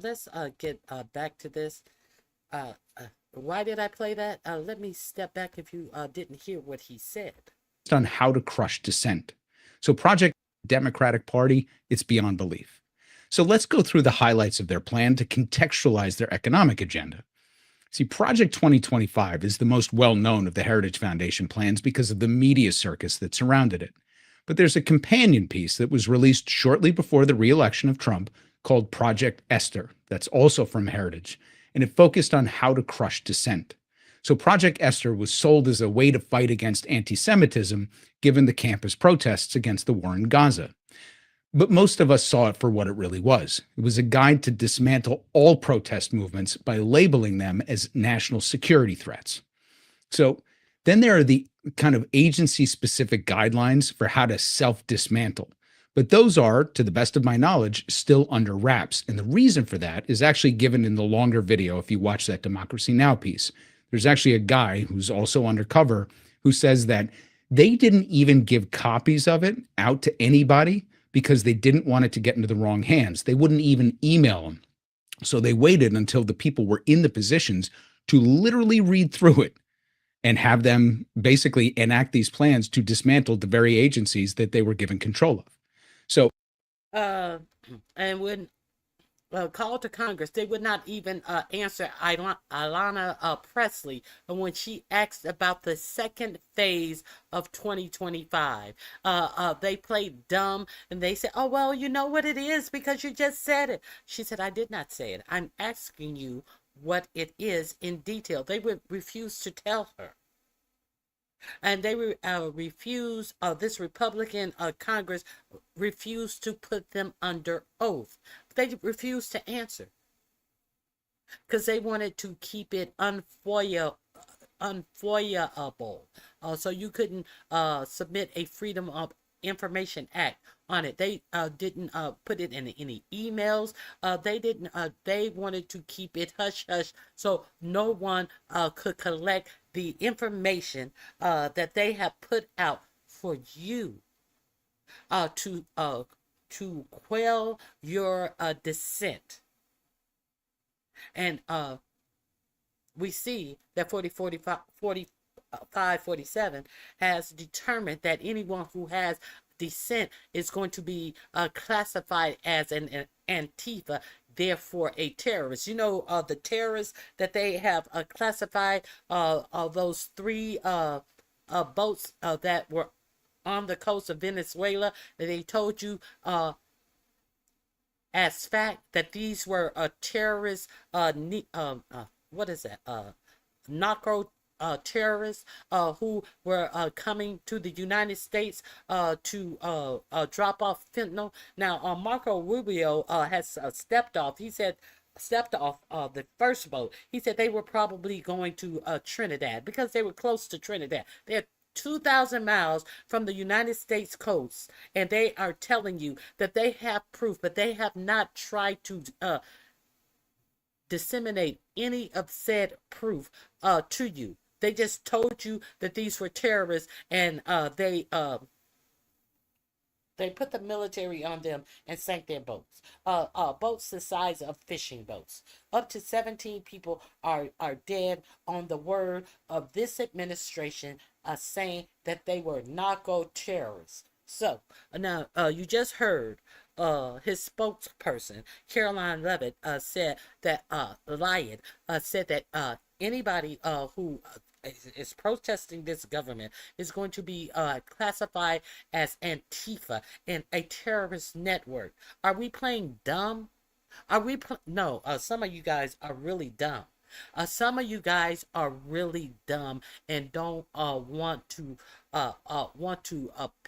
Let's get back to this. Why did I play that? Let me step back if you didn't hear what he said. On how to crush dissent. So Project Democratic Party, it's beyond belief. So let's go through the highlights of their plan to contextualize their economic agenda. See, Project 2025 is the most well-known of the Heritage Foundation plans because of the media circus that surrounded it. But there's a companion piece that was released shortly before the re-election of Trump called Project Esther, that's also from Heritage, and it focused on how to crush dissent. So Project Esther was sold as a way to fight against anti-Semitism, given the campus protests against the war in Gaza. But most of us saw it for what it really was. It was a guide to dismantle all protest movements by labeling them as national security threats. So then there are the kind of agency-specific guidelines for how to self-dismantle. But those are, to the best of my knowledge, still under wraps. And the reason for that is actually given in the longer video if you watch that Democracy Now! Piece. There's actually a guy who's also undercover who says that they didn't even give copies of it out to anybody because they didn't want it to get into the wrong hands. They wouldn't even email them. So they waited until the people were in the positions to literally read through it and have them basically enact these plans to dismantle the very agencies that they were given control of. So, and when called to Congress, they would not even answer Ayanna Pressley when she asked about the second phase of 2025. They played dumb and they said, "Oh, well, you know what it is because you just said it." She said, "I did not say it. I'm asking you what it is in detail." They would refuse to tell her. And they refused, this Republican Congress refused to put them under oath. They refused to answer because they wanted to keep it unfoyable. So you couldn't submit a Freedom of Information Act on it. They didn't put it in any emails. They didn't. They wanted to keep it hush hush, so no one could collect the information that they have put out for you to quell your dissent. And we see that 4547 has determined that anyone who has dissent is going to be classified as an Antifa, therefore a terrorist. You know, the terrorists that they have classified, those three boats that were on the coast of Venezuela, that they told you as fact that these were terrorists, what is that, narco terrorists who were coming to the United States to drop off fentanyl. Now, Marco Rubio has stepped off. He said stepped off the first boat. He said they were probably going to Trinidad because they were close to Trinidad. They're 2,000 miles from the United States coast, and they are telling you that they have proof, but they have not tried to disseminate any of said proof to you. They just told you that these were terrorists, and they put the military on them and sank their boats. Boats the size of fishing boats. Up to 17 people are dead on the word of this administration saying that they were narco terrorists. So now you just heard his spokesperson, Caroline Levitt, said that said that anybody who is protesting this government is going to be classified as Antifa and a terrorist network. Are we playing dumb? Are we? No. Some of you guys are really dumb. Some of you guys are really dumb and don't want to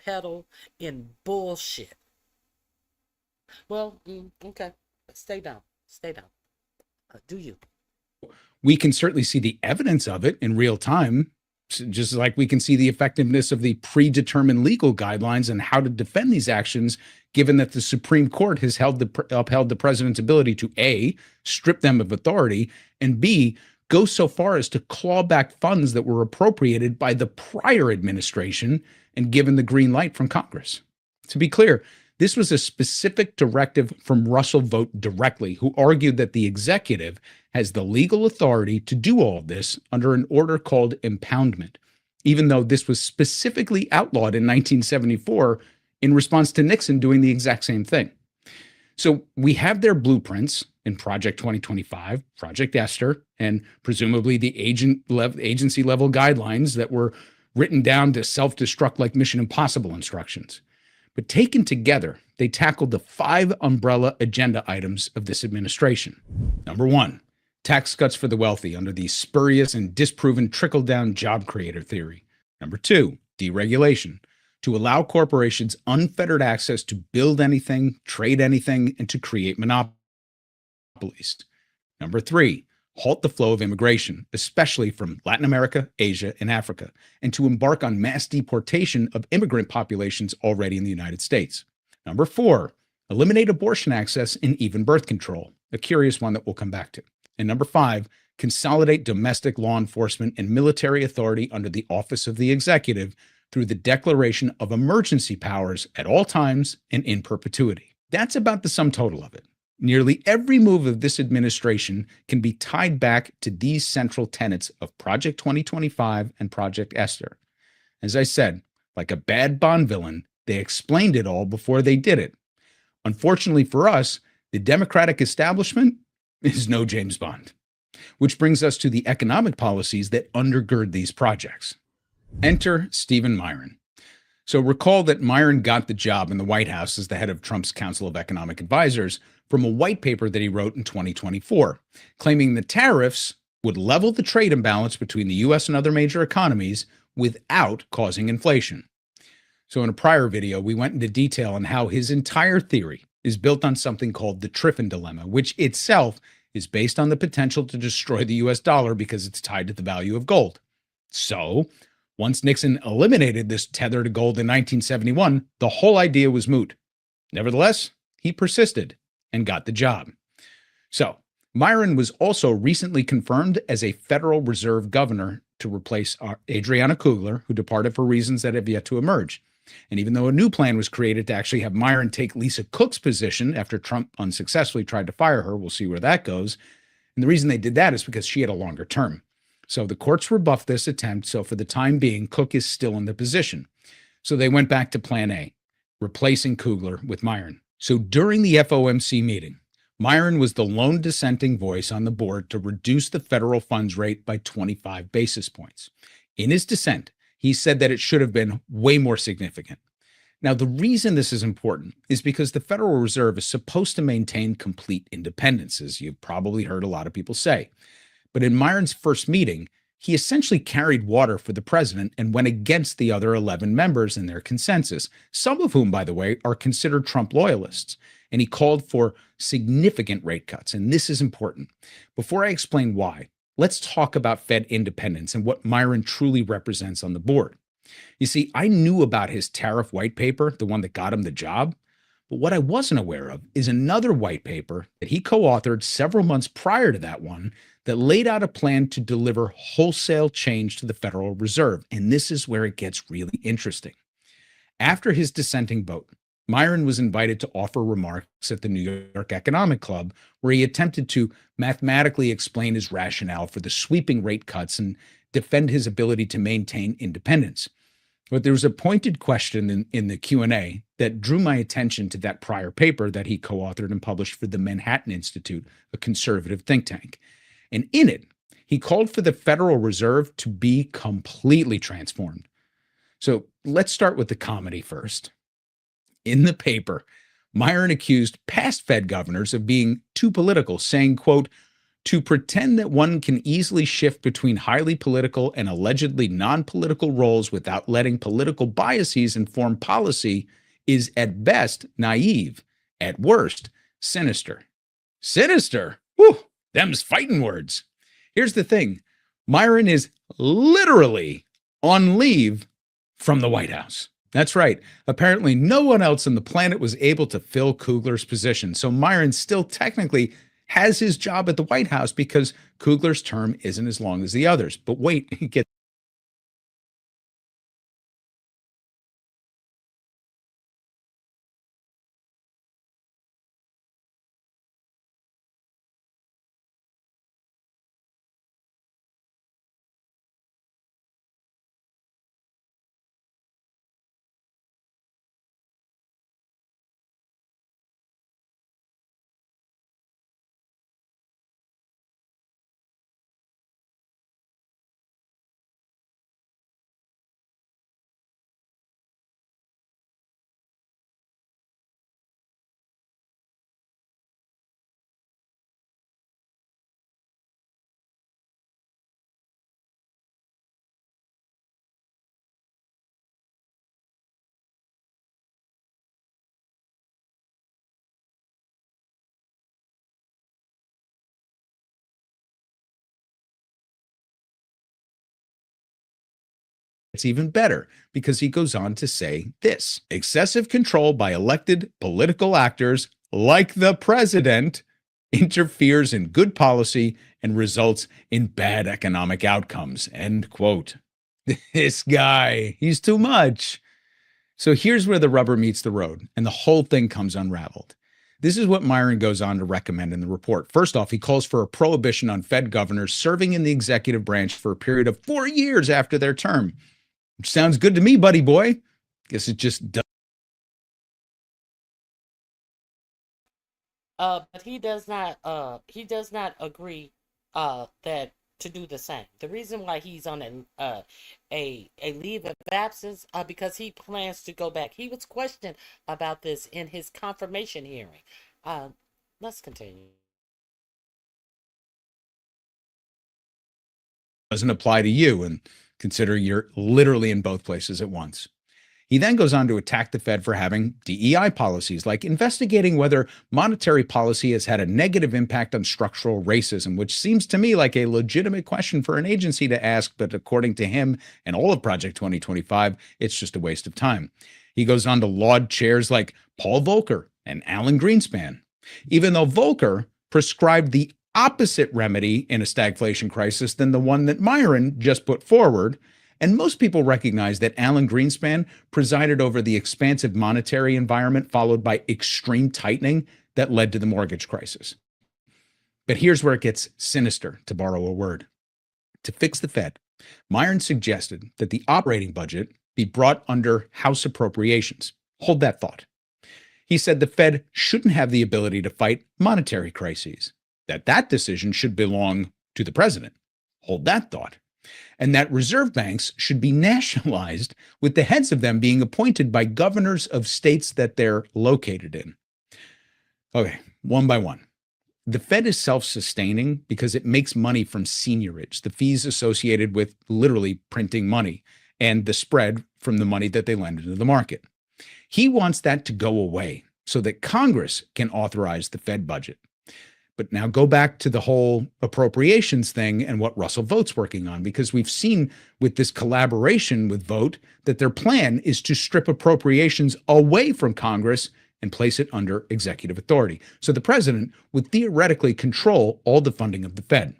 peddle in bullshit. Well, okay. Stay down. Stay down. Do you? We can certainly see the evidence of it in real time, just like we can see the effectiveness of the predetermined legal guidelines and how to defend these actions, given that the Supreme Court has upheld the president's ability to A, strip them of authority, and B, go so far as to claw back funds that were appropriated by the prior administration and given the green light from Congress. To be clear, this was a specific directive from Russell Vogt directly, who argued that the executive has the legal authority to do all of this under an order called impoundment, even though this was specifically outlawed in 1974 in response to Nixon doing the exact same thing. So we have their blueprints in Project 2025, Project Esther, and presumably the agency level guidelines that were written down to self-destruct like Mission Impossible instructions. But taken together, they tackled the 5 umbrella agenda items of this administration. Number 1, tax cuts for the wealthy under the spurious and disproven trickle-down job creator theory. Number 2, deregulation, to allow corporations unfettered access to build anything, trade anything, and to create monopolies. Number 3, halt the flow of immigration, especially from Latin America, Asia, and Africa, and to embark on mass deportation of immigrant populations already in the United States. Number 4, eliminate abortion access and even birth control, a curious one that we'll come back to. And number 5, consolidate domestic law enforcement and military authority under the office of the executive through the declaration of emergency powers at all times and in perpetuity. That's about the sum total of it. Nearly every move of this administration can be tied back to these central tenets of Project 2025 and Project Esther. As I said, like a bad Bond villain, they explained it all before they did it. Unfortunately for us, the Democratic establishment is no James Bond. Which brings us to the economic policies that undergird these projects. Enter Stephen Myron. So recall that Myron got the job in the White House as the head of Trump's Council of Economic Advisors from a white paper that he wrote in 2024, claiming the tariffs would level the trade imbalance between the US and other major economies without causing inflation. So in a prior video, we went into detail on how his entire theory is built on something called the Triffin dilemma, which itself is based on the potential to destroy the US dollar because it's tied to the value of gold. So, once Nixon eliminated this tether to gold in 1971, the whole idea was moot. Nevertheless, he persisted and got the job. So, Myron was also recently confirmed as a Federal Reserve governor to replace Adriana Kugler, who departed for reasons that have yet to emerge. And even though a new plan was created to actually have Myron take Lisa Cook's position after Trump unsuccessfully tried to fire her, we'll see where that goes. And the reason they did that is because she had a longer term. So the courts rebuffed this attempt. So for the time being, Cook is still in the position. So they went back to plan A, replacing Kugler with Myron. So during the FOMC meeting, Myron was the lone dissenting voice on the board to reduce the federal funds rate by 25 basis points. In his dissent, he said that it should have been way more significant. Now, the reason this is important is because the Federal Reserve is supposed to maintain complete independence, as you've probably heard a lot of people say. But in Myron's first meeting, he essentially carried water for the president and went against the other 11 members in their consensus, some of whom, by the way, are considered Trump loyalists. And he called for significant rate cuts. And this is important. Before I explain why, let's talk about Fed independence and what Myron truly represents on the board. You see, I knew about his tariff white paper, the one that got him the job. But what I wasn't aware of is another white paper that he co-authored several months prior to that one that laid out a plan to deliver wholesale change to the Federal Reserve. And this is where it gets really interesting. After his dissenting vote, Myron was invited to offer remarks at the New York Economic Club, where he attempted to mathematically explain his rationale for the sweeping rate cuts and defend his ability to maintain independence. But there was a pointed question in the Q&A that drew my attention to that prior paper that he co-authored and published for the Manhattan Institute, a conservative think tank. And in it, he called for the Federal Reserve to be completely transformed. So let's start with the comedy first. In the paper, Myron accused past Fed governors of being too political, saying, quote, "To pretend that one can easily shift between highly political and allegedly non-political roles without letting political biases inform policy is at best naive, at worst sinister." Sinister? Whew, them's fighting words. Here's the thing. Myron is literally on leave from the White House. That's right. Apparently, no one else on the planet was able to fill Kugler's position. So Myron still technically has his job at the White House because Kugler's term isn't as long as the others. But wait, get It's even better because he goes on to say this: excessive control by elected political actors like the president interferes in good policy and results in bad economic outcomes. End quote. This guy, he's too much. So here's where the rubber meets the road and the whole thing comes unraveled. This is what Myron goes on to recommend in the report. First off, he calls for a prohibition on Fed governors serving in the executive branch for a period of 4 years after their term. Which sounds good to me, buddy boy. Guess it just does. But he does not agree that to do the same. The reason why he's on a leave of absence because he plans to go back. He was questioned about this in his confirmation hearing. Let's continue. Doesn't apply to you, and consider you're literally in both places at once. He then goes on to attack the Fed for having DEI policies, like investigating whether monetary policy has had a negative impact on structural racism, which seems to me like a legitimate question for an agency to ask, but according to him and all of Project 2025, it's just a waste of time. He goes on to laud chairs like Paul Volcker and Alan Greenspan, even though Volcker prescribed the opposite remedy in a stagflation crisis than the one that Myron just put forward. And most people recognize that Alan Greenspan presided over the expansive monetary environment followed by extreme tightening that led to the mortgage crisis. But here's where it gets sinister, to borrow a word. To fix the Fed, Myron suggested that the operating budget be brought under House appropriations. Hold that thought. He said the Fed shouldn't have the ability to fight monetary crises, that decision should belong to the president. Hold that thought. And that reserve banks should be nationalized, with the heads of them being appointed by governors of states that they're located in. Okay, one by one. The Fed is self-sustaining because it makes money from seigniorage, the fees associated with literally printing money, and the spread from the money that they lend into the market. He wants that to go away so that Congress can authorize the Fed budget. But now go back to the whole appropriations thing and what Russell Vought's working on, because we've seen with this collaboration with Vogt that their plan is to strip appropriations away from Congress and place it under executive authority. So the president would theoretically control all the funding of the Fed.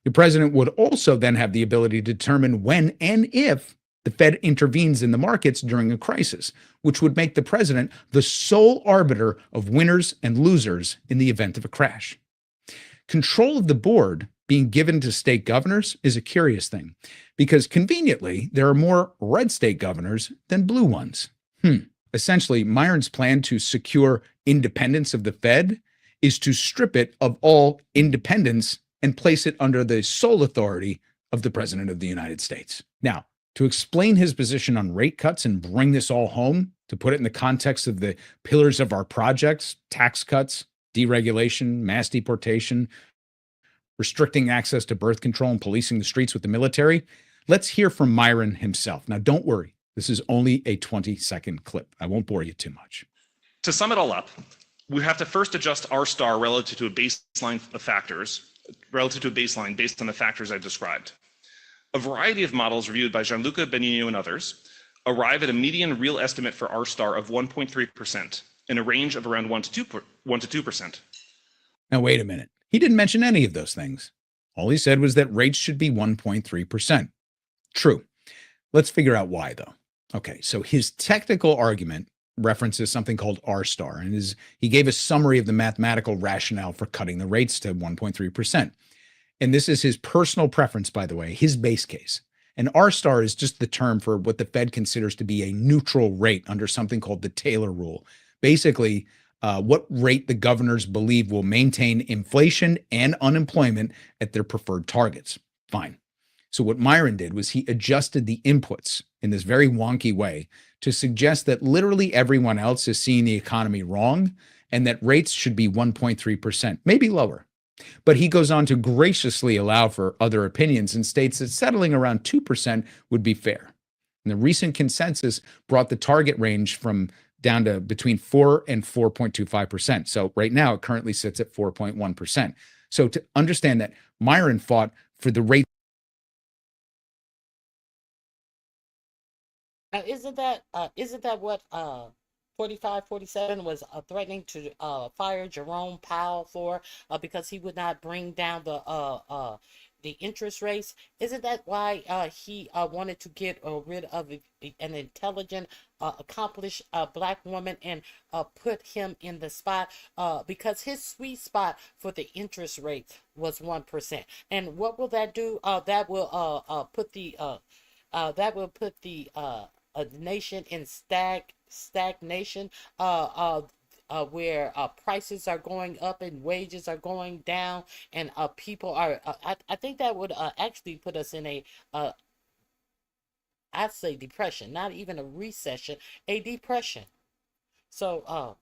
The president would also then have the ability to determine when and if the Fed intervenes in the markets during a crisis, which would make the president the sole arbiter of winners and losers in the event of a crash. Control of the board being given to state governors is a curious thing, because conveniently, there are more red state governors than blue ones. Essentially, Myron's plan to secure independence of the Fed is to strip it of all independence and place it under the sole authority of the President of the United States. Now, to explain his position on rate cuts and bring this all home, to put it in the context of the pillars of our projects, tax cuts, deregulation, mass deportation, restricting access to birth control, and policing the streets with the military, let's hear from Myron himself. Now, don't worry. This is only a 20-second clip. I won't bore you too much. To sum it all up, we have to first adjust R star relative to a baseline of factors, relative to a baseline based on the factors I've described. A variety of models reviewed by Gianluca Benigno and others arrive at a median real estimate for R star of 1.3% in a range of around 1 to 2%. Now, wait a minute. He didn't mention any of those things. All he said was that rates should be 1.3%. True. Let's figure out why, though. Okay, so his technical argument references something called R star, and he gave a summary of the mathematical rationale for cutting the rates to 1.3%. And this is his personal preference, by the way, his base case. And R star is just the term for what the Fed considers to be a neutral rate under something called the Taylor rule. Basically, what rate the governors believe will maintain inflation and unemployment at their preferred targets. Fine. So what Myron did was he adjusted the inputs in this very wonky way to suggest that literally everyone else is seeing the economy wrong and that rates should be 1.3%, maybe lower. But he goes on to graciously allow for other opinions and states that settling around 2% would be fair. And the recent consensus brought the target range from down to between 4 and 4.25%. So right now it currently sits at 4.1%. So to understand that Myron fought for the rate Isn't that what 4547 was threatening to fire Jerome Powell for because he would not bring down the interest rates? Isn't that why he wanted to get rid of an intelligent, accomplished black woman and put him in the spot because his sweet spot for the interest rate was 1%. And what will that do? That will put the nation in stagnation, where prices are going up and wages are going down, and people are. I think that would actually put us in a, I'd say depression, not even a recession, a depression. So,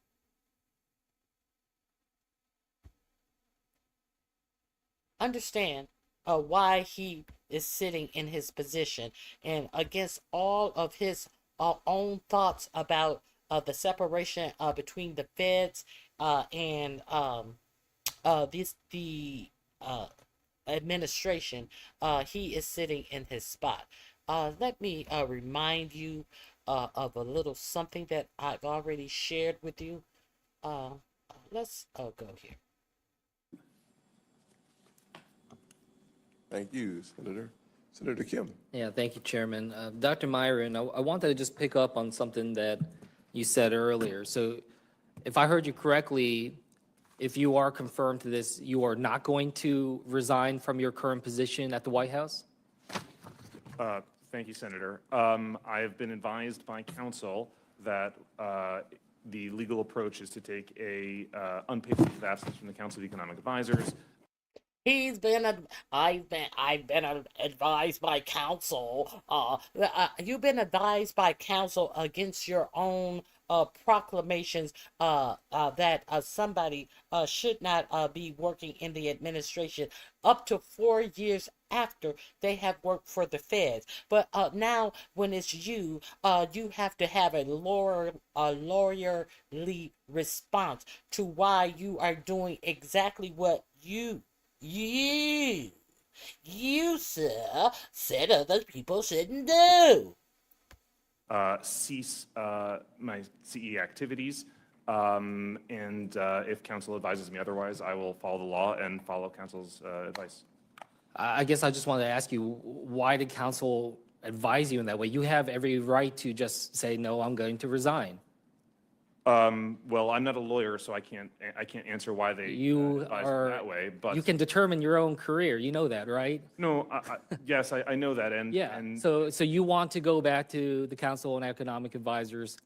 understand why he is sitting in his position and against all of his own thoughts about the separation between the feds and the administration. He is sitting in his spot. Let me remind you of a little something that I've already shared with you. Let's go here. Thank you, Senator. Senator Kim. Yeah, thank you, Chairman. Dr. Myron, I wanted to just pick up on something that you said earlier. So if I heard you correctly, if you are confirmed to this, you are not going to resign from your current position at the White House? Thank you, Senator. I have been advised by counsel that the legal approach is to take a unpaid leave of absence from the Council of Economic Advisors. I've been advised by counsel. You've been advised by counsel against your own proclamations that somebody should not be working in the administration up to 4 years after they have worked for the feds. But now, when it's you, you have to have a lawyerly response to why you are doing exactly what you, sir, said other people shouldn't do. Cease my CE activities, and if counsel advises me otherwise, I will follow the law and follow counsel's advice. I guess I just wanted to ask you, why did counsel advise you in that way? You have every right to just say, no, I'm going to resign. Well, I'm not a lawyer, so I can't answer why they advise me that way. But you can determine your own career. You know that, right? No, yes, I know that, and yeah. And so you want to go back to the Council on Economic Advisors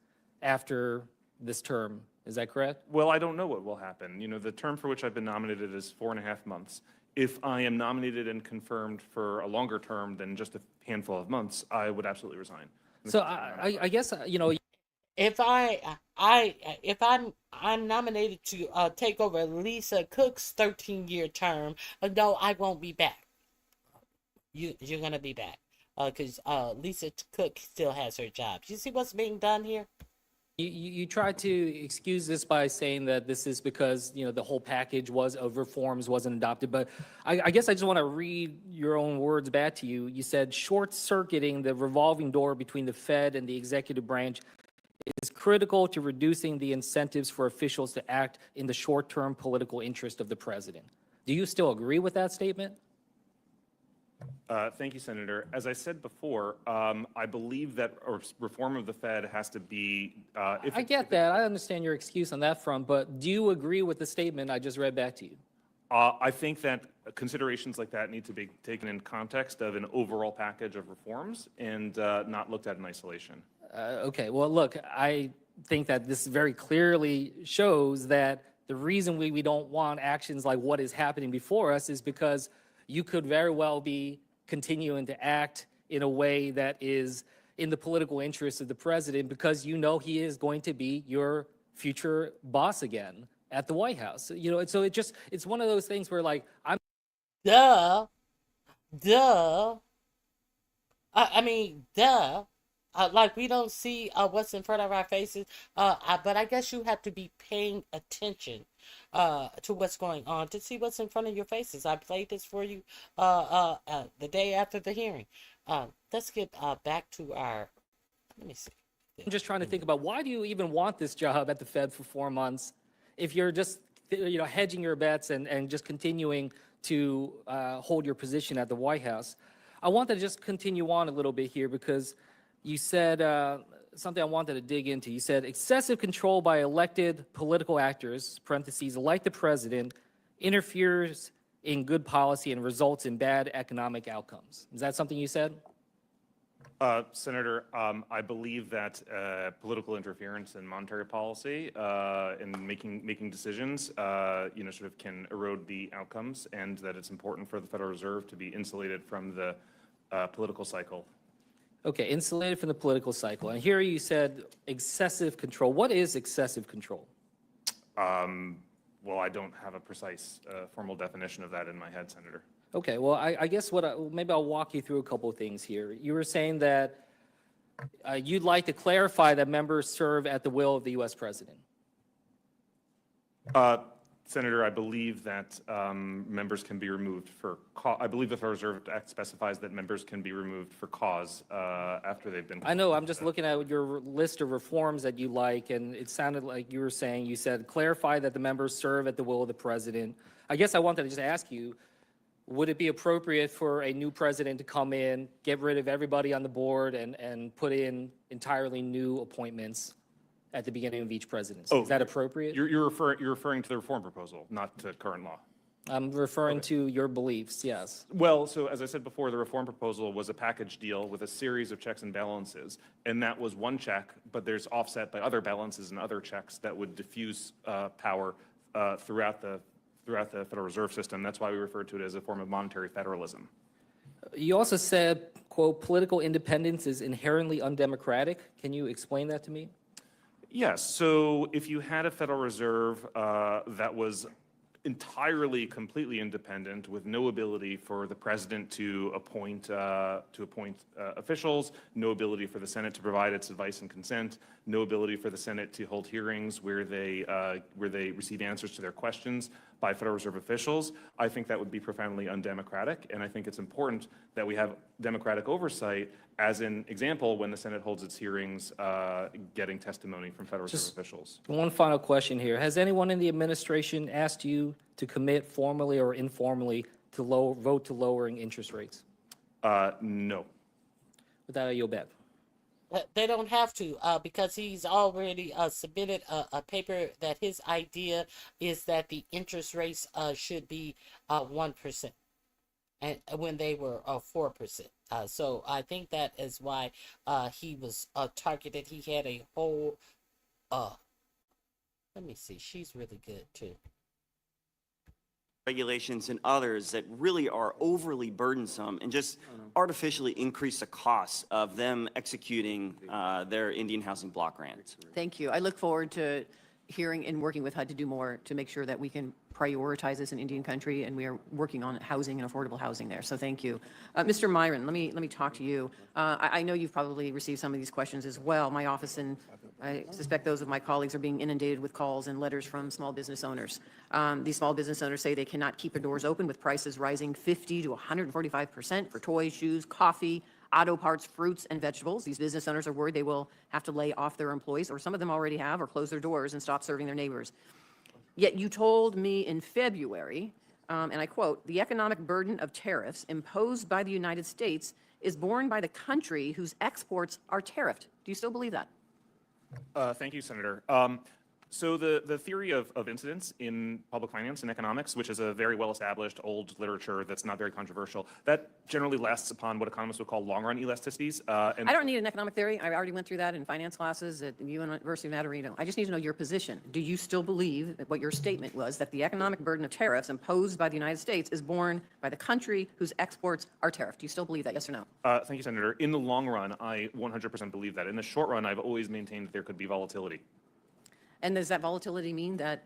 after this term? Is that correct? Well, I don't know what will happen. You know, the term for which I've been nominated is 4.5 months. If I am nominated and confirmed for a longer term than just a handful of months, I would absolutely resign. So I guess if I'm nominated to take over Lisa Cook's 13-year term, no, I won't be back. You're gonna be back because Lisa Cook still has her job. You see what's being done here? You try to excuse this by saying that this is because the whole package of reforms wasn't adopted, but I guess I just want to read your own words back to you. You said short-circuiting the revolving door between the Fed and the executive branch is critical to reducing the incentives for officials to act in the short-term political interest of the president. Do you still agree with that statement? Thank you, Senator. As I said before, I believe that reform of the Fed has to be. I get that. I understand your excuse on that front, but do you agree with the statement I just read back to you? I think that considerations like that need to be taken in context of an overall package of reforms and not looked at in isolation. Okay. Well, look, I think that this very clearly shows that the reason we don't want actions like what is happening before us is because you could very well be continuing to act in a way that is in the political interest of the president because he is going to be your future boss again at the White House. So it's one of those things where I'm duh. We don't see what's in front of our faces, but I guess you have to be paying attention to what's going on to see what's in front of your faces. I played this for you the day after the hearing. Let's get back to our Let me see. I'm just trying to think about why do you even want this job at the Fed for 4 months if you're just hedging your bets and just continuing to hold your position at the White House. I want to just continue on a little bit here because you said something I wanted to dig into. You said excessive control by elected political actors, parentheses, like the president, interferes in good policy and results in bad economic outcomes. Is that something you said? Senator, I believe that political interference in monetary policy and making decisions, sort of can erode the outcomes, and that it's important for the Federal Reserve to be insulated from the political cycle. Okay, insulated from the political cycle. And here you said excessive control. What is excessive control? Well, I don't have a precise formal definition of that in my head, Senator. Okay, well, I guess maybe I'll walk you through a couple of things here. You were saying that you'd like to clarify that members serve at the will of the U.S. president. Senator, I believe that members can be removed for I believe the Federal Reserve Act specifies that members can be removed for cause after they've been. I know, I'm just looking at your list of reforms that you like, and it sounded like you were saying, you said clarify that the members serve at the will of the president. I guess I wanted to just ask you, would it be appropriate for a new president to come in, get rid of everybody on the board, and put in entirely new appointments at the beginning of each presidency? Oh, is that appropriate? You're referring to the reform proposal, not to current law. I'm referring to your beliefs, yes. Well, so as I said before, the reform proposal was a package deal with a series of checks and balances, and that was one check, but there's offset by other balances and other checks that would diffuse power throughout the Federal Reserve System. That's why we refer to it as a form of monetary federalism. You also said, quote, political independence is inherently undemocratic. Can you explain that to me? Yes. So if you had a Federal Reserve that was entirely, completely independent, with no ability for the president to appoint officials, no ability for the Senate to provide its advice and consent, no ability for the Senate to hold hearings where they receive answers to their questions by Federal Reserve officials, I think that would be profoundly undemocratic. And I think it's important that we have democratic oversight, as an example, when the Senate holds its hearings, getting testimony from Federal Reserve officials. One final question here. Has anyone in the administration asked you to commit formally or informally to vote to lowering interest rates? No. With that, I yield back. They don't have to because he's already submitted a paper that his idea is that the interest rates should be 1%, and when they were 4%. So I think that is why he was targeted. He had a whole. Let me see. She's really good too. Regulations and others that really are overly burdensome and just artificially increase the costs of them executing their Indian housing block grants. Thank you. I look forward to hearing and working with HUD to do more to make sure that we can prioritize this in Indian country, and we are working on housing and affordable housing there. So thank you. Mr. Myron, let me talk to you. I know you've probably received some of these questions as well. My office and I suspect those of my colleagues are being inundated with calls and letters from small business owners. These small business owners say they cannot keep their doors open with prices rising 50 to 145% for toys, shoes, coffee, auto parts, fruits, and vegetables. These business owners are worried they will have to lay off their employees, or some of them already have, or close their doors and stop serving their neighbors. Yet you told me in February, and I quote, "The economic burden of tariffs imposed by the United States is borne by the country whose exports are tariffed." Do you still believe that? Thank you, Senator. So the theory of incidence in public finance and economics, which is a very well-established old literature that's not very controversial, that generally rests upon what economists would call long-run elasticities. I don't need an economic theory. I already went through that in finance classes at the University of Nadarino. I just need to know your position. Do you still believe that what your statement was, that the economic burden of tariffs imposed by the United States is borne by the country whose exports are tariffed? Do you still believe that, yes or no? Thank you, Senator. In the long run, I 100% believe that. In the short run, I've always maintained that there could be volatility. And does that volatility mean that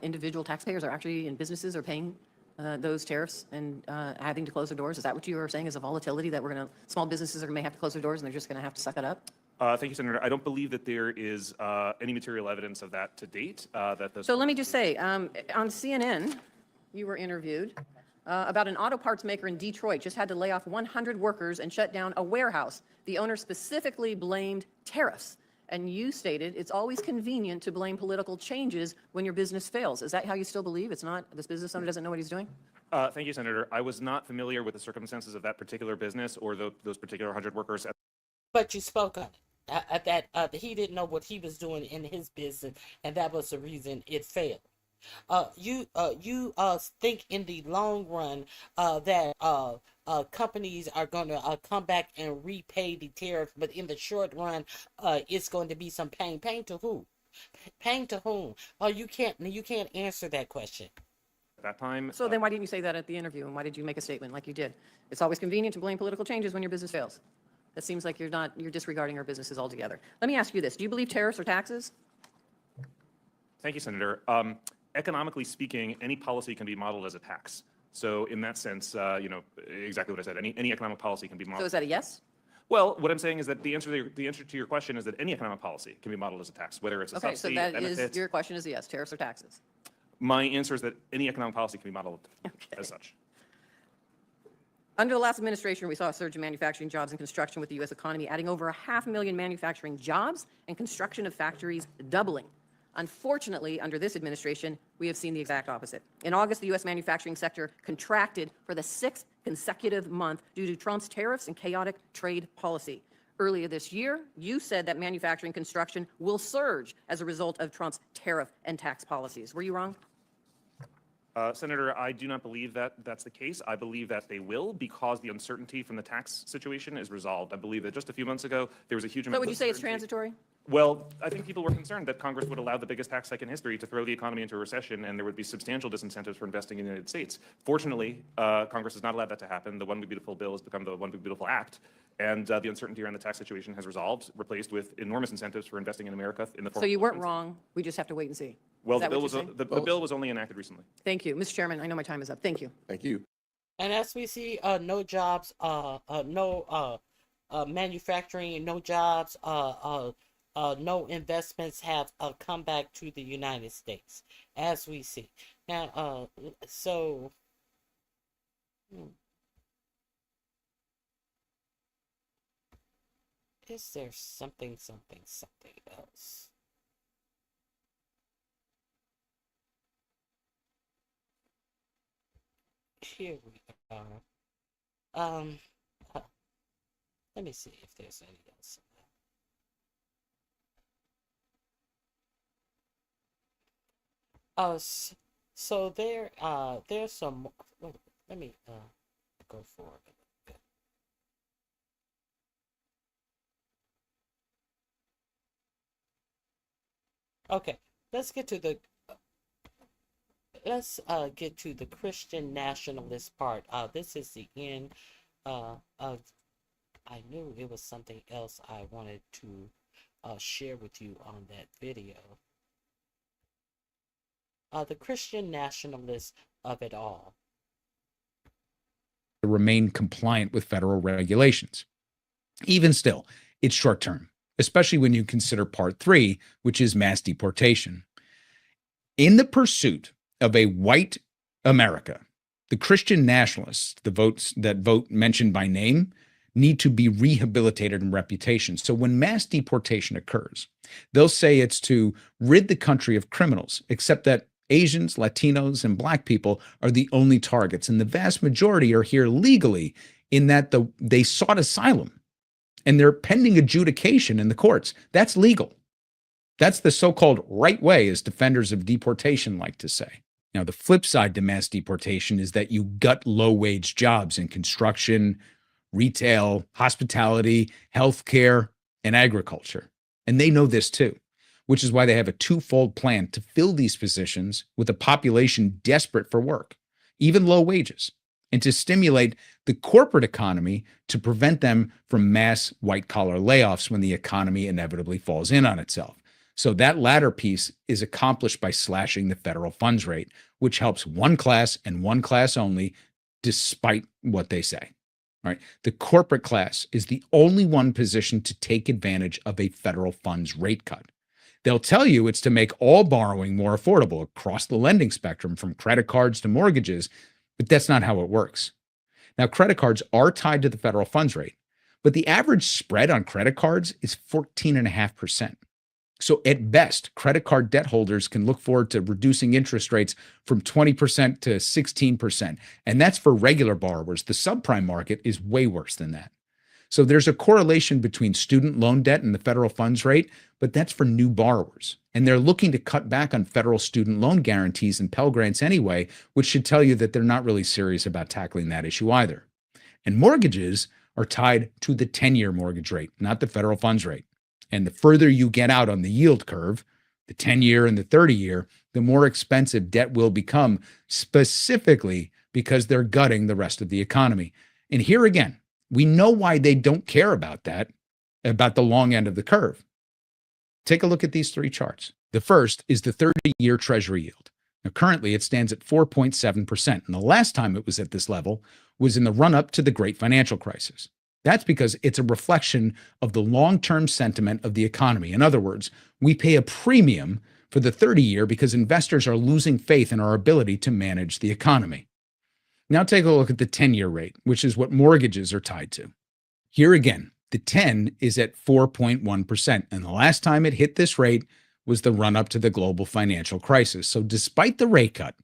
individual taxpayers are actually, and businesses are paying those tariffs and having to close their doors? Is that what you were saying, is a volatility that small businesses may have to close their doors and they're just going to have to suck it up? Thank you, Senator. I don't believe that there is any material evidence of that to date. So let me just say, on CNN, you were interviewed about an auto parts maker in Detroit just had to lay off 100 workers and shut down a warehouse. The owner specifically blamed tariffs. And you stated it's always convenient to blame political changes when your business fails. Is that how you still believe? It's not, this business owner doesn't know what he's doing? Thank you, Senator. I was not familiar with the circumstances of that particular business or those particular 100 workers. But you spoke on it, that he didn't know what he was doing in his business, and that was the reason it failed. You think in the long run that companies are going to come back and repay the tariff, but in the short run, it's going to be some pain. Pain to who? Pain to whom? Oh, you can't answer that question. At that time. So then why didn't you say that at the interview, and why did you make a statement like you did? It's always convenient to blame political changes when your business fails. That seems like you're disregarding our businesses altogether. Let me ask you this. Do you believe tariffs are taxes? Thank you, Senator. Economically speaking, any policy can be modeled as a tax. So in that sense, exactly what I said. Any economic policy can be modeled. So is that a yes? Well, what I'm saying is that the answer to your question is that any economic policy can be modeled as a tax, whether it's a subsidy, so that benefit. is, your question is a yes. Tariffs are taxes. My answer is that any economic policy can be modeled as such. Under the last administration, we saw a surge in manufacturing jobs and construction, with the U.S. economy adding over 500,000 manufacturing jobs and construction of factories doubling. Unfortunately, under this administration, we have seen the exact opposite. In August, the U.S. manufacturing sector contracted for the 6th consecutive month due to Trump's tariffs and chaotic trade policy. Earlier this year, you said that manufacturing construction will surge as a result of Trump's tariff and tax policies. Were you wrong? Senator, I do not believe that that's the case. I believe that they will, because the uncertainty from the tax situation is resolved. I believe that just a few months ago, there was a huge amount of So would you say it's uncertainty. transitory? Well, I think people were concerned that Congress would allow the biggest tax hike in history to throw the economy into a recession, and there would be substantial disincentives for investing in the United States. Fortunately, Congress has not allowed that to happen. The One Big Beautiful Bill has become the One Big Beautiful Act, and the uncertainty around the tax situation has resolved, replaced with enormous incentives for investing in America in the form So you of weren't wrong. We just have to wait and see. Well, Is the that bill what was you're saying? the bill was only enacted recently. Thank you. Mr. Chairman, I know my time is up. Thank you. Thank you. And as we see, no jobs, no manufacturing, no jobs, no investments have come back to the United States, as we see. Now, is there something else? Here we are. Let me see if there's any else. So there's some. Let me go forward a little bit. Okay, let's get to the. Let's get to the Christian nationalist part. This is the end of. I knew it was something else I wanted to share with you on that video. The Christian nationalists of it all. Remain compliant with federal regulations. Even still, it's short term, especially when you consider part 3, which is mass deportation. In the pursuit of a white America, the Christian nationalists, the votes that vote mentioned by name, need to be rehabilitated in reputation. So when mass deportation occurs, they'll say it's to rid the country of criminals, except that Asians, Latinos, and Black people are the only targets, and the vast majority are here legally in that they sought asylum, and they're pending adjudication in the courts. That's legal. That's the so-called right way, as defenders of deportation like to say. Now, the flip side to mass deportation is that you gut low-wage jobs in construction, retail, hospitality, healthcare, and agriculture. And they know this too, which is why they have a twofold plan to fill these positions with a population desperate for work, even low wages, and to stimulate the corporate economy to prevent them from mass white-collar layoffs when the economy inevitably falls in on itself. So that latter piece is accomplished by slashing the federal funds rate, which helps one class and one class only, despite what they say. All right. The corporate class is the only one positioned to take advantage of a federal funds rate cut. They'll tell you it's to make all borrowing more affordable across the lending spectrum, from credit cards to mortgages, But that's not how it works. Now, credit cards are tied to the federal funds rate, but the average spread on credit cards is 14.5%. So at best, credit card debt holders can look forward to reducing interest rates from 20% to 16%. And that's for regular borrowers. The subprime market is way worse than that. So there's a correlation between student loan debt and the federal funds rate, but that's for new borrowers. And they're looking to cut back on federal student loan guarantees and Pell Grants anyway, which should tell you that they're not really serious about tackling that issue either. And mortgages are tied to the 10-year mortgage rate, not the federal funds rate. And the further you get out on the yield curve, the 10-year and the 30-year, the more expensive debt will become, specifically because they're gutting the rest of the economy. And here again, we know why they don't care about that, about the long end of the curve. Take a look at these three charts. The first is the 30-year Treasury yield. Now, currently, it stands at 4.7%. And the last time it was at this level was in the run-up to the Great Financial Crisis. That's because it's a reflection of the long-term sentiment of the economy. In other words, we pay a premium for the 30-year because investors are losing faith in our ability to manage the economy. Now take a look at the 10-year rate, which is what mortgages are tied to. Here again, the 10 is at 4.1%, and the last time it hit this rate was the run-up to the global financial crisis. So despite the rate cut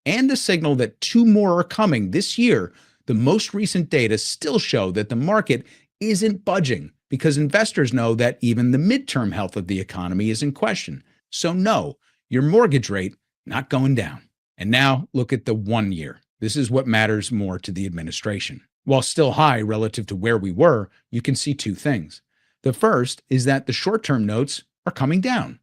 and the signal that two more are coming this year, the most recent data still show that the market isn't budging because investors know that even the midterm health of the economy is in question. So no, your mortgage rate not going down. And now look at the 1 year. This is what matters more to the administration. While still high relative to where we were, you can see two things. The first is that the short-term notes are coming down,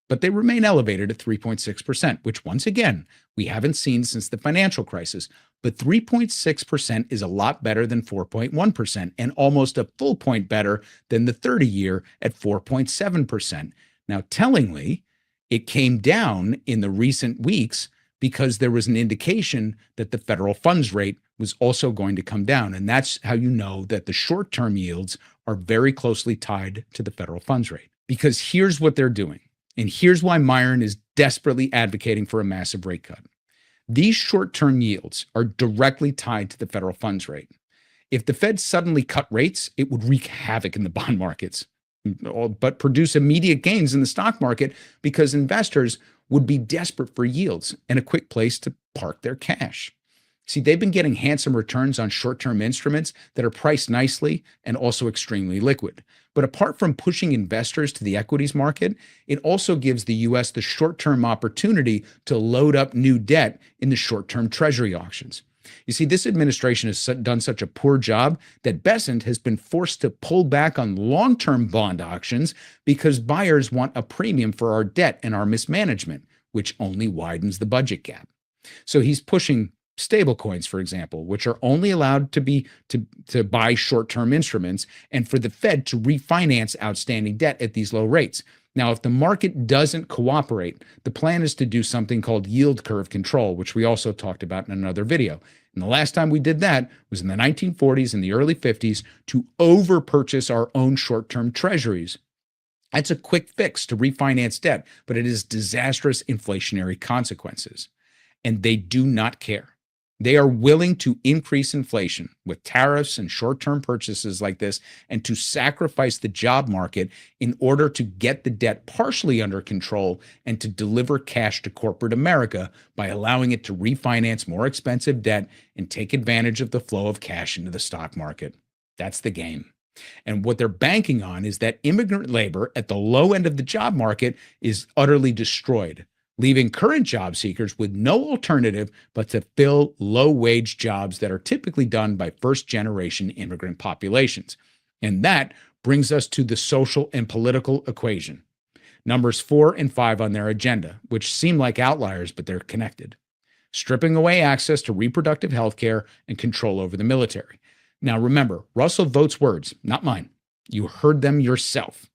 but they remain elevated at 3.6%, which once again, we haven't seen since the financial crisis. But 3.6% is a lot better than 4.1% and almost a full point better than the 30-year at 4.7%. Now, tellingly, it came down in the recent weeks because there was an indication that the federal funds rate was also going to come down. And that's how you know that the short-term yields are very closely tied to the federal funds rate. Because here's what they're doing. And here's why Myron is desperately advocating for a massive rate cut. These short-term yields are directly tied to the federal funds rate. If the Fed suddenly cut rates, it would wreak havoc in the bond markets, but produce immediate gains in the stock market because investors would be desperate for yields and a quick place to park their cash. See, they've been getting handsome returns on short-term instruments that are priced nicely and also extremely liquid. But apart from pushing investors to the equities market, it also gives the U.S. the short-term opportunity to load up new debt in the short-term treasury auctions. You see, this administration has done such a poor job that Bessent has been forced to pull back on long-term bond auctions because buyers want a premium for our debt and our mismanagement, which only widens the budget gap. So he's pushing stablecoins, for example, which are only allowed to buy short-term instruments and for the Fed to refinance outstanding debt at these low rates. Now, if the market doesn't cooperate, the plan is to do something called yield curve control, which we also talked about in another video. And the last time we did that was in the 1940s and the early 50s to over-purchase our own short-term treasuries. That's a quick fix to refinance debt, but it has disastrous inflationary consequences. And they do not care. They are willing to increase inflation with tariffs and short-term purchases like this and to sacrifice the job market in order to get the debt partially under control and to deliver cash to corporate America by allowing it to refinance more expensive debt and take advantage of the flow of cash into the stock market. That's the game. And what they're banking on is that immigrant labor at the low end of the job market is utterly destroyed, leaving current job seekers with no alternative but to fill low-wage jobs that are typically done by first-generation immigrant populations. And that brings us to the social and political equation. Numbers 4 and 5 on their agenda, which seem like outliers, but they're connected. Stripping away access to reproductive health care and control over the military. Now remember, Russell Vought's words, not mine. You heard them yourself.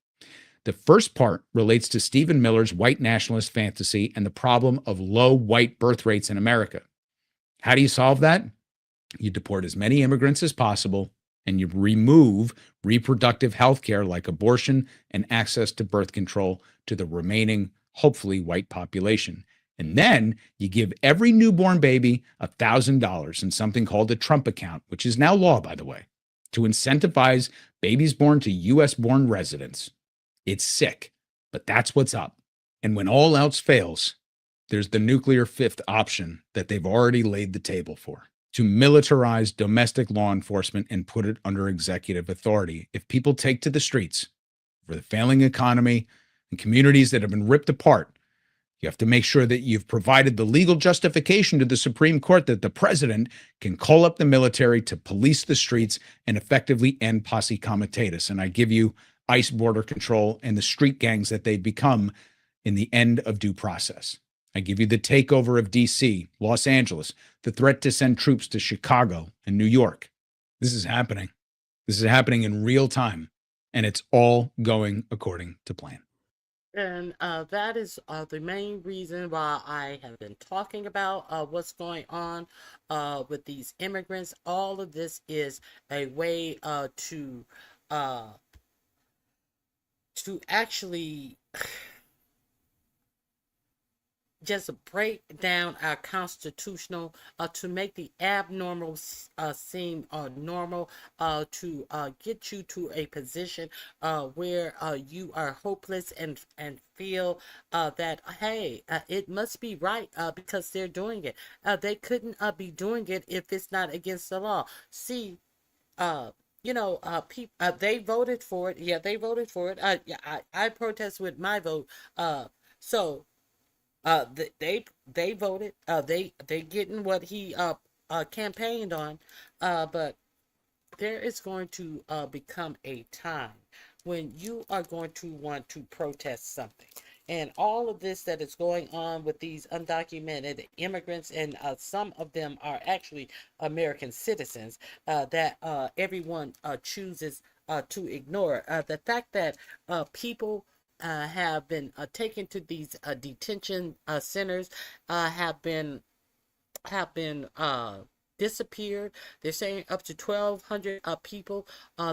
The first part relates to Stephen Miller's white nationalist fantasy and the problem of low white birth rates in America. How do you solve that? You deport as many immigrants as possible, and you remove reproductive health care like abortion and access to birth control to the remaining, hopefully, white population. And then you give every newborn baby $1,000 in something called a Trump account, which is now law, by the way, to incentivize babies born to US-born residents. It's sick, but that's what's up. And when all else fails, there's the nuclear fifth option that they've already laid the table for, to militarize domestic law enforcement and put it under executive authority. If people take to the streets for the failing economy and communities that have been ripped apart, you have to make sure that you've provided the legal justification to the Supreme Court that the president can call up the military to police the streets and effectively end posse comitatus. And I give you ICE border control and the street gangs that they've become in the end of due process. I give you the takeover of DC, Los Angeles, the threat to send troops to Chicago and New York. This is happening. This is happening in real time, and it's all going according to plan. And that is the main reason why I have been talking about what's going on with these immigrants. All of this is a way to actually just break down our constitutional, to make the abnormal seem normal, to get you to a position where you are hopeless and feel that, hey, it must be right because they're doing it. They couldn't be doing it if it's not against the law. See, they voted for it. Yeah, they voted for it. I protest with my vote. So they voted. They getting what he campaigned on. But there is going to become a time when you are going to want to protest something. And all of this that is going on with these undocumented immigrants, and some of them are actually American citizens that everyone chooses to ignore. The fact that people have been taken to these detention centers, have been disappeared. They're saying up to 1,200 people.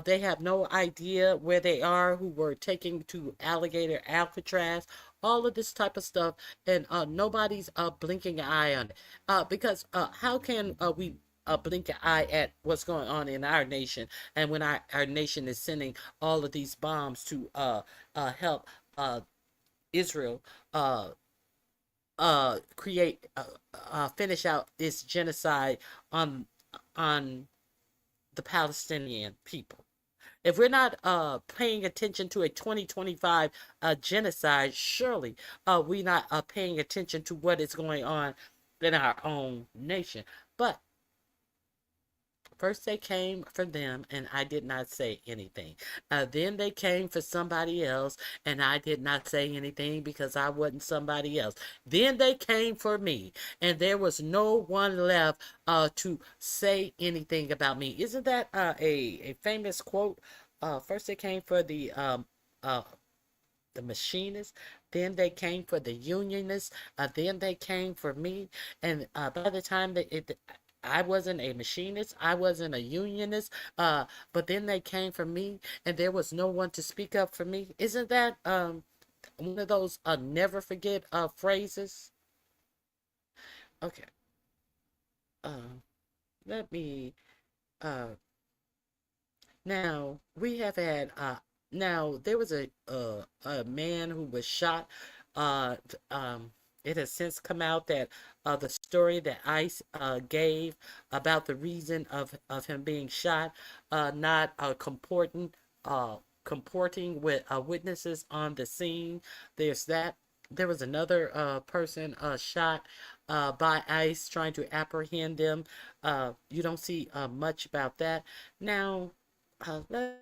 They have no idea where they are, who were taken to Alligator Alcatraz, all of this type of stuff, and nobody's blinking an eye on it. Because how can we blink an eye at what's going on in our nation, and when our nation is sending all of these bombs to help Israel create finish out this genocide on the Palestinian people? If we're not paying attention to a 2025 genocide, surely we're not paying attention to what is going on in our own nation. But first they came for them, and I did not say anything. Then they came for somebody else, and I did not say anything because I wasn't somebody else. Then they came for me, and there was no one left to say anything about me. Isn't that a famous quote? First they came for the machinists, then they came for the unionists, then they came for me, and by the time I wasn't a machinist, I wasn't a unionist, but then they came for me, and there was no one to speak up for me. Isn't that one of those never forget phrases? Okay. Let me now we have had now there was a man who was shot. Uh, it has since come out that the story that ICE gave about the reason of him being shot, not comporting with witnesses on the scene. There's that. There was another person shot by ICE trying to apprehend them. You don't see much about that. Now, let's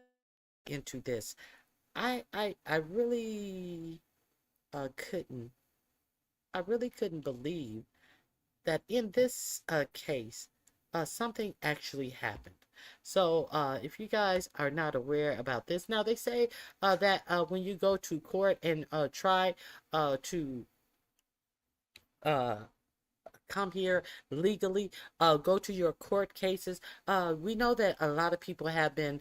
get into this. I really couldn't. I really couldn't believe that in this case, something actually happened. So if you guys are not aware about this, now they say that when you go to court and try to come here legally, go to your court cases. We know that a lot of people have been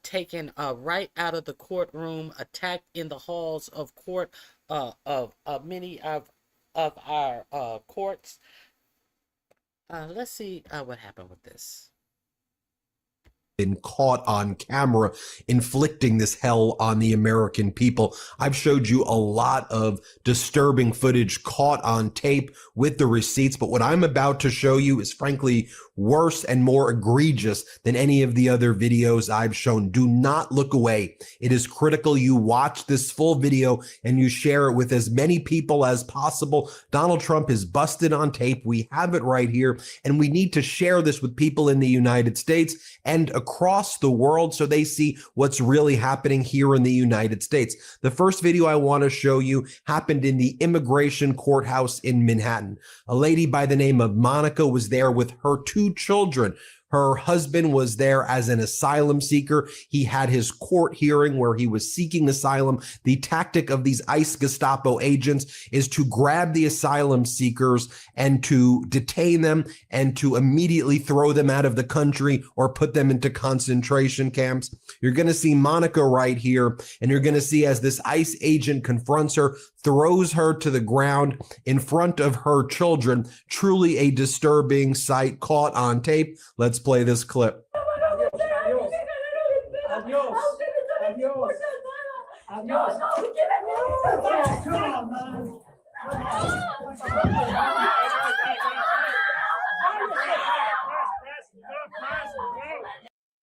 taken right out of the courtroom, attacked in the halls of court, of many of of our courts. Let's see what happened with this. Been caught on camera inflicting this hell on the American people. I've showed you a lot of disturbing footage caught on tape with the receipts, but what I'm about to show you is frankly worse and more egregious than any of the other videos I've shown. Do not look away. It is critical you watch this full video and you share it with as many people as possible. Donald Trump is busted on tape. We have it right here, and we need to share this with people in the United States and across the world so they see what's really happening here in the United States. The first video I want to show you happened in the immigration courthouse in Manhattan. A lady by the name of Monica was there with her 2 children. Her husband was there as an asylum seeker. He had his court hearing where he was seeking asylum. The tactic of these ICE Gestapo agents is to grab the asylum seekers and to detain them and to immediately throw them out of the country or put them into concentration camps. You're going to see Monica right here, and you're going to see as this ICE agent confronts her, throws her to the ground in front of her children. Truly a disturbing sight caught on tape. Let's play this clip.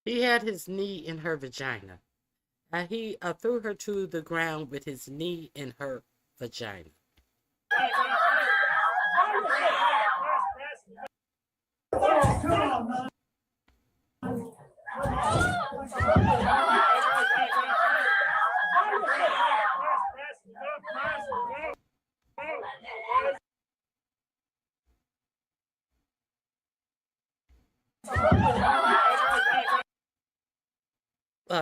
He had his knee in her vagina. He threw her to the ground with his knee in her vagina.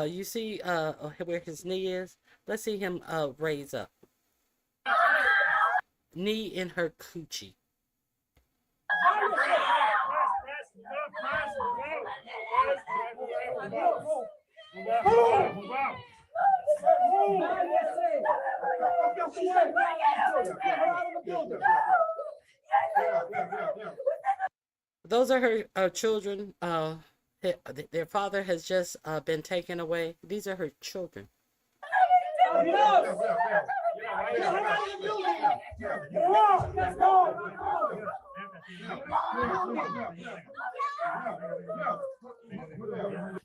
You see where his knee is? Let's see him raise up. Knee in her coochie. Those are her children. Their father has just been taken away. These are her children.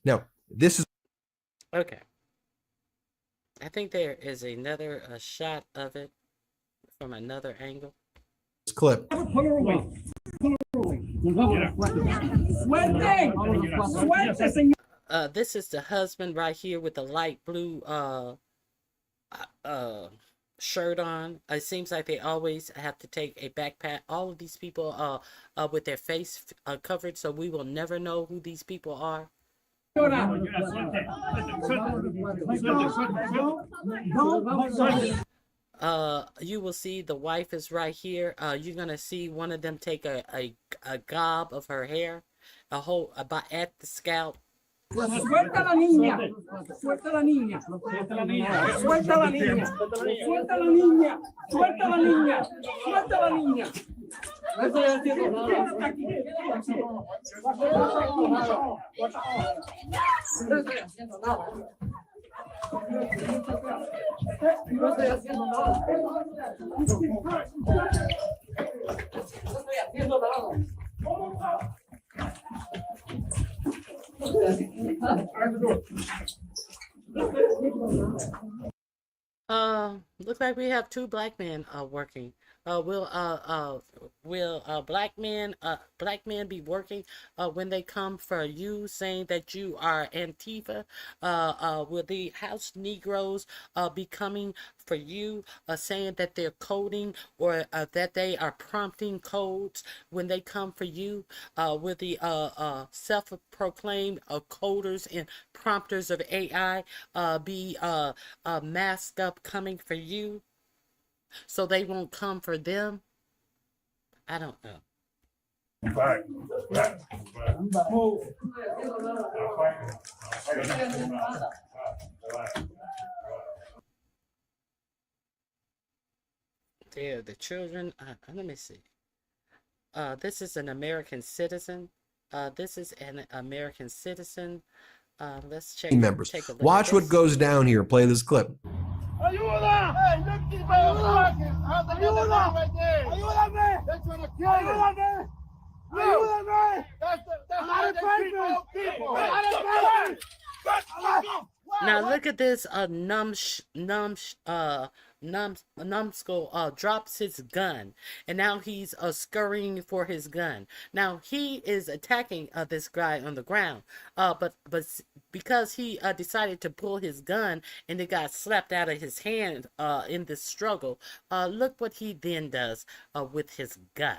Now, this is okay. I think there is another shot of it from another angle. This clip. This is the husband right here with the light blue shirt on. It seems like they always have to take a backpack. All of these people with their face covered, so we will never know who these people are. You will see the wife is right here. You're gonna see one of them take a gob of her hair, a whole about at the scalp. Suelta la niña, suelta la niña, suelta la niña, suelta la niña, suelta la niña, suelta la niña, suelta la niña. Looks like we have 2 black men working. Will black men be working when they come for you, saying that you are Antifa? Will the House Negroes be coming for you, saying that they're coding or that they are prompting codes when they come for you? Will the self-proclaimed coders and prompters of AI be masked up coming for you, so they won't come for them? I don't know. there, the children. Let me see. This is an American citizen. This is an American citizen. Let's check. Members. Take a look Watch at what this. goes down here. Play this clip. ¡Ayuda! ¡Ayúdame! ¡Ayúdame! They're trying to kill me! ¡Ayúdame! ¡Ayúdame! That's Now look at this. Numbskull drops his gun, and now he's scurrying for his gun. Now he is attacking this guy on the ground, but because he decided to pull his gun and it got slapped out of his hand in this struggle. Look what he then does with his gun.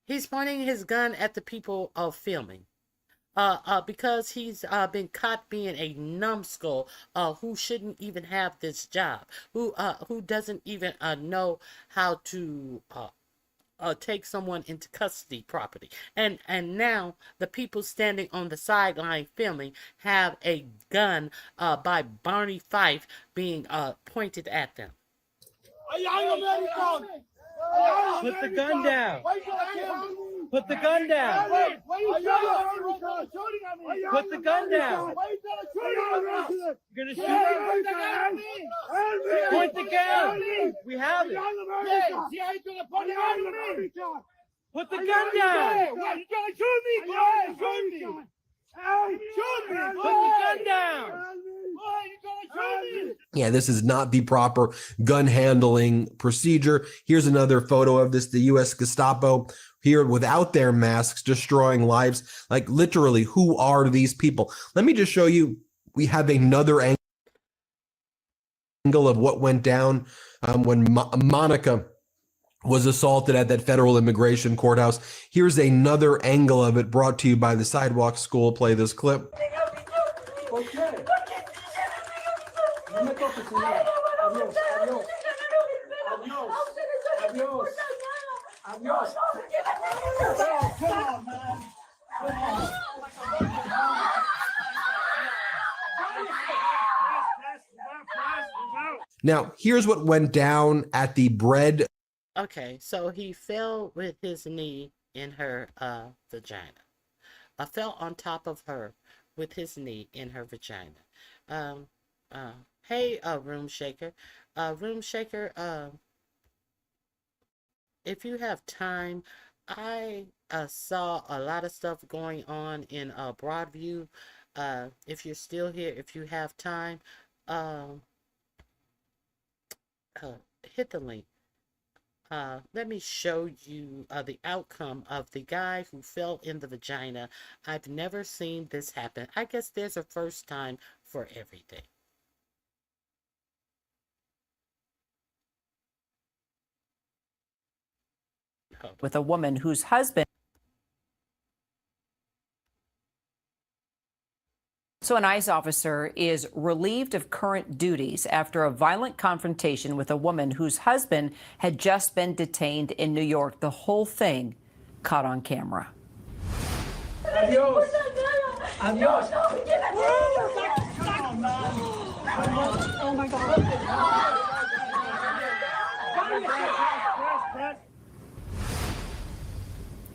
He's pointing his gun at the people filming. Because he's been caught being a numbskull who shouldn't even have this job, who doesn't even know how to take someone into custody properly. And now the people standing on the sideline filming have a gun by Barney Fife being pointed at them. Put the gun down. Put the gun down. Put the gun down. You're gonna shoot me? Point the gun. We have it. Put the gun down. You're gonna shoot me? Shoot me. Shoot me. Put the gun down. Yeah, this is not the proper gun handling procedure. Here's another photo of this. The U.S. Gestapo here without their masks, destroying lives. Like literally, who are these people? Let me just show you. We have another angle of what went down when Monica was assaulted at that federal immigration courthouse. Here's another angle of it brought to you by the Sidewalk School. Play this clip. Okay. No me toques, señora. Adiós, adiós. Adiós. Adiós. Adiós. Oh, come on, man. Come on. Now, here's what went down at the bread. Okay, so he fell with his knee in her vagina. Fell on top of her with his knee in her vagina. Hey, Room Shaker. Room Shaker, if you have time, I saw a lot of stuff going on in Broadview. If you're still here, if you have time, hit the link. Let me show you the outcome of the guy who fell in the vagina. I've never seen this happen. I guess there's a first time for everything. With a woman whose husband. So an ICE officer is relieved of current duties after a violent confrontation with a woman whose husband had just been detained in New York. The whole thing caught on camera. Adiós. Adiós. Oh my God.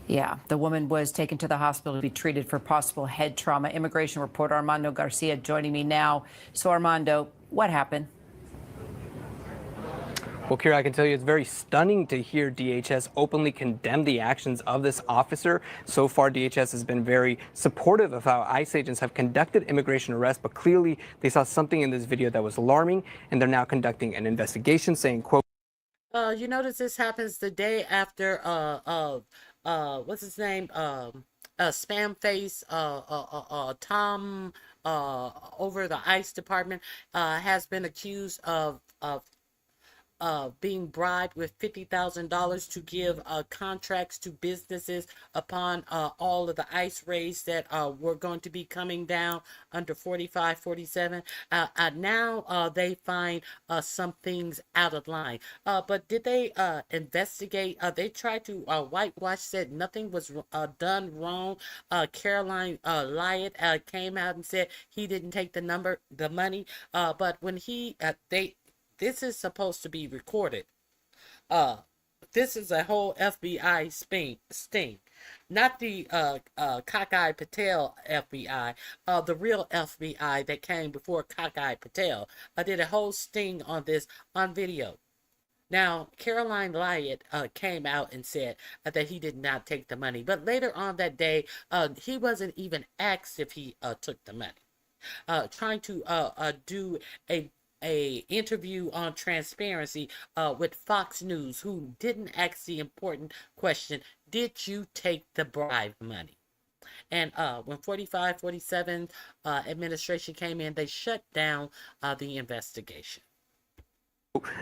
Yeah, the woman was taken to the hospital to be treated for possible head trauma. Immigration reporter Armando Garcia joining me now. So Armando, what happened? Well, Kira, I can tell you it's very stunning to hear DHS openly condemn the actions of this officer. So far, DHS has been very supportive of how ICE agents have conducted immigration arrests, but clearly they saw something in this video that was alarming, and they're now conducting an investigation saying, quote, you notice this happens the day after what's his name? Spam face, Tom, over the ICE department, has been accused of being bribed with $50,000 to give contracts to businesses upon all of the ICE raids that were going to be coming down under 45, 47. Now they find some things out of line. But did they investigate? They tried to whitewash, said nothing was done wrong. Caroline Lyatt came out and said he didn't take the money. But when this is supposed to be recorded. This is a whole FBI sting. Not the Cockeyed Patel FBI, the real FBI that came before Cockeyed Patel. Did a whole sting on this on video. Now, Caroline Lyatt came out and said that he did not take the money. But later on that day, he wasn't even asked if he took the money. Trying to do a interview on transparency with Fox News, who didn't ask the important question, did you take the bribe money? And when 45, 47 administration came in, they shut down the investigation.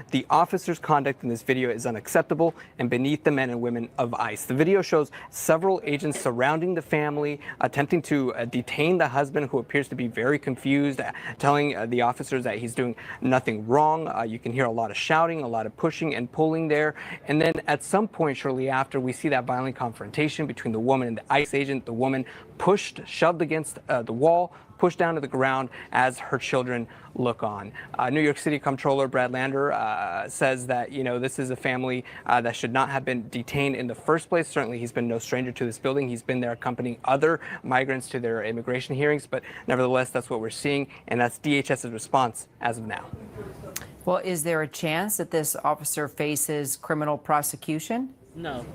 The officer's conduct in this video is unacceptable and beneath the men and women of ICE. The video shows several agents surrounding the family, attempting to detain the husband, who appears to be very confused, telling the officers that he's doing nothing wrong. You can hear a lot of shouting, a lot of pushing and pulling there. And then at some point shortly after, we see that violent confrontation between the woman and the ICE agent. The woman shoved against the wall, pushed down to the ground as her children look on. New York City Comptroller Brad Lander says that, this is a family that should not have been detained in the first place. Certainly, he's been no stranger to this building. He's been there accompanying other migrants to their immigration hearings. But nevertheless, that's what we're seeing. And that's DHS's response as of now. Well, is there a chance that this officer faces criminal prosecution? No.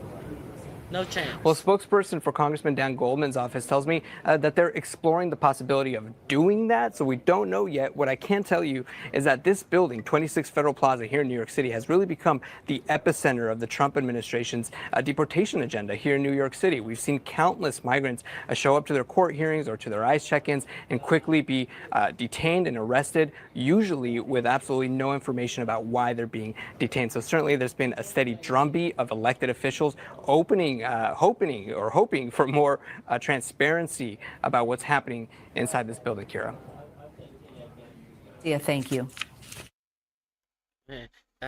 No chance. Well, a spokesperson for Congressman Dan Goldman's office tells me that they're exploring the possibility of doing that, so we don't know yet. What I can tell you is that this building, 26 Federal Plaza here in New York City, has really become the epicenter of the Trump administration's deportation agenda here in New York City. We've seen countless migrants show up to their court hearings or to their ICE check-ins and quickly be detained and arrested, usually with absolutely no information about why they're being detained. So certainly there's been a steady drumbeat of elected officials hoping for more transparency about what's happening inside this building, Kira. Yeah, thank you.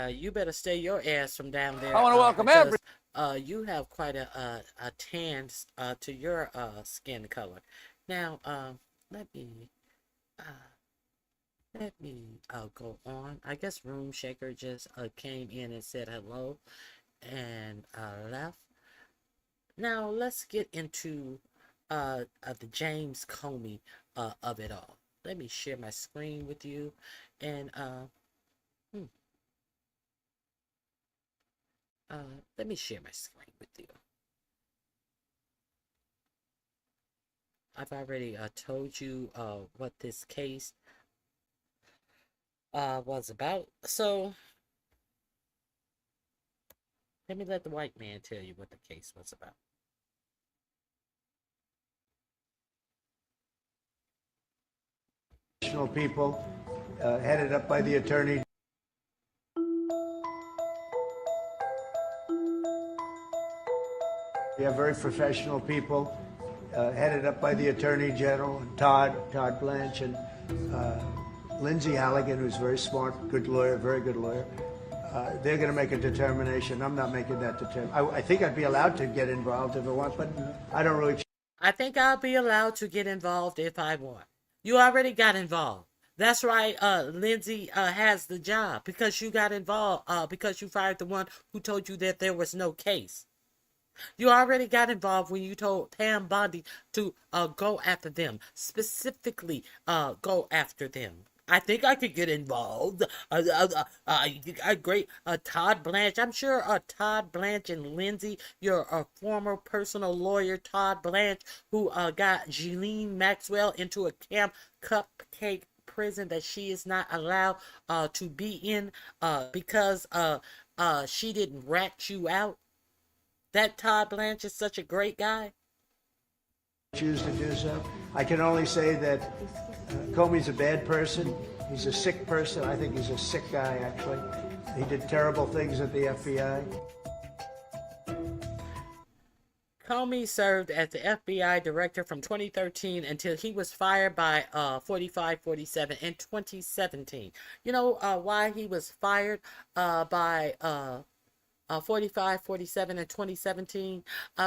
You better stay your ass from down there. I want to welcome every. You have quite a tan to your skin color. Now, let me go on. I guess Room Shaker just came in and said hello and left. Now let's get into the James Comey of it all. Let me share my screen with you, and let me share my screen with you. I've already told you what this case was about, so let me let the white man tell you what the case was about. People headed up by the attorney. We have very professional people headed up by the Attorney General, and Todd Blanche, and Lindsay Halligan, who's very smart, good lawyer, very good lawyer. They're going to make a determination. I'm not making that determination. I think I'd be allowed to get involved if I want, but I don't really. I think I'll be allowed to get involved if I want. You already got involved. That's right, Lindsay has the job because you got involved, because you fired the one who told you that there was no case. You already got involved when you told Pam Bondi to go after them, specifically go after them. I think I could get involved. Great. Todd Blanche. I'm sure Todd Blanche and Lindsay, your former personal lawyer, Todd Blanche, who got Ghislaine Maxwell into a Camp Cupcake prison that she is not allowed to be in because she didn't rat you out. That Todd Blanche is such a great guy. Choose to do so. I can only say that Comey's a bad person. He's a sick person. I think he's a sick guy, actually. He did terrible things at the FBI. Comey served as the FBI director from 2013 until he was fired by 4547 in 2017. You know why he was fired by 4547 in 2017?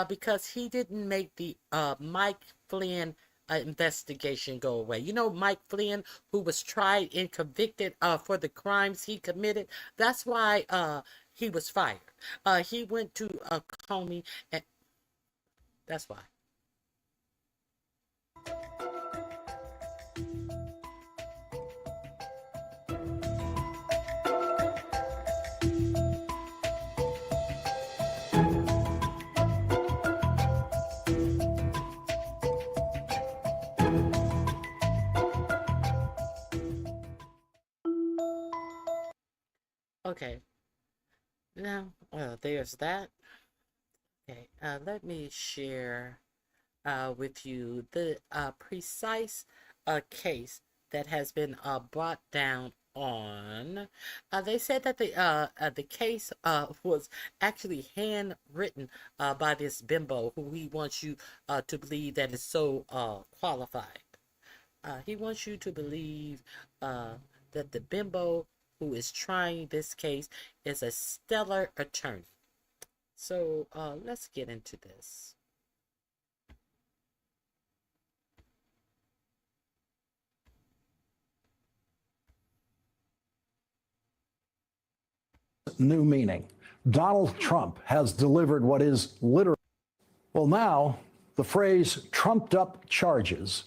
Because he didn't make the Mike Flynn investigation go away. You know, Mike Flynn, who was tried and convicted for the crimes he committed. That's why he was fired. He went to Comey, and that's why. Okay. Now, there's that. Okay, let me share with you the precise case that has been brought down on. They said that the case was actually handwritten by this bimbo who he wants you to believe that is so qualified. He wants you to believe that the bimbo who is trying this case is a stellar attorney. So let's get into this. New meaning. Donald Trump has delivered what is literally. Well, now the phrase trumped up charges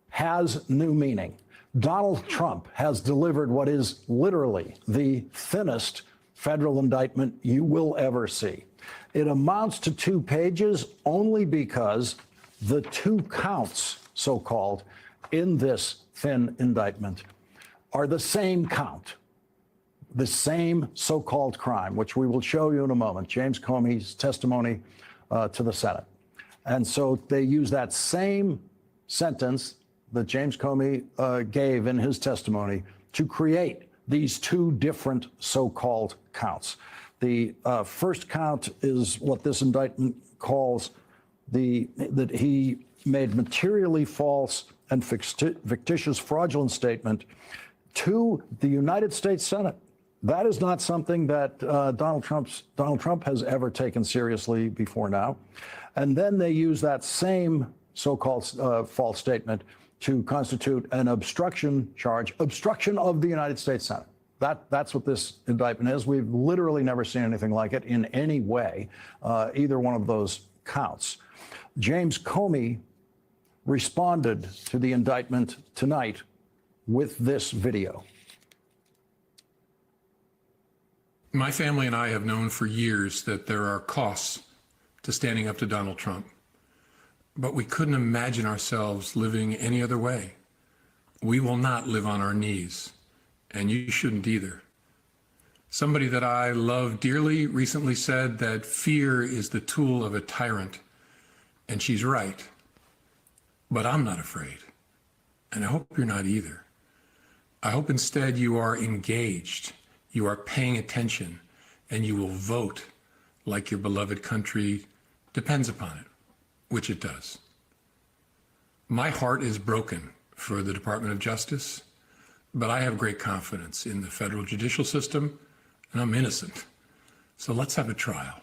has new meaning. Donald Trump has delivered what is literally the thinnest federal indictment you will ever see. It amounts to 2 pages only because the 2 counts, so-called, in this thin indictment are the same count, the same so-called crime, which we will show you in a moment, James Comey's testimony to the Senate. And so they use that same sentence that James Comey gave in his testimony to create these 2 different so-called counts. The first count is what this indictment calls that he made materially false and fictitious fraudulent statement to the United States Senate. That is not something that Donald Trump has ever taken seriously before now. And then they use that same so-called false statement to constitute an obstruction charge, obstruction of the United States Senate. That's what this indictment is. We've literally never seen anything like it in any way, either one of those counts. James Comey responded to the indictment tonight with this video. My family and I have known for years that there are costs to standing up to Donald Trump, but we couldn't imagine ourselves living any other way. We will not live on our knees, and you shouldn't either. Somebody that I love dearly recently said that fear is the tool of a tyrant, and she's right. But I'm not afraid, and I hope you're not either. I hope instead you are engaged, you are paying attention, and you will vote like your beloved country depends upon it, which it does. My heart is broken for the Department of Justice, but I have great confidence in the federal judicial system, and I'm innocent. So let's have a trial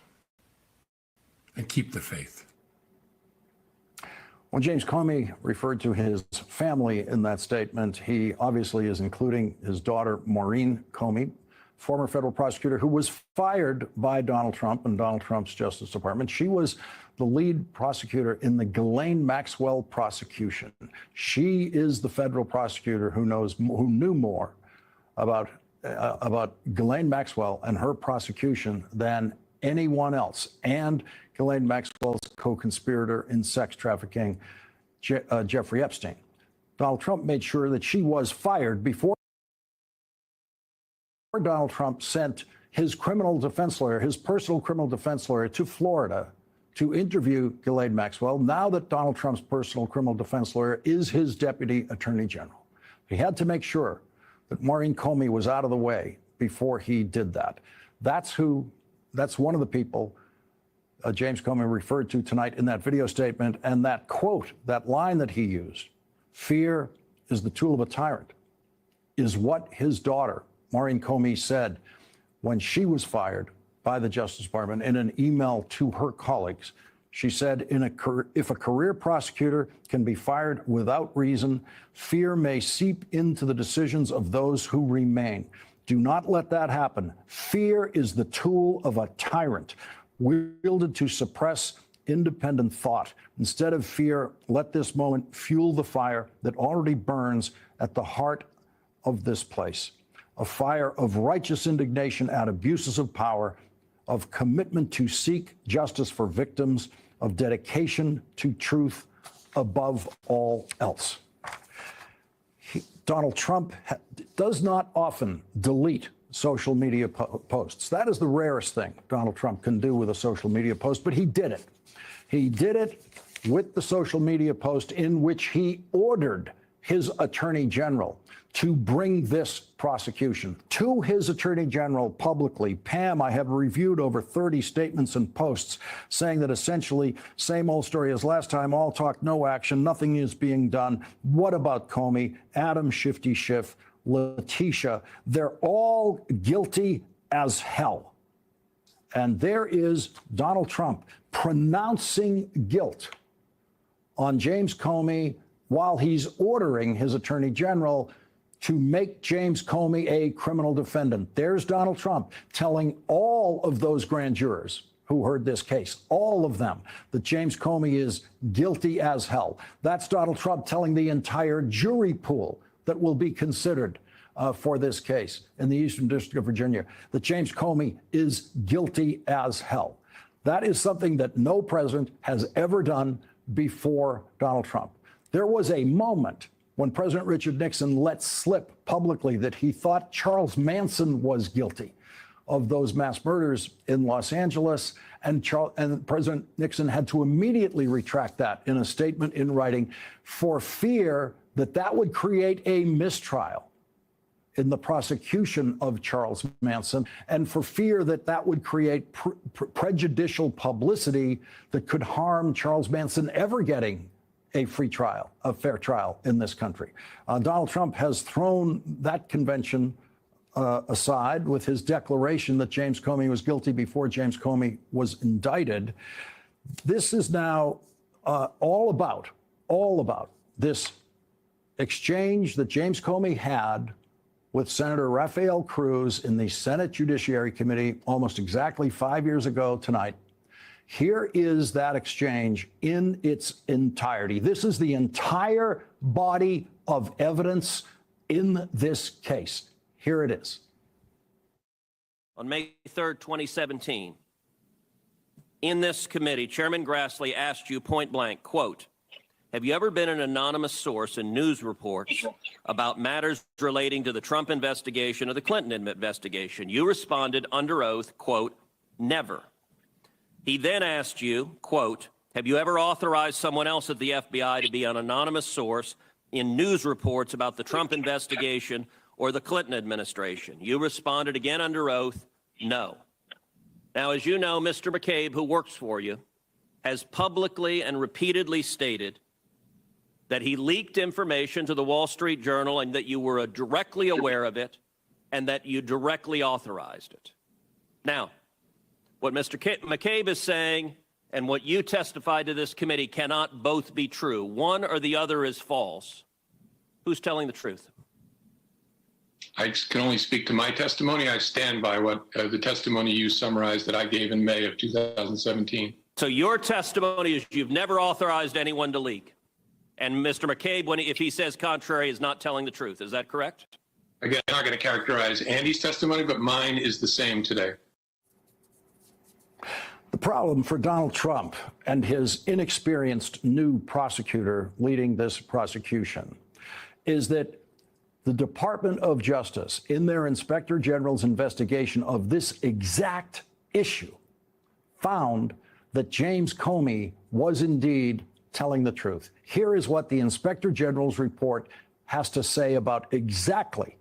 and keep the faith. When James Comey referred to his family in that statement, he obviously is including his daughter, Maureen Comey, former federal prosecutor who was fired by Donald Trump and Donald Trump's Justice Department. She was the lead prosecutor in the Ghislaine Maxwell prosecution. She is the federal prosecutor who knew more about Ghislaine Maxwell and her prosecution than anyone else, and Ghislaine Maxwell's co-conspirator in sex trafficking, Jeffrey Epstein. Donald Trump made sure that she was fired before Donald Trump sent his criminal defense lawyer, his personal criminal defense lawyer, to Florida to interview Ghislaine Maxwell, now that Donald Trump's personal criminal defense lawyer is his deputy attorney general. He had to make sure that Maureen Comey was out of the way before he did that. That's one of the people James Comey referred to tonight in that video statement. And that quote, that line that he used, fear is the tool of a tyrant, is what his daughter, Maureen Comey, said when she was fired by the Justice Department in an email to her colleagues. She said, if a career prosecutor can be fired without reason, fear may seep into the decisions of those who remain. Do not let that happen. Fear is the tool of a tyrant, wielded to suppress independent thought. Instead of fear, let this moment fuel the fire that already burns at the heart of this place. A fire of righteous indignation at abuses of power, of commitment to seek justice for victims, of dedication to truth above all else. Donald Trump does not often delete social media posts. That is the rarest thing Donald Trump can do with a social media post, but he did it. He did it with the social media post in which he ordered his attorney general to bring this prosecution to his attorney general publicly. Pam, I have reviewed over 30 statements and posts saying that essentially same old story as last time, all talk, no action, nothing is being done. What about Comey, Adam Shifty Schiff, Letitia? They're all guilty as hell. And there is Donald Trump pronouncing guilt on James Comey while he's ordering his attorney general to make James Comey a criminal defendant. There's Donald Trump telling all of those grand jurors who heard this case, all of them, that James Comey is guilty as hell. That's Donald Trump telling the entire jury pool that will be considered for this case in the Eastern District of Virginia, that James Comey is guilty as hell. That is something that no president has ever done before Donald Trump. There was a moment when President Richard Nixon let slip publicly that he thought Charles Manson was guilty of those mass murders in Los Angeles, and President Nixon had to immediately retract that in a statement in writing for fear that that would create a mistrial in the prosecution of Charles Manson, and for fear that that would create prejudicial publicity that could harm Charles Manson ever getting a free trial, a fair trial in this country. Donald Trump has thrown that convention aside with his declaration that James Comey was guilty before James Comey was indicted. This is now all about this exchange that James Comey had with Senator Rafael Cruz in the Senate Judiciary Committee almost exactly 5 years ago tonight. Here is that exchange in its entirety. This is the entire body of evidence in this case. Here it is. On May 3rd, 2017, in this committee, Chairman Grassley asked you point blank, quote, have you ever been an anonymous source in news reports about matters relating to the Trump investigation or the Clinton investigation? You responded under oath, quote, never. He then asked you, quote, have you ever authorized someone else at the FBI to be an anonymous source in news reports about the Trump investigation or the Clinton administration? You responded again under oath, no. Now, as you know, Mr. McCabe, who works for you, has publicly and repeatedly stated that he leaked information to the Wall Street Journal and that you were directly aware of it and that you directly authorized it. Now, what Mr. McCabe is saying and what you testified to this committee cannot both be true. One or the other is false. Who's telling the truth? I can only speak to my testimony. I stand by what the testimony you summarized that I gave in May of 2017. So your testimony is you've never authorized anyone to leak. And Mr. McCabe, if he says contrary, is not telling the truth. Is that correct? Again, I'm not going to characterize Andy's testimony, but mine is the same today. The problem for Donald Trump and his inexperienced new prosecutor leading this prosecution is that the Department of Justice, in their Inspector General's investigation of this exact issue, found that James Comey was indeed telling the truth. Here is what the Inspector General's report has to say about exactly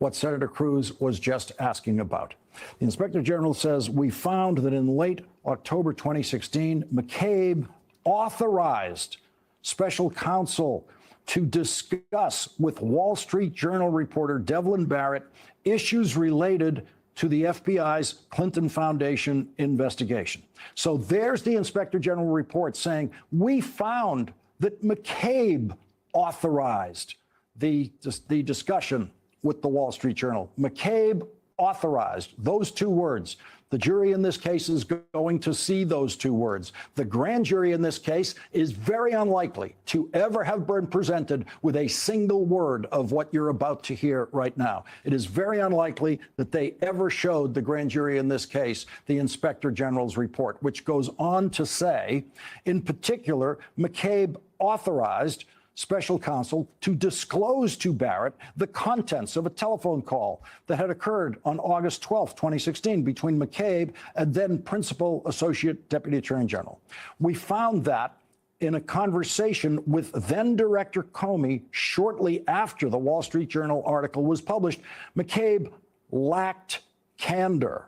what Senator Cruz was just asking about. The Inspector General says, we found that in late October 2016, McCabe authorized special counsel to discuss with Wall Street Journal reporter Devlin Barrett issues related to the FBI's Clinton Foundation investigation. So there's the Inspector General report saying, we found that McCabe authorized the discussion with the Wall Street Journal. McCabe authorized those two words. The jury in this case is going to see those two words. The grand jury in this case is very unlikely to ever have been presented with a single word of what you're about to hear right now. It is very unlikely that they ever showed the grand jury in this case the Inspector General's report, which goes on to say, in particular, McCabe authorized special counsel to disclose to Barrett the contents of a telephone call that had occurred on August 12, 2016, between McCabe and then Principal Associate Deputy Attorney General. We found that in a conversation with then Director Comey shortly after the Wall Street Journal article was published, McCabe lacked candor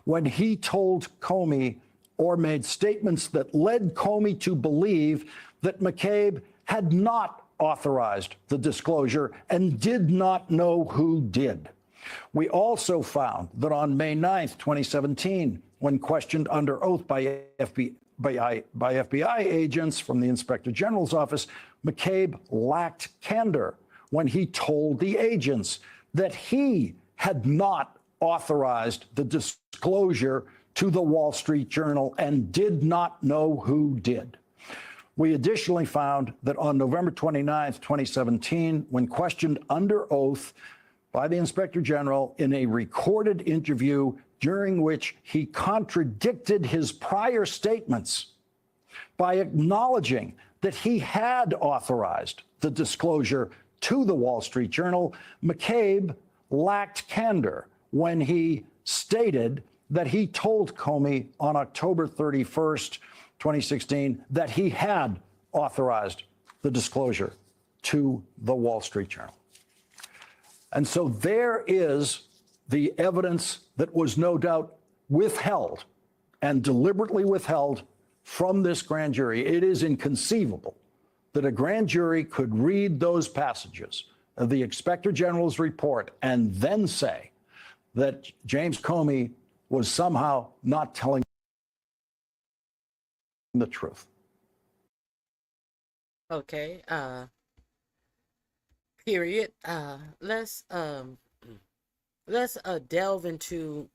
when he told Comey or made statements that led Comey to believe that McCabe had not authorized the disclosure and did not know who did. We also found that on May 9th, 2017, when questioned under oath by FBI agents from the Inspector General's office, McCabe lacked candor when he told the agents that he had not authorized the disclosure to the Wall Street Journal and did not know who did. We additionally found that on November 29, 2017, when questioned under oath by the Inspector General in a recorded interview during which he contradicted his prior statements by acknowledging that he had authorized the disclosure to the Wall Street Journal, McCabe lacked candor when he stated that he told Comey on October 31st, 2016, that he had authorized the disclosure to the Wall Street Journal. And so there is the evidence that was no doubt withheld and deliberately withheld from this grand jury. It is inconceivable that a grand jury could read those passages of the Inspector General's report and then say that James Comey was somehow not telling the truth. Okay, period. Let's delve into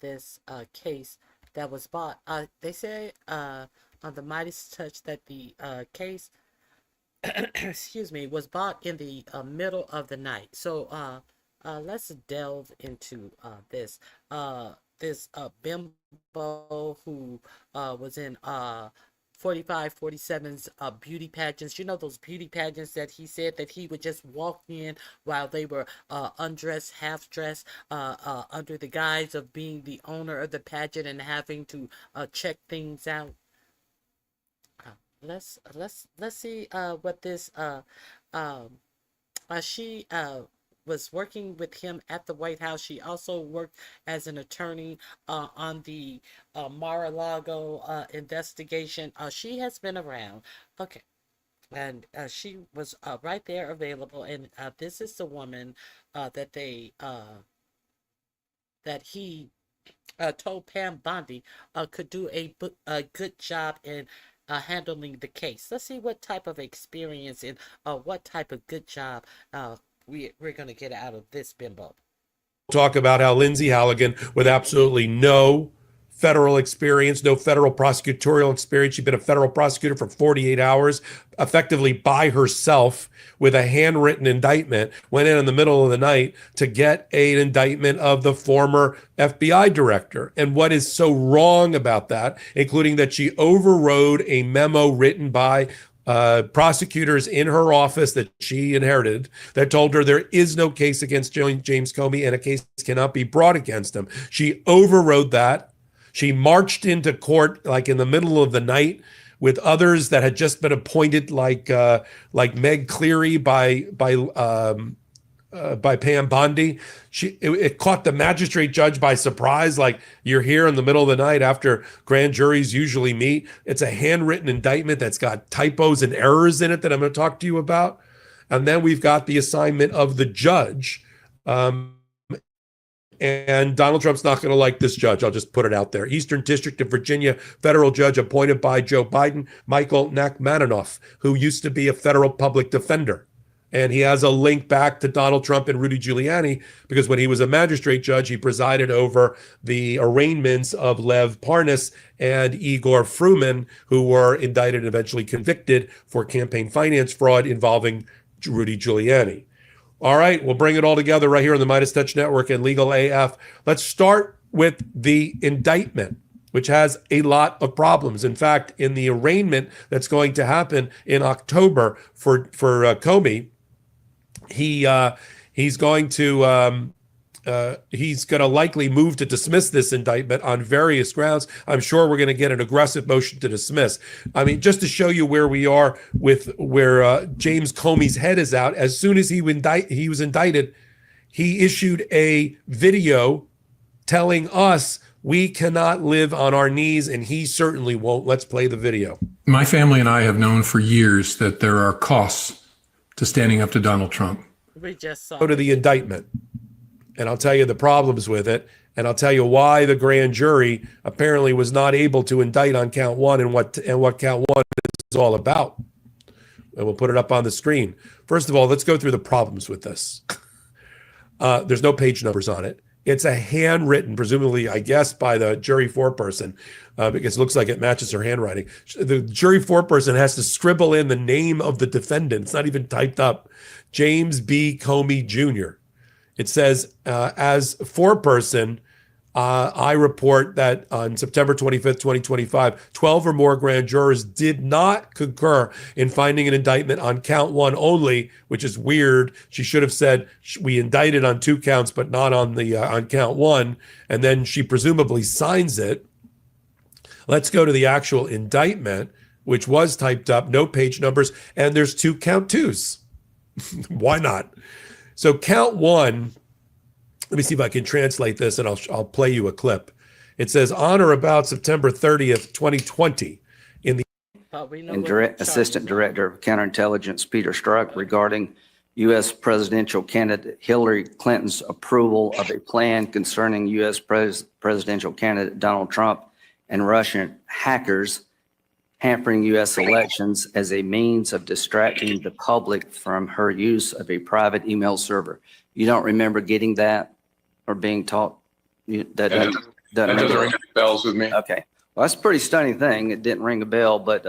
this case that was bought. They say on the Midas Touch that the case excuse me, was bought in the middle of the night. So let's delve into this. This bimbo who was in 45, 47's beauty pageants. You know those beauty pageants that he said that he would just walk in while they were undressed, half-dressed, under the guise of being the owner of the pageant and having to check things out. Let's see what this she was working with him at the White House. She also worked as an attorney on the Mar-a-Lago investigation. She has been around. Okay. And she was right there available. And this is the woman that they that he told Pam Bondi could do a good job in handling the case. Let's see what type of experience and what type of good job we're going to get out of this bimbo. Talk about how Lindsay Halligan, with absolutely no federal experience, no federal prosecutorial experience, she'd been a federal prosecutor for 48 hours, effectively by herself with a handwritten indictment, went in the middle of the night to get an indictment of the former FBI director. And what is so wrong about that, including that she overrode a memo written by prosecutors in her office that she inherited that told her there is no case against James Comey and a case cannot be brought against him. She overrode that. She marched into court like in the middle of the night with others that had just been appointed, like Meg Cleary by by Pam Bondi. It caught the magistrate judge by surprise. Like, you're here in the middle of the night after grand juries usually meet. It's a handwritten indictment that's got typos and errors in it that I'm going to talk to you about. And then we've got the assignment of the judge. And Donald Trump's not going to like this judge. I'll just put it out there. Eastern District of Virginia federal judge appointed by Joe Biden, Michael Nachmanoff, who used to be a federal public defender. And he has a link back to Donald Trump and Rudy Giuliani, because when he was a magistrate judge, he presided over the arraignments of Lev Parnas and Igor Fruman, who were indicted and eventually convicted for campaign finance fraud involving Rudy Giuliani. All right, we'll bring it all together right here on the Midas Touch Network and Legal AF. Let's start with the indictment, which has a lot of problems. In fact, in the arraignment that's going to happen in October for Comey, he's going to likely move to dismiss this indictment on various grounds. I'm sure we're going to get an aggressive motion to dismiss. I mean, just to show you where we are with where James Comey's head is out, as soon as he was indicted, he issued a video telling us we cannot live on our knees, and he certainly won't. Let's play the video. My family and I have known for years that there are costs to standing up to Donald Trump. We just saw. Go to the indictment, and I'll tell you the problems with it, and I'll tell you why the grand jury apparently was not able to indict on count one and what count one is all about. And we'll put it up on the screen. First of all, let's go through the problems with this. There's no page numbers on it. It's a handwritten, presumably, I guess, by the jury foreperson, because it looks like it matches her handwriting. The jury foreperson has to scribble in the name of the defendant. It's not even typed up. James B. Comey Jr. It says, as foreperson, I report that on September 25th, 2025, 12 or more grand jurors did not concur in finding an indictment on count one only, which is weird. She should have said we indicted on 2 counts, but not on the on count one. And then she presumably signs it. Let's go to the actual indictment, which was typed up, no page numbers, and there's 2 count twos. Why not? So count one, let me see if I can translate this, and I'll play you a clip. It says, on or about September 30th, 2020, in the Assistant Director of Counterintelligence Peter Strzok regarding U.S. presidential candidate Hillary Clinton's approval of a plan concerning U.S. presidential candidate Donald Trump and Russian hackers hampering U.S. elections as a means of distracting the public from her use of a private email server. You don't remember getting that or being taught? That doesn't ring bells with me. Okay. Well, that's a pretty stunning thing. It didn't ring a bell, but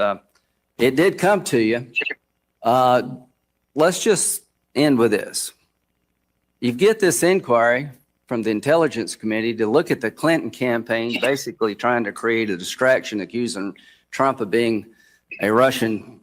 it did come to you. Let's just end with this. You get this inquiry from the Intelligence Committee to look at the Clinton campaign, basically trying to create a distraction, accusing Trump of being a Russian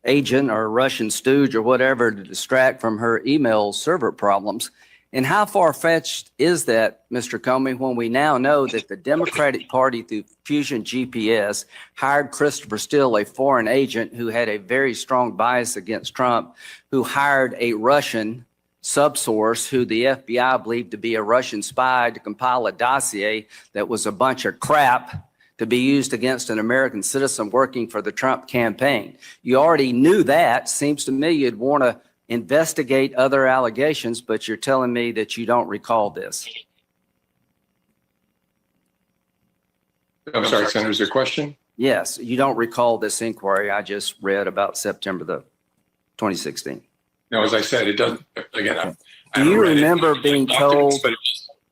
agent or a Russian stooge or whatever to distract from her email server problems. And how far-fetched is that, Mr. Comey, when we now know that the Democratic Party through Fusion GPS hired Christopher Steele, a foreign agent who had a very strong bias against Trump, who hired a Russian subsource who the FBI believed to be a Russian spy to compile a dossier that was a bunch of crap to be used against an American citizen working for the Trump campaign. You already knew that. Seems to me you'd want to investigate other allegations, but you're telling me that you don't recall this. I'm sorry, Senator, is your question? Yes, you don't recall this inquiry I just read about September the 2016. No, as I said, it doesn't, again, do you remember being told?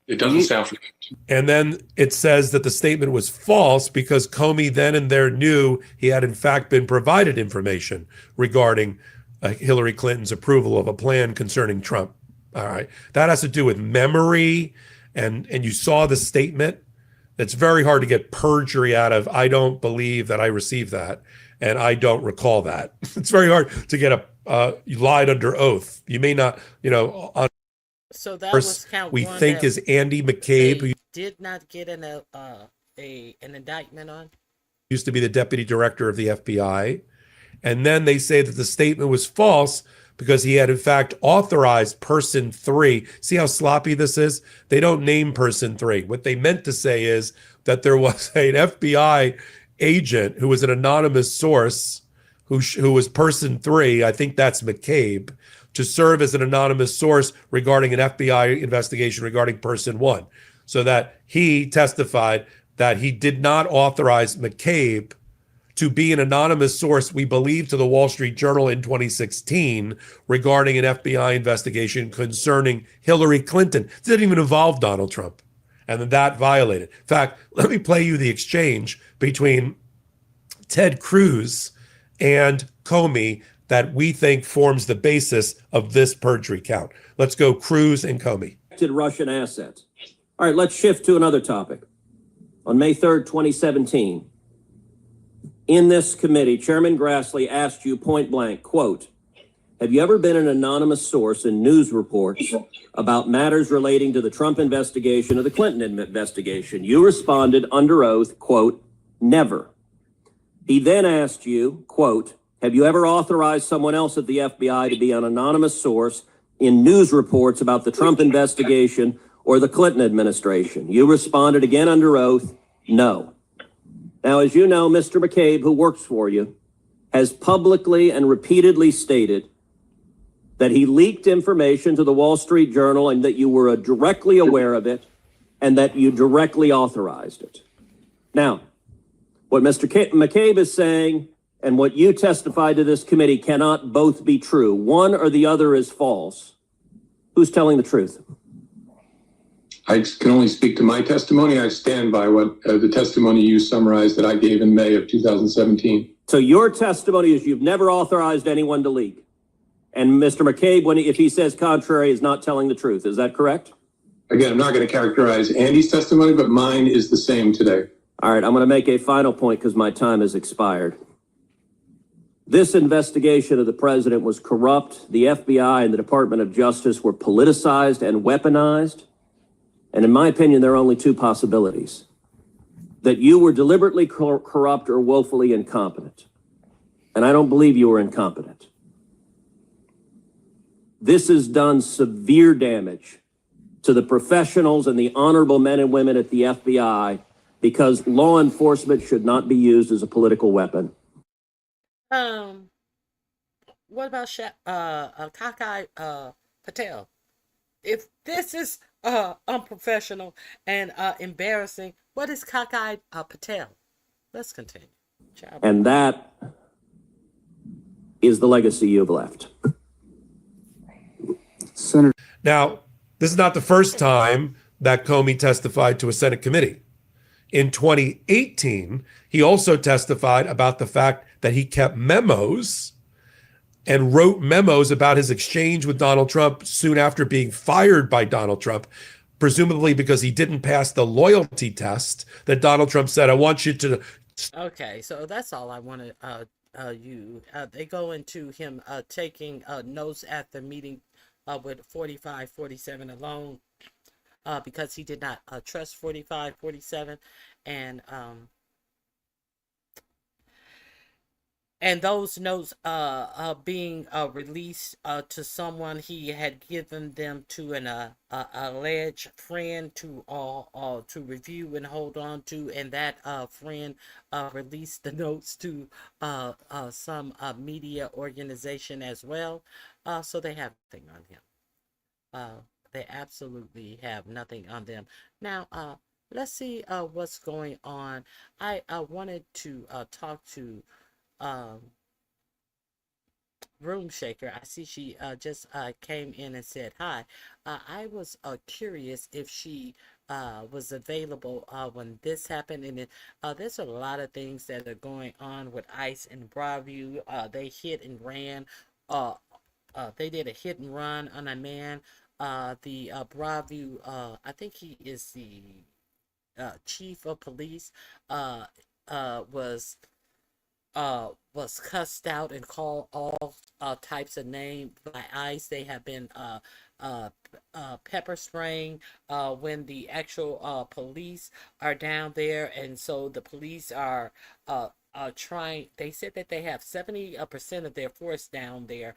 It doesn't sound familiar. And then it says that the statement was false because Comey then and there knew he had in fact been provided information regarding Hillary Clinton's approval of a plan concerning Trump. All right. That has to do with memory. And you saw the statement. It's very hard to get perjury out of, I don't believe that I received that. And I don't recall that. It's very hard to get you lied under oath. You may not, on so that was count we one think is Andy McCabe, who did not get an indictment on. Used to be the deputy director of the FBI. And then they say that the statement was false because he had in fact authorized person 3. See how sloppy this is? They don't name person 3. What they meant to say is that there was an FBI agent who was an anonymous source who was person 3, I think that's McCabe, to serve as an anonymous source regarding an FBI investigation regarding person 1. So that he testified that he did not authorize McCabe to be an anonymous source, we believe, to the Wall Street Journal in 2016 regarding an FBI investigation concerning Hillary Clinton. It didn't even involve Donald Trump. And then that violated. In fact, let me play you the exchange between Ted Cruz and Comey that we think forms the basis of this perjury count. Let's go Cruz and Comey. Russian assets. All right, let's shift to another topic. On May 3rd, 2017, in this committee, Chairman Grassley asked you point blank, quote, have you ever been an anonymous source in news reports about matters relating to the Trump investigation or the Clinton investigation? You responded under oath, quote, never. He then asked you, quote, have you ever authorized someone else at the FBI to be an anonymous source in news reports about the Trump investigation or the Clinton administration? You responded again under oath, no. Now, as you know, Mr. McCabe, who works for you, has publicly and repeatedly stated that he leaked information to the Wall Street Journal and that you were directly aware of it and that you directly authorized it. Now, what Mr. McCabe is saying and what you testified to this committee cannot both be true. One or the other is false. Who's telling the truth? I can only speak to my testimony. I stand by what the testimony you summarized that I gave in May of 2017. So your testimony is you've never authorized anyone to leak. And Mr. McCabe, if he says contrary, is not telling the truth. Is that correct? Again, I'm not going to characterize Andy's testimony, but mine is the same today. All right, I'm going to make a final point because my time has expired. This investigation of the president was corrupt. The FBI and the Department of Justice were politicized and weaponized. And in my opinion, there are only two possibilities: that you were deliberately corrupt or woefully incompetent. And I don't believe you were incompetent. This has done severe damage to the professionals and the honorable men and women at the FBI because law enforcement should not be used as a political weapon. What about Kakai Patel? If this is unprofessional and embarrassing, what is Kakai Patel? Let's continue. And that is the legacy you've left. Senator. Now, this is not the first time that Comey testified to a Senate committee. In 2018, he also testified about the fact that he kept memos and wrote memos about his exchange with Donald Trump soon after being fired by Donald Trump, presumably because he didn't pass the loyalty test that Donald Trump said, I want you to. Okay, so that's all I wanted they go into him taking notes at the meeting with 4547 alone because he did not trust 4547 and those notes being released to someone he had given them to an alleged friend to review and hold on to, and that friend released the notes to some media organization as well. So they have nothing on him. They absolutely have nothing on them. Now, let's see what's going on. I wanted to talk to Room Shaker. I see she just came in and said hi. I was curious if she was available when this happened, and there's a lot of things that are going on with ICE and Broadview. They hit and ran. They did a hit and run on a man. The Broadview, I think he is the chief of police, was cussed out and called all types of names by ICE. They have been pepper spraying when the actual police are down there, and so the police are trying. They said that they have 70% of their force down there,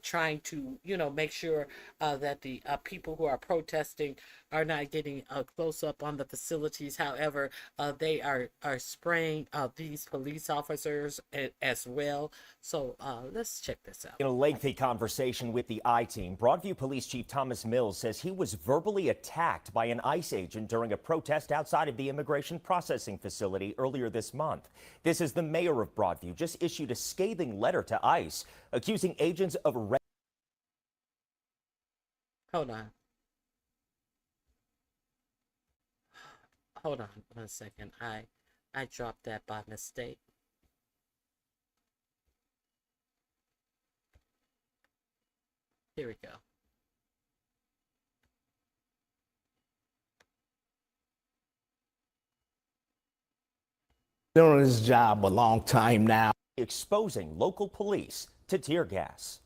trying to make sure that the people who are protesting are not getting close up on the facilities. However, they are spraying these police officers as well. So let's check this out. In a lengthy conversation with the I-Team, Broadview Police Chief Thomas Mills says he was verbally attacked by an ICE agent during a protest outside of the immigration processing facility earlier this month. This is the mayor of Broadview just issued a scathing letter to ICE accusing agents of Hold on. Hold on 1 second. I dropped that by mistake. Here we go. Doing this job a long time now. exposing local police to tear gas.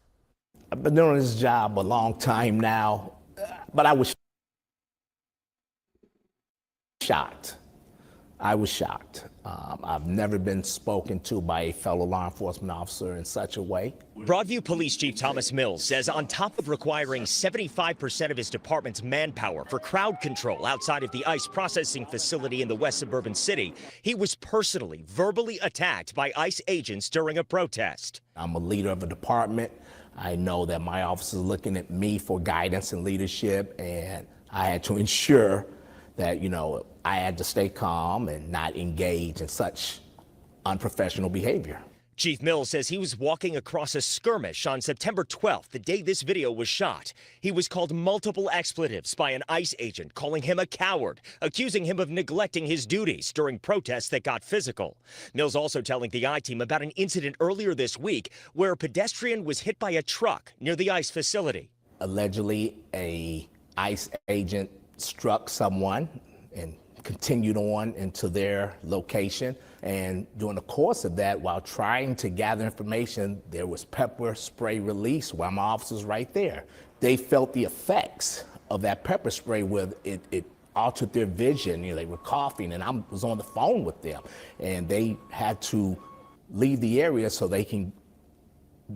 I've been doing this job a long time now, but I was shocked. I was shocked. I've never been spoken to by a fellow law enforcement officer in such a way. Broadview Police Chief Thomas Mills says on top of requiring 75% of his department's manpower for crowd control outside of the ICE processing facility in the west suburban city, he was personally, verbally attacked by ICE agents during a protest. I'm a leader of a department. I know that my office is looking at me for guidance and leadership, and I had to ensure that, I had to stay calm and not engage in such unprofessional behavior. Chief Mills says he was walking across a skirmish on September 12th, the day this video was shot. He was called multiple expletives by an ICE agent, calling him a coward, accusing him of neglecting his duties during protests that got physical. Mills also telling the I-Team about an incident earlier this week where a pedestrian was hit by a truck near the ICE facility. Allegedly, a ICE agent struck someone and continued on into their location. And during the course of that, while trying to gather information, there was pepper spray released while my officers right there. They felt the effects of that pepper spray where it altered their vision. They were coughing, and I was on the phone with them. And they had to leave the area so they can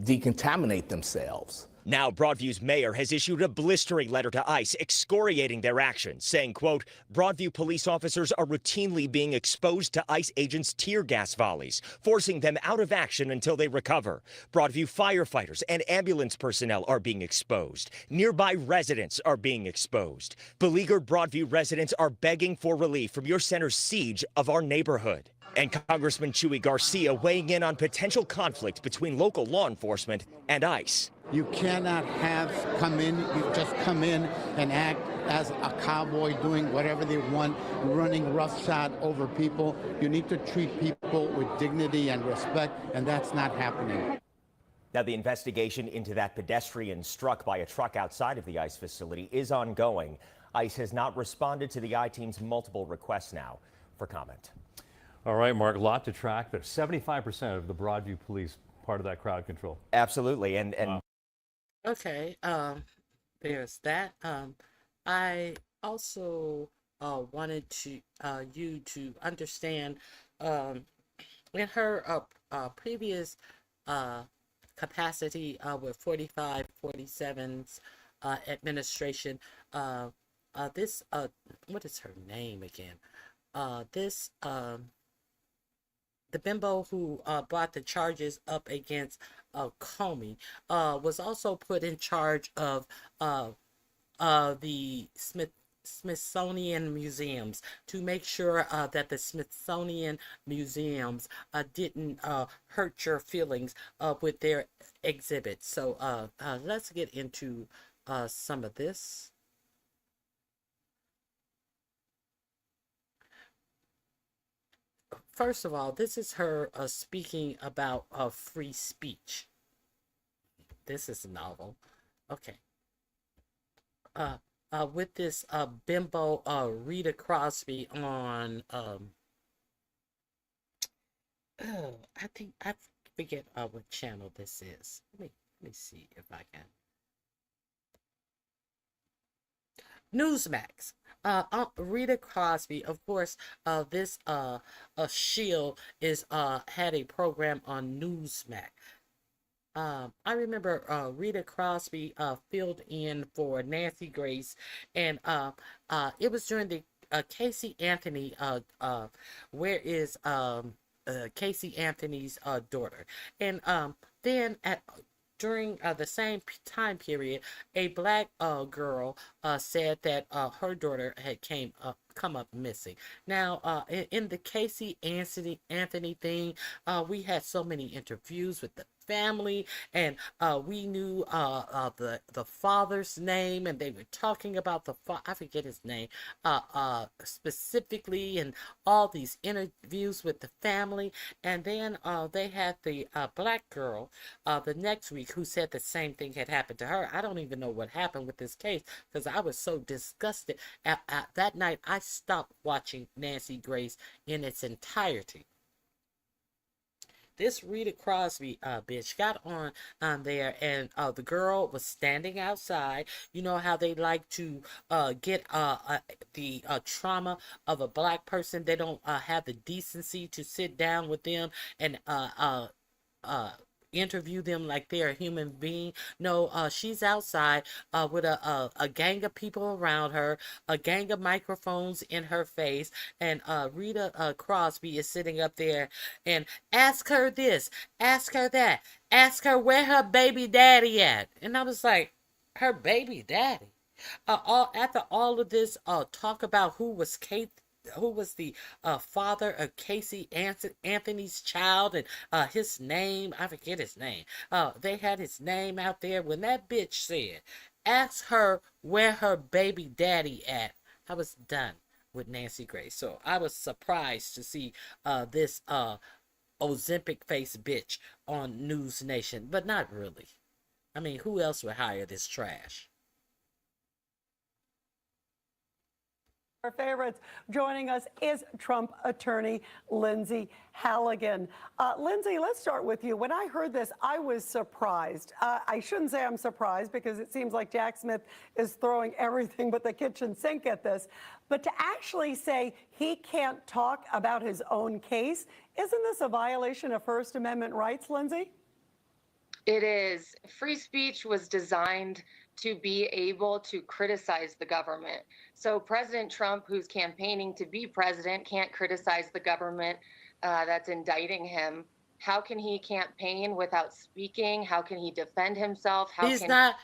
decontaminate themselves. Now, Broadview's mayor has issued a blistering letter to ICE excoriating their actions, saying, quote, Broadview police officers are routinely being exposed to ICE agents' tear gas volleys, forcing them out of action until they recover. Broadview firefighters and ambulance personnel are being exposed. Nearby residents are being exposed. Beleaguered Broadview residents are begging for relief from your center's siege of our neighborhood. And Congressman Chuy Garcia weighing in on potential conflict between local law enforcement and ICE. You cannot come in and act as a cowboy doing whatever they want, running roughshod over people. You need to treat people with dignity and respect, and that's not happening. Now, the investigation into that pedestrian struck by a truck outside of the ICE facility is ongoing. ICE has not responded to the I-Team's multiple requests now for comment. All right, Mark, a lot to track there. 75% of the Broadview police part of that crowd control. Absolutely, and Okay, there's that. I also wanted to you to understand in her previous capacity with 4547's administration, this what is her name again? The bimbo who brought the charges up against Comey was also put in charge of the Smithsonian Museums to make sure that the Smithsonian Museums didn't hurt your feelings with their exhibits. So let's get into some of this. First of all, this is her speaking about free speech. This is novel. Okay. With this bimbo Rita Crosby on I forget what channel this is. Let me see if I can. Newsmax. Rita Crosby, of course. This Shield is had a program on Newsmax. I remember Rita Crosby filled in for Nancy Grace, and it was during the Casey Anthony. Where is Casey Anthony's daughter? And then at during the same time period, a black girl said that her daughter had come up missing. Now, in the Casey Anthony thing, we had so many interviews with the family, and we knew the father's name, and they were talking about I forget his name specifically, and all these interviews with the family. And then they had the black girl the next week who said the same thing had happened to her. I don't even know what happened with this case because I was so disgusted. That night, I stopped watching Nancy Grace in its entirety. This Rita Crosby bitch got on there, and the girl was standing outside. You know how they like to get the trauma of a black person. They don't have the decency to sit down with them and interview them like they're a human being. No, she's outside with a gang of people around her, a gang of microphones in her face, and Rita Crosby is sitting up there and ask her this, ask her that, ask her where her baby daddy at. And I was like, her baby daddy? After all of this talk about who was the father of Casey Anthony's child, and his name, I forget his name. They had his name out there. When that bitch said, ask her where her baby daddy at, I was done with Nancy Grace. So I was surprised to see this Ozempic face bitch on News Nation, but not really. I mean, who else would hire this trash? Our favorites. Joining us is Trump attorney Lindsay Halligan. Lindsay, let's start with you. When I heard this, I was surprised. I shouldn't say I'm surprised because it seems like Jack Smith is throwing everything but the kitchen sink at this. But to actually say he can't talk about his own case, isn't this a violation of First Amendment rights, Lindsay? It is. Free speech was designed to be able to criticize the government. So President Trump, who's campaigning to be president, can't criticize the government that's indicting him. How can he campaign without speaking? How can he defend himself? He's not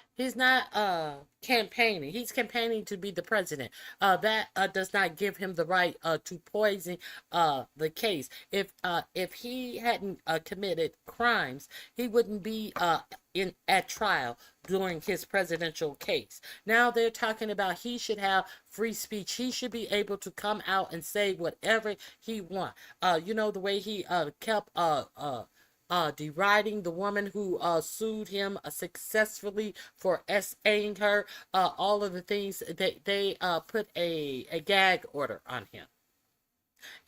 campaigning. He's campaigning to be the president. That does not give him the right to poison the case. If he hadn't committed crimes, he wouldn't be at trial during his presidential case. Now they're talking about he should have free speech. He should be able to come out and say whatever he wants. You know, the way he kept deriding the woman who sued him successfully for SAing her, all of the things that they put a gag order on him.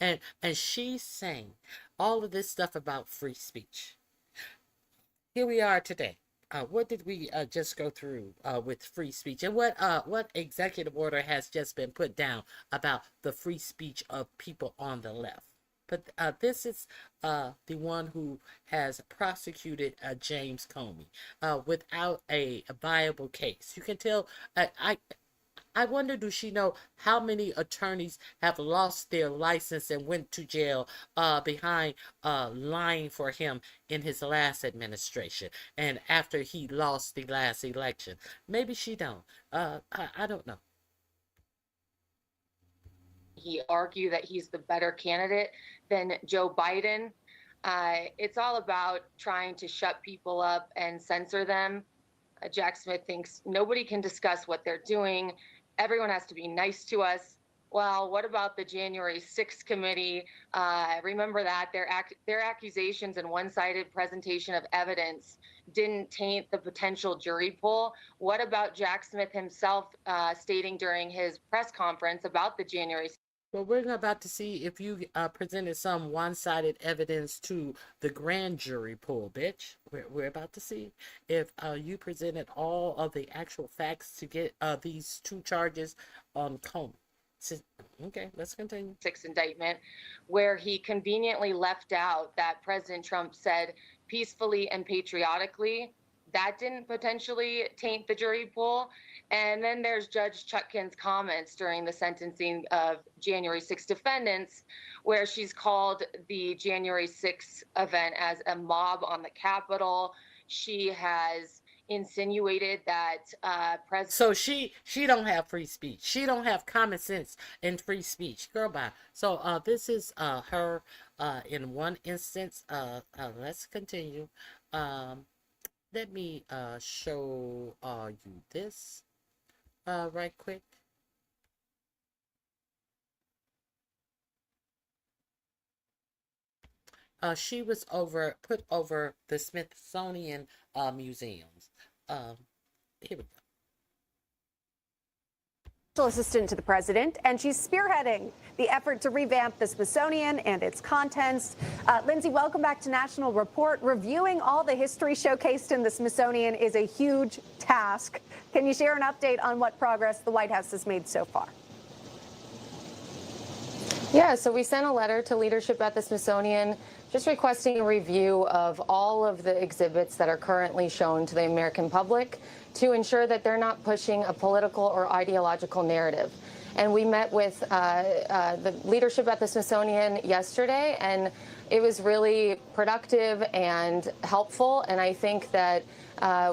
And she's saying all of this stuff about free speech. Here we are today. What did we just go through with free speech, and what executive order has just been put down about the free speech of people on the left? But this is the one who has prosecuted James Comey without a viable case. You can tell. I wonder, does she know how many attorneys have lost their license and went to jail behind lying for him in his last administration and after he lost the last election? Maybe she don't. I don't know. He argued that he's the better candidate than Joe Biden. It's all about trying to shut people up and censor them. Jack Smith thinks nobody can discuss what they're doing. Everyone has to be nice to us. Well, what about the January 6th committee? Remember that their accusations and one-sided presentation of evidence didn't taint the potential jury pool. What about Jack Smith himself stating during his press conference about the January Well, we're about to see if you presented some one-sided evidence to the grand jury pool, bitch. We're about to see if you presented all of the actual facts to get these two charges on Comey. Okay, let's continue. Indictment, where he conveniently left out that President Trump said peacefully and patriotically. That didn't potentially taint the jury pool. And then there's Judge Chutkan's comments during the sentencing of January 6 defendants, where she's called the January 6 event as a mob on the Capitol. She has insinuated that President. So she don't have free speech. She don't have common sense and free speech. Girl, bye. So this is her in one instance. Let's continue. Let me show you this right quick. She was put over the Smithsonian museums. Here we go. Assistant to the president, and she's spearheading the effort to revamp the Smithsonian and its contents. Lindsay, welcome back to National Report. Reviewing all the history showcased in the Smithsonian is a huge task. Can you share an update on what progress the White House has made so far? Yeah, so we sent a letter to leadership at the Smithsonian just requesting a review of all of the exhibits that are currently shown to the American public to ensure that they're not pushing a political or ideological narrative. And we met with the leadership at the Smithsonian yesterday, and it was really productive and helpful. And I think that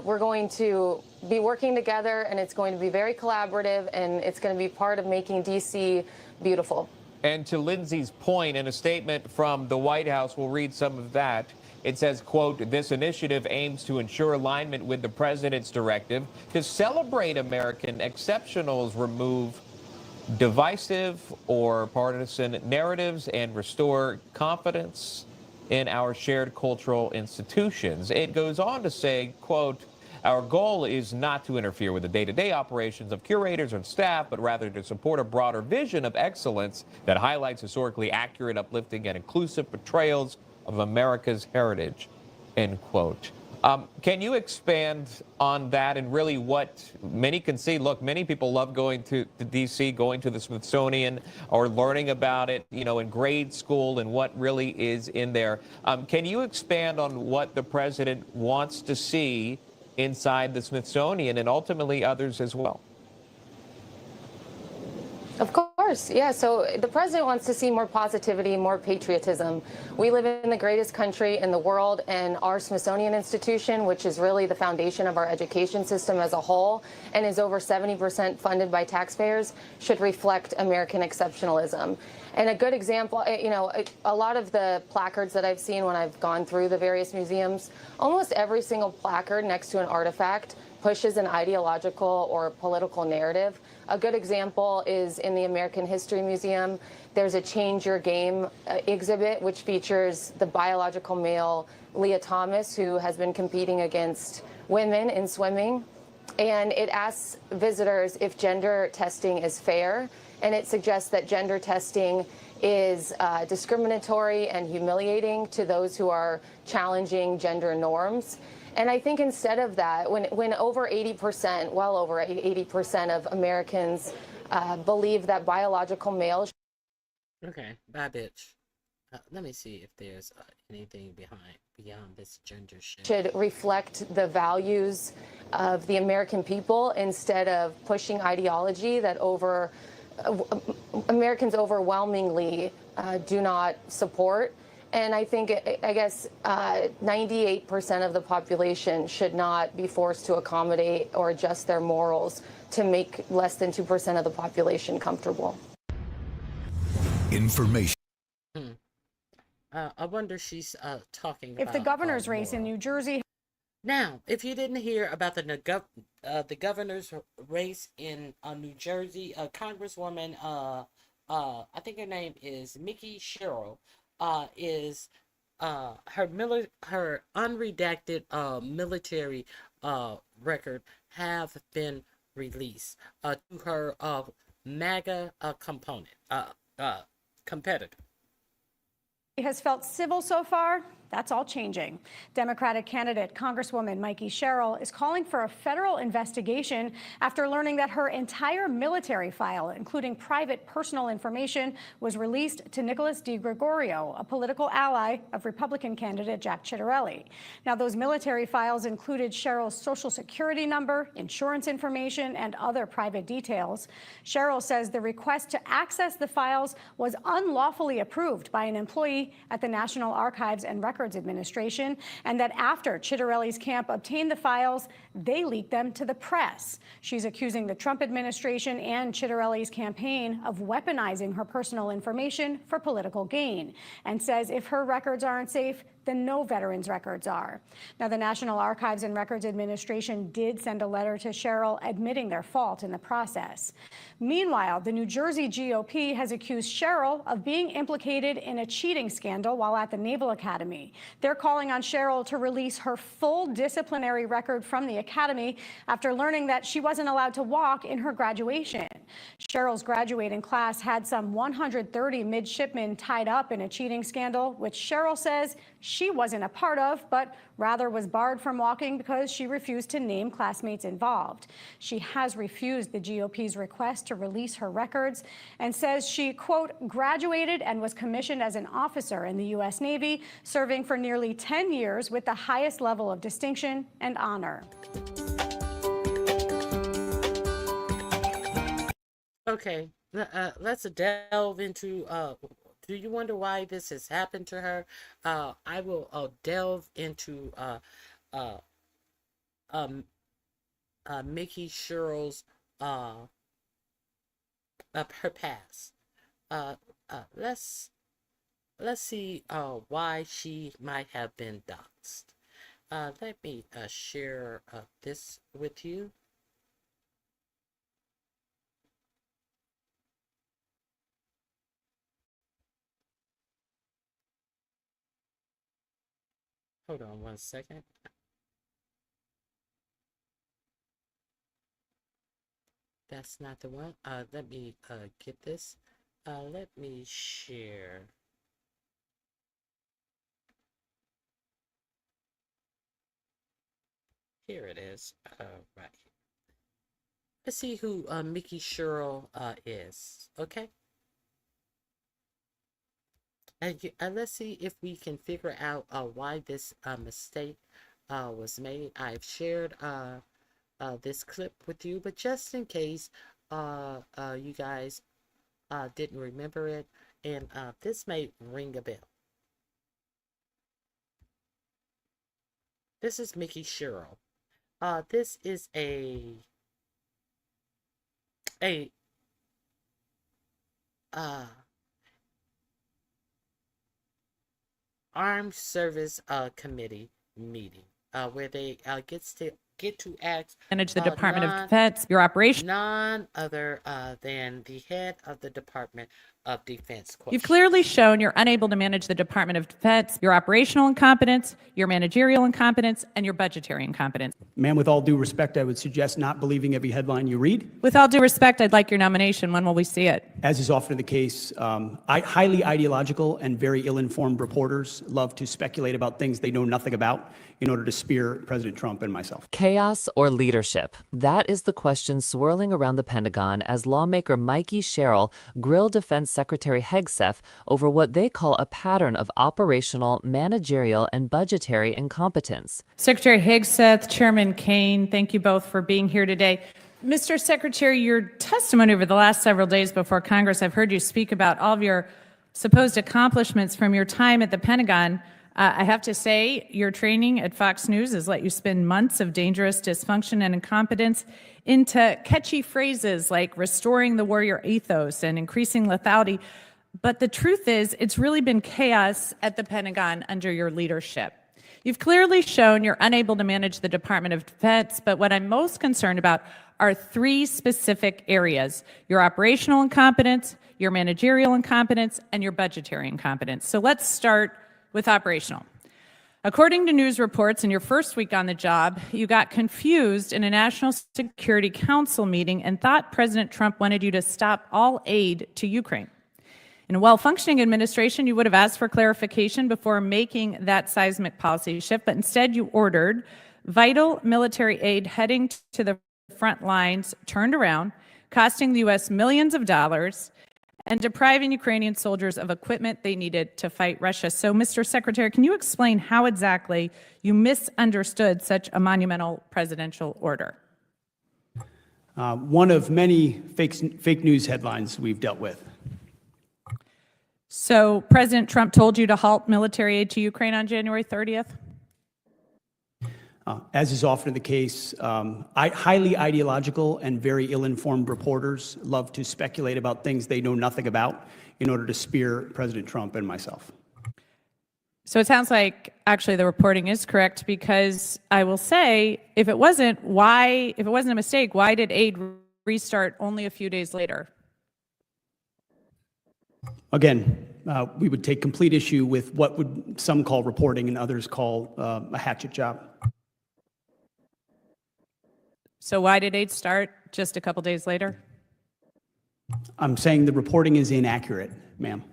we're going to be working together, and it's going to be very collaborative, and it's going to be part of making D.C. beautiful. And to Lindsay's point, in a statement from the White House, we'll read some of that. It says, quote, this initiative aims to ensure alignment with the president's directive to celebrate American exceptionals, remove divisive or partisan narratives, and restore confidence in our shared cultural institutions. It goes on to say, quote, our goal is not to interfere with the day-to-day operations of curators and staff, but rather to support a broader vision of excellence that highlights historically accurate, uplifting, and inclusive portrayals of America's heritage, end quote. Can you expand on that and really what many can see? Look, many people love going to D.C., going to the Smithsonian, or learning about it, you know, in grade school and what really is in there. Can you expand on what the president wants to see inside the Smithsonian and ultimately others as well? Of course, yeah. So the president wants to see more positivity, more patriotism. We live in the greatest country in the world, and our Smithsonian Institution, which is really the foundation of our education system as a whole and is over 70% funded by taxpayers, should reflect American exceptionalism. And a good example, you know, a lot of the placards that I've seen when I've gone through the various museums, almost every single placard next to an artifact pushes an ideological or political narrative. A good example is in the American History Museum. There's a Change Your Game exhibit, which features the biological male Leah Thomas, who has been competing against women in swimming. And it asks visitors if gender testing is fair. And it suggests that gender testing is discriminatory and humiliating to those who are challenging gender norms. And I think instead of that, when over 80%, well over 80% of Americans believe that biological males. Okay, bye, bitch. Let me see if there's anything beyond this gender shit. Should reflect the values of the American people instead of pushing ideology that Americans overwhelmingly do not support. And I think, I guess, 98% of the population should not be forced to accommodate or adjust their morals to make less than 2% of the population comfortable. Information. I wonder she's talking about If the governor's race in New Jersey. Now, if you didn't hear about the governor's race in New Jersey, Congresswoman, I think her name is Mickey Sherrill, is her unredacted military record have been released to her MAGA component. competitor. Has felt civil so far. That's all changing. Democratic candidate Congresswoman Mikey Sherrill is calling for a federal investigation after learning that her entire military file, including private personal information, was released to Nicholas DeGregorio, a political ally of Republican candidate Jack Ciattarelli. Now, those military files included Sherrill's social security number, insurance information, and other private details. Sherrill says the request to access the files was unlawfully approved by an employee at the National Archives and Records Administration, and that after Ciattarelli's camp obtained the files, they leaked them to the press. She's accusing the Trump administration and Ciattarelli's campaign of weaponizing her personal information for political gain, and says if her records aren't safe, then no veterans' records are. Now, the National Archives and Records Administration did send a letter to Sherrill admitting their fault in the process. Meanwhile, the New Jersey GOP has accused Sherrill of being implicated in a cheating scandal while at the Naval Academy. They're calling on Sherrill to release her full disciplinary record from the academy after learning that she wasn't allowed to walk in her graduation. Sherrill's graduating class had some 130 midshipmen tied up in a cheating scandal, which Sherrill says she wasn't a part of, but rather was barred from walking because she refused to name classmates involved. She has refused the GOP's request to release her records and says she, quote, graduated and was commissioned as an officer in the U.S. Navy, serving for nearly 10 years with the highest level of distinction and honor. Okay, let's delve into, do you wonder why this has happened to her? I will delve into Mickey Sherrill's her past. Let's see why she might have been doxxed. Let me share this with you. Hold on one second. That's not the one. Let me get this. Let me share. Here it is. Right here. Let's see who Mickey Sherrill is. Okay. And let's see if we can figure out why this mistake was made. I've shared this clip with you, but just in case you guys didn't remember it, and this may ring a bell. This is Mickey Sherrill. This is a Armed Service Committee meeting where they get to ask manage the Department of Defense, your operation. None other than the head of the Department of Defense. You've clearly shown you're unable to manage the Department of Defense, your operational incompetence, your managerial incompetence, and your budgetary incompetence. Ma'am, with all due respect, I would suggest not believing every headline you read. With all due respect, I'd like your nomination. When will we see it? As is often the case, highly ideological and very ill-informed reporters love to speculate about things they know nothing about in order to spear President Trump and myself. Chaos or leadership? That is the question swirling around the Pentagon as lawmaker Mikey Sherrill grilled Defense Secretary Hegseth over what they call a pattern of operational, managerial, and budgetary incompetence. Secretary Hegseth, Chairman Kaine, thank you both for being here today. Mr. Secretary, your testimony over the last several days before Congress, I've heard you speak about all of your supposed accomplishments from your time at the Pentagon. I have to say, your training at Fox News has let you spin months of dangerous dysfunction and incompetence into catchy phrases like restoring the warrior ethos and increasing lethality. But the truth is, it's really been chaos at the Pentagon under your leadership. You've clearly shown you're unable to manage the Department of Defense, but what I'm most concerned about are three specific areas: your operational incompetence, your managerial incompetence, and your budgetary incompetence. So let's start with operational. According to news reports, in your first week on the job, you got confused in a National Security Council meeting and thought President Trump wanted you to stop all aid to Ukraine. In a well-functioning administration, you would have asked for clarification before making that seismic policy shift, but instead you ordered vital military aid heading to the front lines turned around, costing the U.S. millions of dollars, and depriving Ukrainian soldiers of equipment they needed to fight Russia. So, Mr. Secretary, can you explain how exactly you misunderstood such a monumental presidential order? One of many fake news headlines we've dealt with. So President Trump told you to halt military aid to Ukraine on January 30th? As is often the case, highly ideological and very ill-informed reporters love to speculate about things they know nothing about in order to spear President Trump and myself. So it sounds like actually the reporting is correct, because I will say, if it wasn't a mistake, why did aid restart only a few days later? Again, we would take complete issue with what would some call reporting and others call a hatchet job. So why did aid start just a couple days later? I'm saying the reporting is inaccurate, ma'am.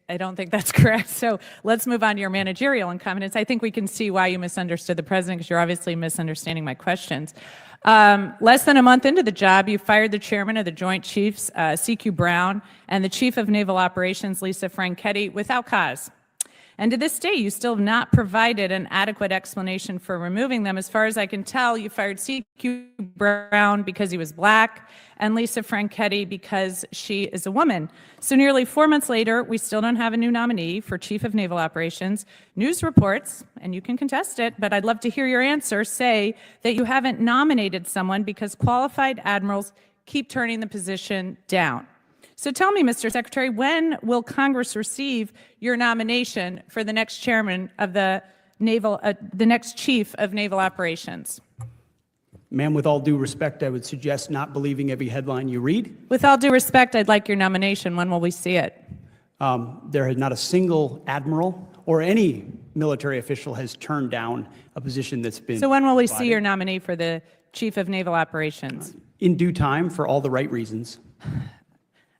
I don't think that's correct. So let's move on to your managerial incompetence. I think we can see why you misunderstood the president, because you're obviously misunderstanding my questions. Less than a month into the job, you fired the chairman of the Joint Chiefs, C.Q. Brown, and the chief of naval operations, Lisa Franchetti, without cause. And to this day, you still have not provided an adequate explanation for removing them. As far as I can tell, you fired C.Q. Brown because he was black and Lisa Franchetti because she is a woman. So nearly 4 months later, we still don't have a new nominee for Chief of Naval Operations. News reports, and you can contest it, but I'd love to hear your answer, say that you haven't nominated someone because qualified admirals keep turning the position down. So tell me, Mr. Secretary, when will Congress receive your nomination for the next chairman of the next chief of naval operations? Ma'am, with all due respect, I would suggest not believing every headline you read. With all due respect, I'd like your nomination. When will we see it? There has not a single admiral or any military official has turned down a position that's been So when will we see provided. your nominee for the chief of naval operations? In due time, for all the right reasons.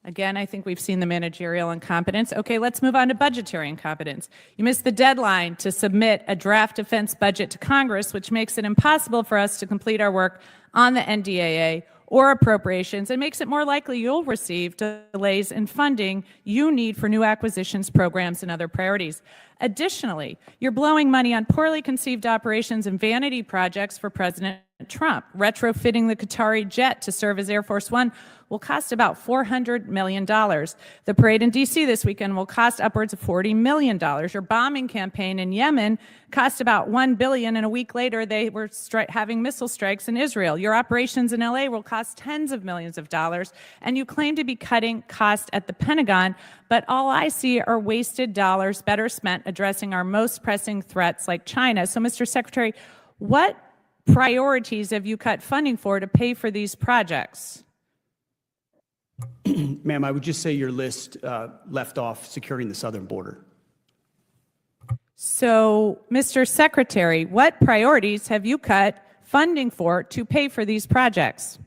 Again, I think we've seen the managerial incompetence. Okay, let's move on to budgetary incompetence. You missed the deadline to submit a draft defense budget to Congress, which makes it impossible for us to complete our work on the NDAA or appropriations, and makes it more likely you'll receive delays in funding you need for new acquisitions, programs, and other priorities. Additionally, you're blowing money on poorly conceived operations and vanity projects for President Trump. Retrofitting the Qatari jet to serve as Air Force One will cost about $400 million. The parade in D.C. this weekend will cost upwards of $40 million. Your bombing campaign in Yemen cost about $1 billion, and a week later they were having missile strikes in Israel. Your operations in L.A. will cost tens of millions of dollars, and you claim to be cutting costs at the Pentagon, but all I see are wasted dollars better spent addressing our most pressing threats like China. So, Mr. Secretary, what priorities have you cut funding for to pay for these projects? Ma'am, I would just say your list left off securing the southern border. So, Mr. Secretary, what priorities have you cut funding for to pay for these projects?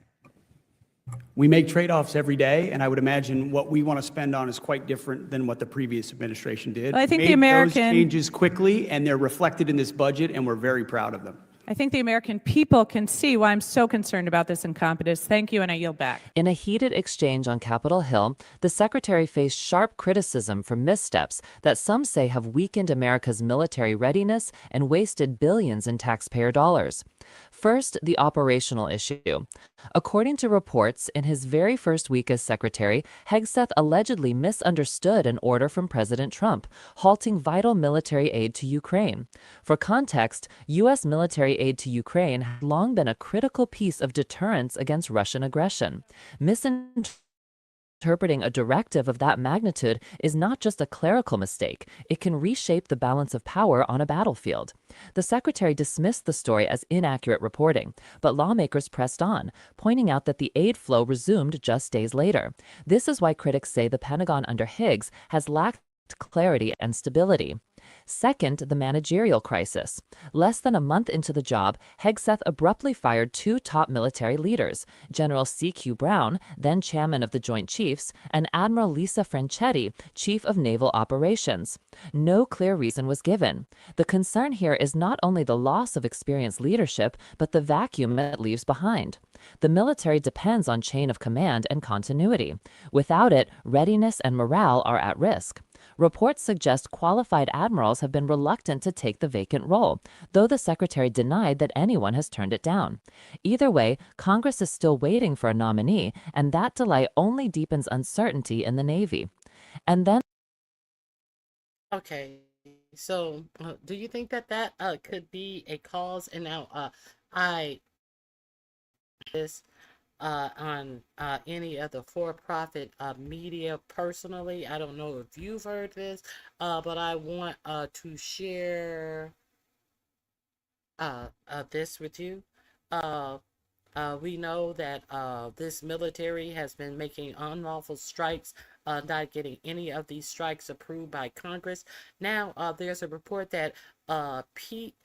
We make trade-offs every day, and I would imagine what we want to spend on is quite different than what the previous administration did. Well, I think Made the American those changes quickly, and they're reflected in this budget, and we're very proud of them. I think the American people can see why I'm so concerned about this incompetence. Thank you, and I yield back. In a heated exchange on Capitol Hill, the secretary faced sharp criticism for missteps that some say have weakened America's military readiness and wasted billions in taxpayer dollars. First, the operational issue. According to reports, in his very first week as secretary, Hegseth allegedly misunderstood an order from President Trump, halting vital military aid to Ukraine. For context, U.S. military aid to Ukraine had long been a critical piece of deterrence against Russian aggression. Interpreting a directive of that magnitude is not just a clerical mistake. It can reshape the balance of power on a battlefield. The secretary dismissed the story as inaccurate reporting, but lawmakers pressed on, pointing out that the aid flow resumed just days later. This is why critics say the Pentagon under Higgs has lacked clarity and stability. Second, the managerial crisis. Less than a month into the job, Hegseth abruptly fired two top military leaders, General C.Q. Brown, then chairman of the Joint Chiefs, and Admiral Lisa Franchetti, chief of naval operations. No clear reason was given. The concern here is not only the loss of experienced leadership, but the vacuum it leaves behind. The military depends on chain of command and continuity. Without it, readiness and morale are at risk. Reports suggest qualified admirals have been reluctant to take the vacant role, though the secretary denied that anyone has turned it down. Either way, Congress is still waiting for a nominee, and that delay only deepens uncertainty in the Navy. And then Okay, so do you think that could be a cause? And now I this on any of the for-profit media personally. I don't know if you've heard this, but I want to share this with you. We know that this military has been making unlawful strikes, not getting any of these strikes approved by Congress. Now, there's a report that Pete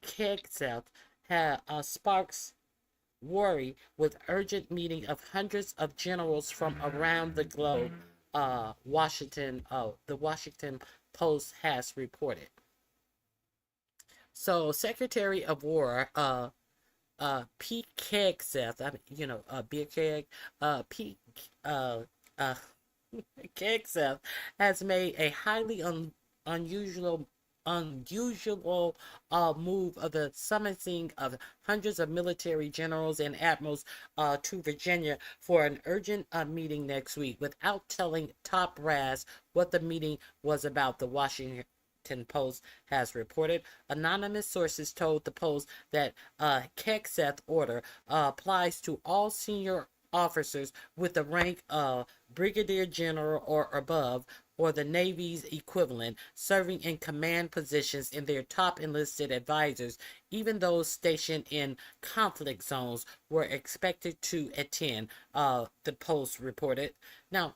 Hegseth sparks worry with urgent meeting of hundreds of generals from around the globe. The Washington Post has reported. So, Secretary of War Pete Hegseth, beer keg, Pete Hegseth has made a highly unusual move of the summoning of hundreds of military generals and admirals to Virginia for an urgent meeting next week without telling top brass what the meeting was about, the Washington Post has reported. Anonymous sources told the Post that Hegseth order applies to all senior officers with the rank of brigadier general or above, or the Navy's equivalent, serving in command positions in their top enlisted advisors. Even those stationed in conflict zones were expected to attend, the Post reported. Now,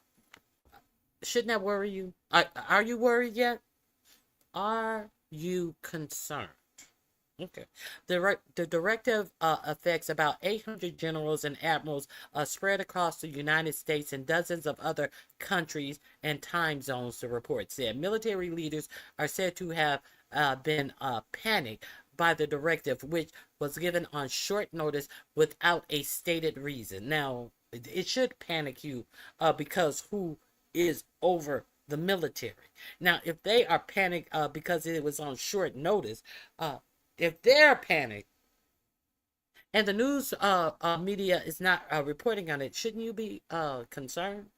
shouldn't that worry you? Are you worried yet? Are you concerned? Okay. The directive affects about 800 generals and admirals spread across the United States and dozens of other countries and time zones, the report said. Military leaders are said to have been panicked by the directive, which was given on short notice without a stated reason. Now, it should panic you because who is over the military? Now, if they are panicked because it was on short notice, if they're panicked and the news media is not reporting on it, shouldn't you be concerned?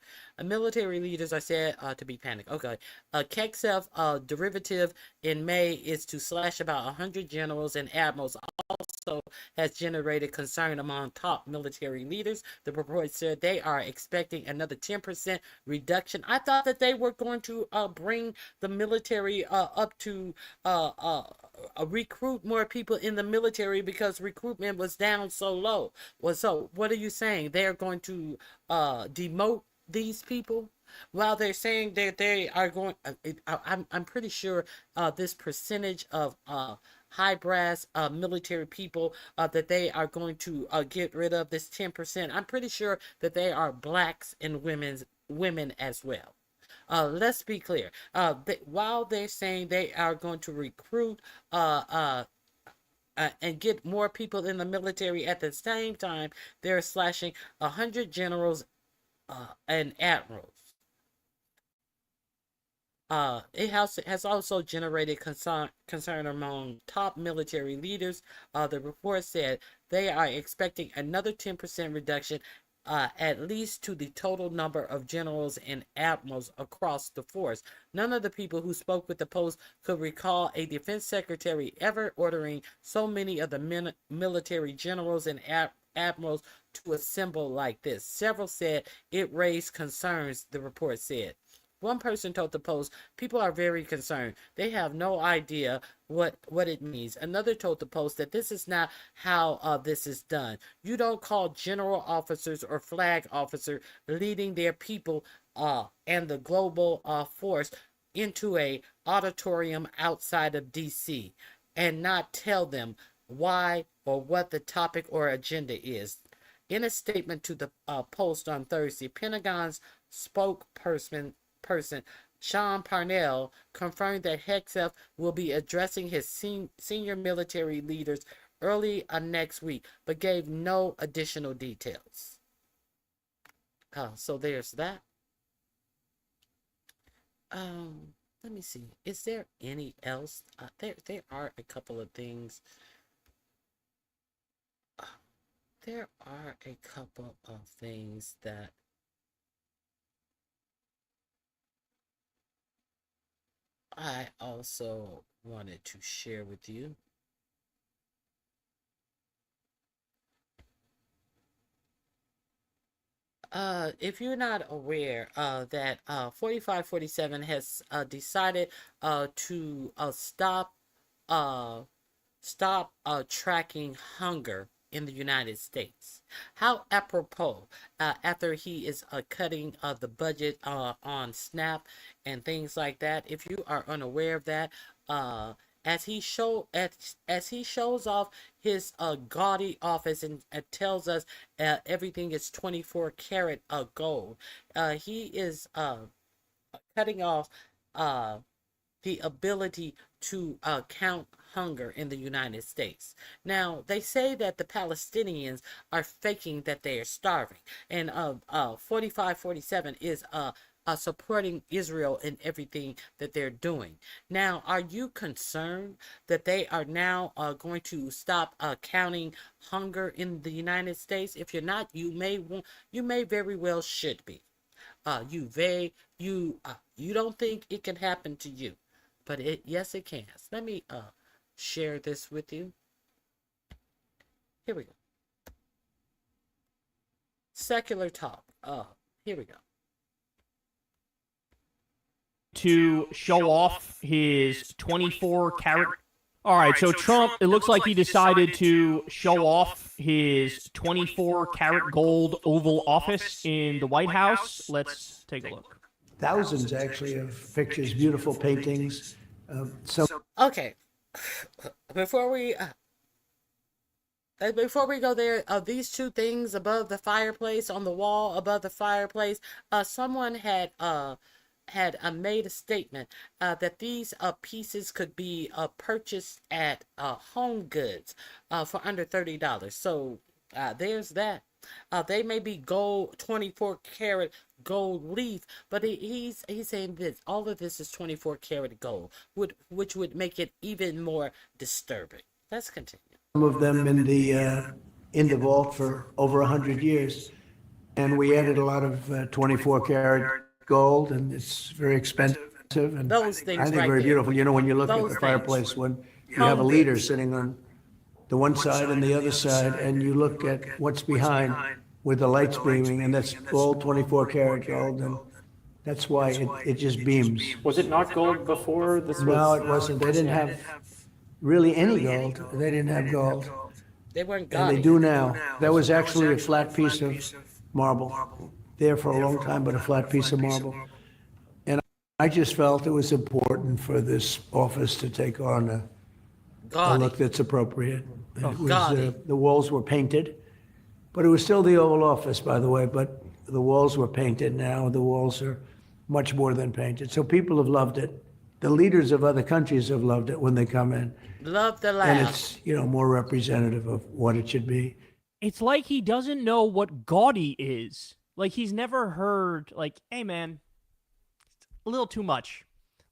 Military leaders are said to be panicked. Okay. Hegseth derivative in May is to slash about 100 generals and admirals. Also has generated concern among top military leaders. The report said they are expecting another 10% reduction. I thought that they were going to bring the military up to recruit more people in the military because recruitment was down so low. Well, so what are you saying? They're going to demote these people? While they're saying that they are going, I'm pretty sure this percentage of high brass military people that they are going to get rid of, this 10%. I'm pretty sure that they are blacks and women as well. Let's be clear. While they're saying they are going to recruit and get more people in the military, at the same time, they're slashing 100 generals and admirals. It has also generated concern among top military leaders. The report said they are expecting another 10% reduction, at least to the total number of generals and admirals across the force. None of the people who spoke with the Post could recall a defense secretary ever ordering so many of the military generals and admirals to assemble like this. Several said it raised concerns, the report said. One person told the Post, people are very concerned. They have no idea what it means. Another told the Post that this is not how this is done. You don't call general officers or flag officers leading their people and the global force into a auditorium outside of D.C. and not tell them why or what the topic or agenda is. In a statement to the Post on Thursday, Pentagon's spokesperson Sean Parnell confirmed that Hegseth will be addressing his senior military leaders early next week, but gave no additional details. So there's that. Let me see. Is there any else? There are a couple of things. There are a couple of things that I also wanted to share with you. If you're not aware that 4547 has decided to stop tracking hunger in the United States. How apropos after he is cutting the budget on SNAP and things like that. If you are unaware of that, as he shows off his gaudy office and tells us everything is 24 karat gold, he is cutting off the ability to count hunger in the United States. Now, they say that the Palestinians are faking that they are starving, and 4547 is supporting Israel in everything that they're doing. Now, are you concerned that they are now going to stop counting hunger in the United States? If you're not, you may very well should be. You don't think it can happen to you, but yes, it can. Let me share this with you. Here we go. Secular talk. Here we go. To show off his 24 karat. All right, so Trump, it looks like he decided to show off his 24 karat gold Oval Office in the White House. Let's take a look. Thousands, actually, of pictures, beautiful paintings. Okay, before we go there, these two things above the fireplace, on the wall above the fireplace, someone had made a statement that these pieces could be purchased at Home Goods for under $30. So there's that. They may be gold, 24 karat gold leaf, but he's saying this. All of this is 24 karat gold, which would make it even more disturbing. Let's continue. Some of them in the vault for over 100 years, and we added a lot of 24 karat gold, and it's very expensive. And those things, I think right very there. beautiful. You know, when you look Those at the things. fireplace, when you have a leader sitting on the one side and the other side, and you look at what's behind with the lights beaming, and that's all 24 karat gold, and that's why it just beams. Was it not gold before this was? No, it wasn't. They didn't have really any gold. They didn't have gold. They weren't And they gaudy. do now. That was actually a flat piece of marble, there for a long time, but a flat piece of marble. And I just felt it was important for this office to take on a Gaudy. look that's appropriate. And it was, gaudy. the walls were painted, but it was still the Oval Office, by the way, but the walls were painted now. The walls are much more than painted. So people have loved it. The leaders of other countries have loved it when they come in. Love the And laugh. it's, more representative of what it should be. It's like he doesn't know what gaudy is. Like he's never heard, like, hey man, a little too much.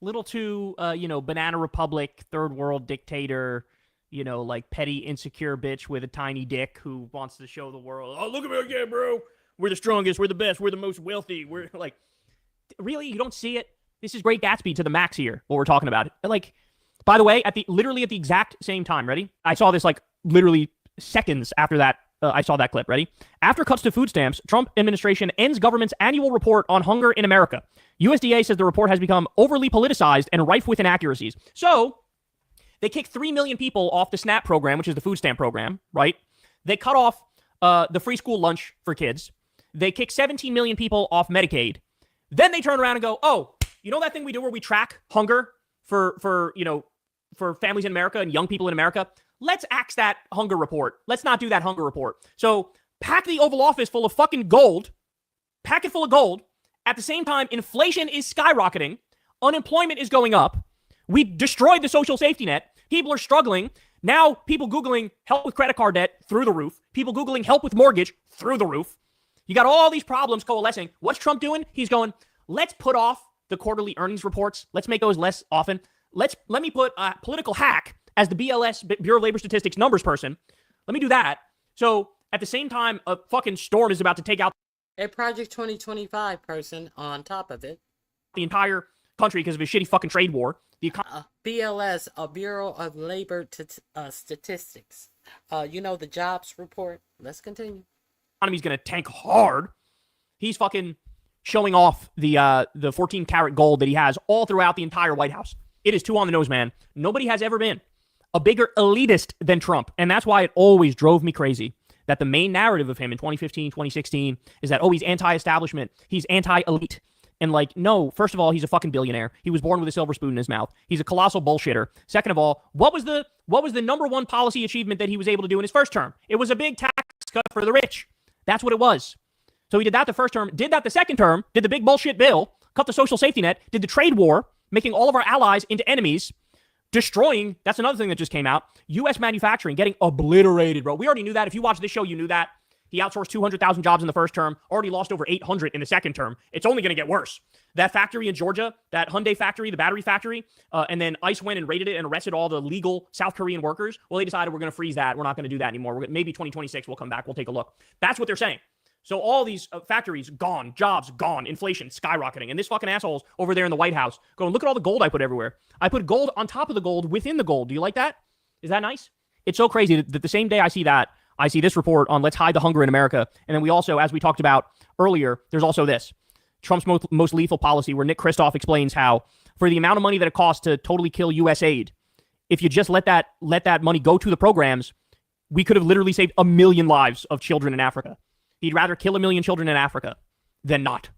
A little too, Banana Republic, third world dictator, like petty, insecure bitch with a tiny dick who wants to show the world, oh, look at me again, bro. We're the strongest, we're the best, we're the most wealthy. We're like, really? You don't see it? This is Great Gatsby to the max here, what we're talking about. Like, by the way, literally at the exact same time, ready? I saw this like literally seconds after that I saw that clip. Ready? After cuts to food stamps, Trump administration ends government's annual report on hunger in America. USDA says the report has become overly politicized and rife with inaccuracies. So they kicked 3 million people off the SNAP program, which is the food stamp program, right? They cut off the free school lunch for kids. They kick 17 million people off Medicaid. Then they turn around and go, oh, you know that thing we do where we track hunger for families in America and young people in America? Let's axe that hunger report. Let's not do that hunger report. So pack the Oval Office full of fucking gold. Pack it full of gold. At the same time, inflation is skyrocketing. Unemployment is going up. We destroyed the social safety net. People are struggling. Now people Googling help with credit card debt through the roof. People Googling help with mortgage through the roof. You got all these problems coalescing. What's Trump doing? He's going, let's put off the quarterly earnings reports. Let's make those less often. Let me put a political hack as the BLS, Bureau of Labor Statistics numbers person. Let me do that. So at the same time, a fucking storm is about to take out a Project 2025 person on top of it. The entire country because of a shitty fucking trade war. The BLS, a Bureau of Labor Statistics. The jobs report. Let's continue. Economy's going to tank hard. He's fucking showing off the 14 karat gold that he has all throughout the entire White House. It is too on the nose, man. Nobody has ever been a bigger elitist than Trump. And that's why it always drove me crazy that the main narrative of him in 2015, 2016 is that, oh, he's anti-establishment. He's anti-elite. And no, first of all, he's a fucking billionaire. He was born with a silver spoon in his mouth. He's a colossal bullshitter. Second of all, what was the number one policy achievement that he was able to do in his first term? It was a big tax cut for the rich. That's what it was. So he did that the first term, did that the second term, did the big bullshit bill, cut the social safety net, did the trade war, making all of our allies into enemies, destroying, that's another thing that just came out, U.S. manufacturing getting obliterated, bro. We already knew that. If you watched this show, you knew that. He outsourced 200,000 jobs in the first term, already lost over 800 in the second term. It's only going to get worse. That factory in Georgia, that Hyundai factory, the battery factory, and then ICE went and raided it and arrested all the legal South Korean workers. Well, they decided we're going to freeze that. We're not going to do that anymore. Maybe 2026 we'll come back. We'll take a look. That's what they're saying. So all these factories gone, jobs gone, inflation skyrocketing. And this fucking asshole's over there in the White House going, look at all the gold I put everywhere. I put gold on top of the gold within the gold. Do you like that? Is that nice? It's so crazy that the same day I see that, I see this report on let's hide the hunger in America. And then we also, as we talked about earlier, there's also this. Trump's most lethal policy where Nick Kristof explains how for the amount of money that it costs to totally kill U.S. aid, if you just let that money go to the programs, we could have literally saved 1 million lives of children in Africa. He'd rather kill 1 million children in Africa than not.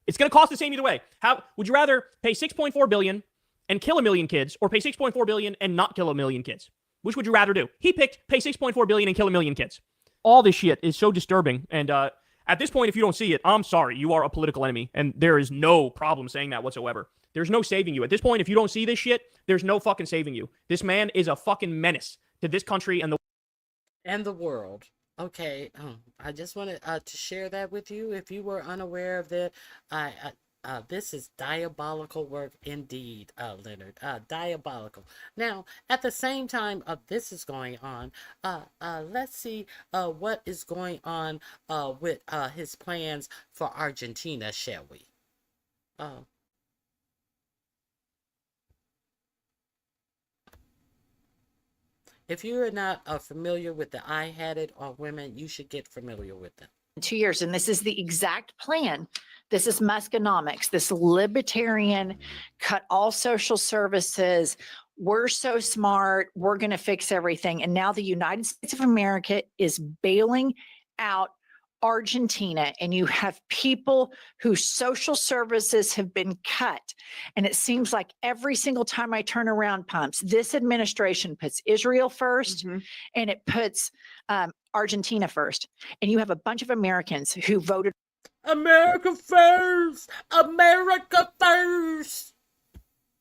It's going to cost the same either way. How would you rather pay $6.4 billion and kill 1 million kids or pay $6.4 billion and not kill 1 million kids? Which would you rather do? He picked pay $6.4 billion and kill 1 million kids. All this shit is so disturbing. And at this point, if you don't see it, I'm sorry. You are a political enemy. And there is no problem saying that whatsoever. There's no saving you. At this point, if you don't see this shit, there's no fucking saving you. This man is a fucking menace to this country and the world. Okay, I just wanted to share that with you. If you were unaware of that, this is diabolical work indeed, Leonard. Diabolical. Now, at the same time this is going on, let's see what is going on with his plans for Argentina, shall we? If you are not familiar with the I Had It on women, you should get familiar with them. 2 years, and this is the exact plan. This is Muskonomics, this libertarian, cut all social services. We're so smart. We're going to fix everything. And now the United States of America is bailing out Argentina, and you have people whose social services have been cut. And it seems like every single time I turn around, Pumps, this administration puts Israel first, and it puts Argentina first. And you have a bunch of Americans who voted America first! America first!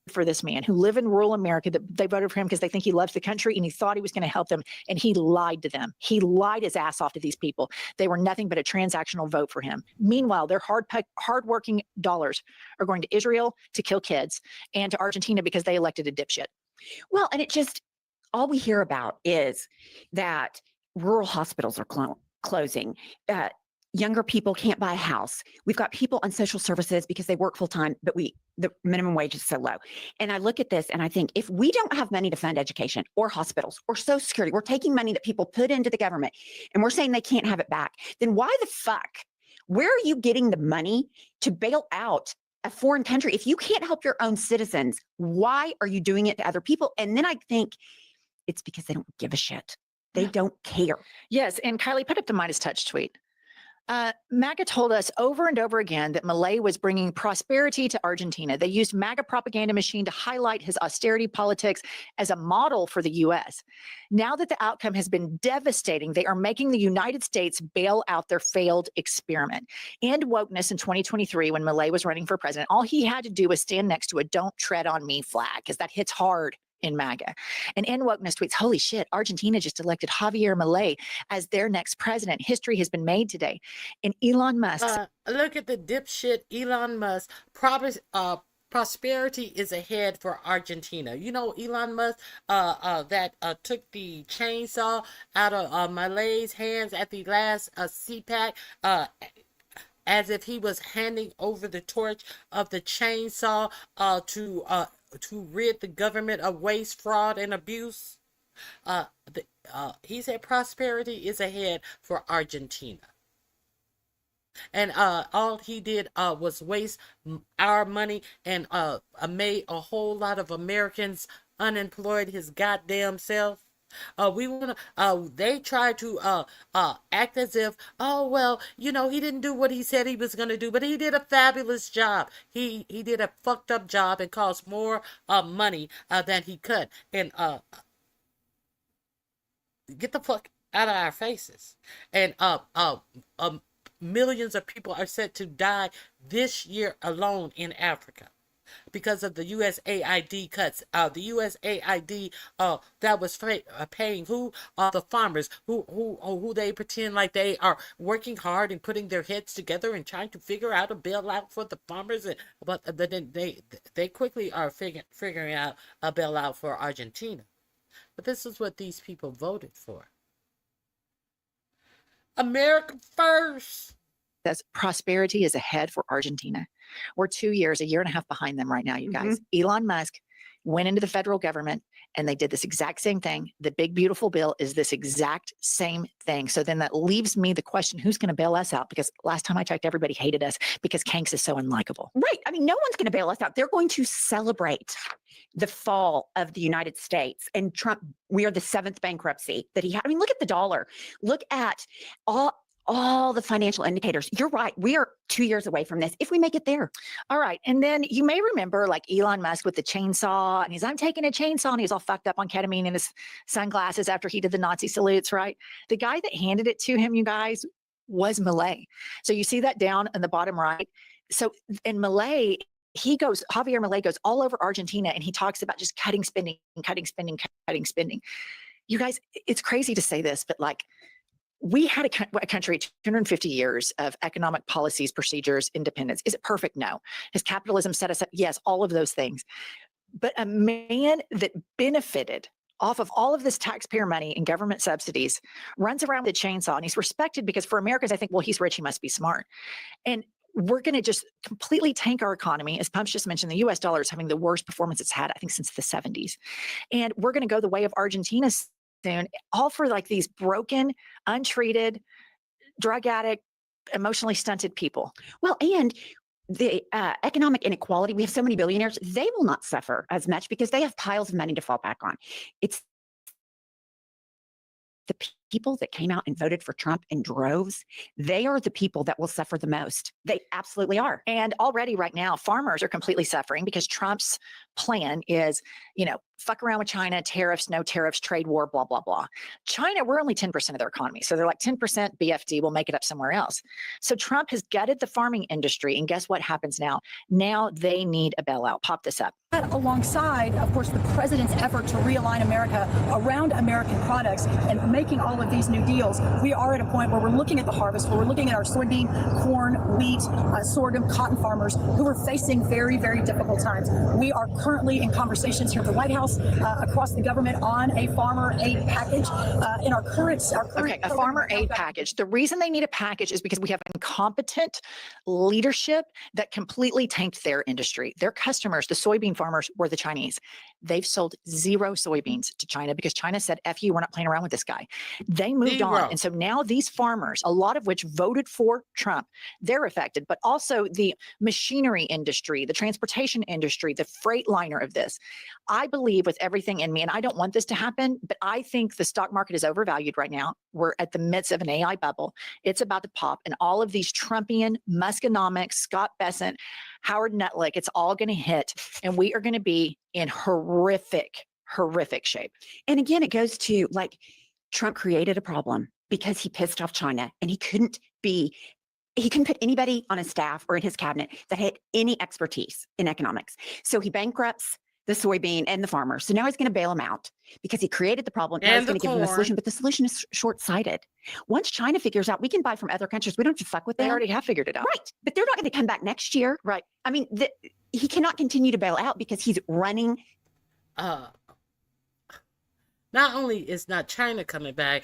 For this man who live in rural America, that they voted for him because they think he loves the country and he thought he was going to help them, and he lied to them. He lied his ass off to these people. They were nothing but a transactional vote for him. Meanwhile, their hardworking dollars are going to Israel to kill kids and to Argentina because they elected a dipshit. Well, and it just, all we hear about is that rural hospitals are closing. younger people can't buy a house. We've got people on social services because they work full time, but the minimum wage is so low. And I look at this and I think, if we don't have money to fund education or hospitals or Social Security, we're taking money that people put into the government and we're saying they can't have it back, then why the fuck? Where are you getting the money to bail out a foreign country? If you can't help your own citizens, why are you doing it to other people? And then I think it's because they don't give a shit. They don't care. Yes, and Kylie, put up the Midas Touch tweet. MAGA told us over and over again that Milei was bringing prosperity to Argentina. They used MAGA propaganda machine to highlight his austerity politics as a model for the U.S. Now that the outcome has been devastating, they are making the United States bail out their failed experiment. And wokeness in 2023, when Milei was running for president, all he had to do was stand next to a "Don't Tread on Me" flag, because that hits hard in MAGA. And N Wokeness tweets, holy shit, Argentina just elected Javier Milei as their next president. History has been made today. And Elon Musk. Look at the dipshit Elon Musk. Prosperity is ahead for Argentina. You know, Elon Musk that took the chainsaw out of Milei's hands at the last CPAC, as if he was handing over the torch of the chainsaw to rid the government of waste, fraud, and abuse. He said prosperity is ahead for Argentina. And all he did was waste our money and made a whole lot of Americans unemployed his goddamn self. They try to act as if, oh, well, you know, he didn't do what he said he was going to do, but he did a fabulous job. He did a fucked up job and cost more money than he could. And get the fuck out of our faces. And millions of people are set to die this year alone in Africa because of the USAID cuts. The USAID that was paying who? The farmers who they pretend like they are working hard and putting their heads together and trying to figure out a bailout for the farmers. But then they quickly are figuring out a bailout for Argentina. But this is what these people voted for. America first. That's prosperity is ahead for Argentina. We're 2 years, a year and a half behind them right now, you guys. Elon Musk went into the federal government and they did this exact same thing. The big, beautiful bill is this exact same thing. So then that leaves me the question, who's going to bail us out? Because last time I checked, everybody hated us because Kanks is so unlikable. Right. I mean, no one's going to bail us out. They're going to celebrate the fall of the United States. And Trump, we are the 7th bankruptcy that he had. I mean, look at the dollar. Look at all the financial indicators. You're right. We are 2 years away from this, if we make it there. All right. And then you may remember like Elon Musk with the chainsaw, and I'm taking a chainsaw, and he's all fucked up on ketamine in his sunglasses after he did the Nazi salutes, right? The guy that handed it to him, you guys, was Milei. So you see that down in the bottom right. So in Milei, Javier Milei goes all over Argentina and he talks about just cutting spending. You guys, it's crazy to say this, but like, we had a country 250 years of economic policies, procedures, independence. Is it perfect? No. Has capitalism set us up? Yes, all of those things. But a man that benefited off of all of this taxpayer money and government subsidies runs around with a chainsaw, and he's respected because for Americans, I think, well, he's rich, he must be smart. And we're going to just completely tank our economy. As Pumps just mentioned, the US dollar is having the worst performance it's had, I think, since the 70s. And we're going to go the way of Argentina soon, all for like these broken, untreated, drug addict, emotionally stunted people. Well, and the economic inequality, we have so many billionaires, they will not suffer as much because they have piles of money to fall back on. It's the people that came out and voted for Trump in droves, they are the people that will suffer the most. They absolutely are. And already right now, farmers are completely suffering because Trump's plan is, you know, fuck around with China, tariffs, no tariffs, trade war, blah, blah, blah. China, we're only 10% of their economy. So they're like 10% BFD, we'll make it up somewhere else. So Trump has gutted the farming industry. And guess what happens now? Now they need a bailout. Pop this up. Alongside, of course, the president's effort to realign America around American products and making all of these new deals, we are at a point where we're looking at the harvest, where we're looking at our soybean, corn, wheat, sorghum, cotton farmers who are facing very, very difficult times. We are currently in conversations here at the White House, across the government, on a farmer aid package. In our current Okay, a farmer aid package. The reason they need a package is because we have incompetent leadership that completely tanked their industry. Their customers, the soybean farmers, were the Chinese. They've sold 0 soybeans to China because China said, F you, we're not playing around with this guy. They moved on. And so now these farmers, a lot of which voted for Trump, they're affected, but also the machinery industry, the transportation industry, the freight liner of this. I believe with everything in me, and I don't want this to happen, but I think the stock market is overvalued right now. We're at the midst of an AI bubble. It's about to pop. And all of these Trumpian, Muskonomics, Scott Bessent, Howard Nutlick, it's all going to hit. And we are going to be in horrific shape. And again, it goes to like Trump created a problem because he pissed off China and he couldn't put anybody on his staff or in his cabinet that had any expertise in economics. So he bankrupts the soybean and the farmers. So now he's going to bail them out because he created the problem. Now he's going to give them a solution, but the solution is short-sighted. Once China figures out we can buy from other countries, we don't have to fuck with them. They already have figured it out. Right. But they're not going to come back next year. Right. I mean, he cannot continue to bail out because he's running. Not only is not China coming back,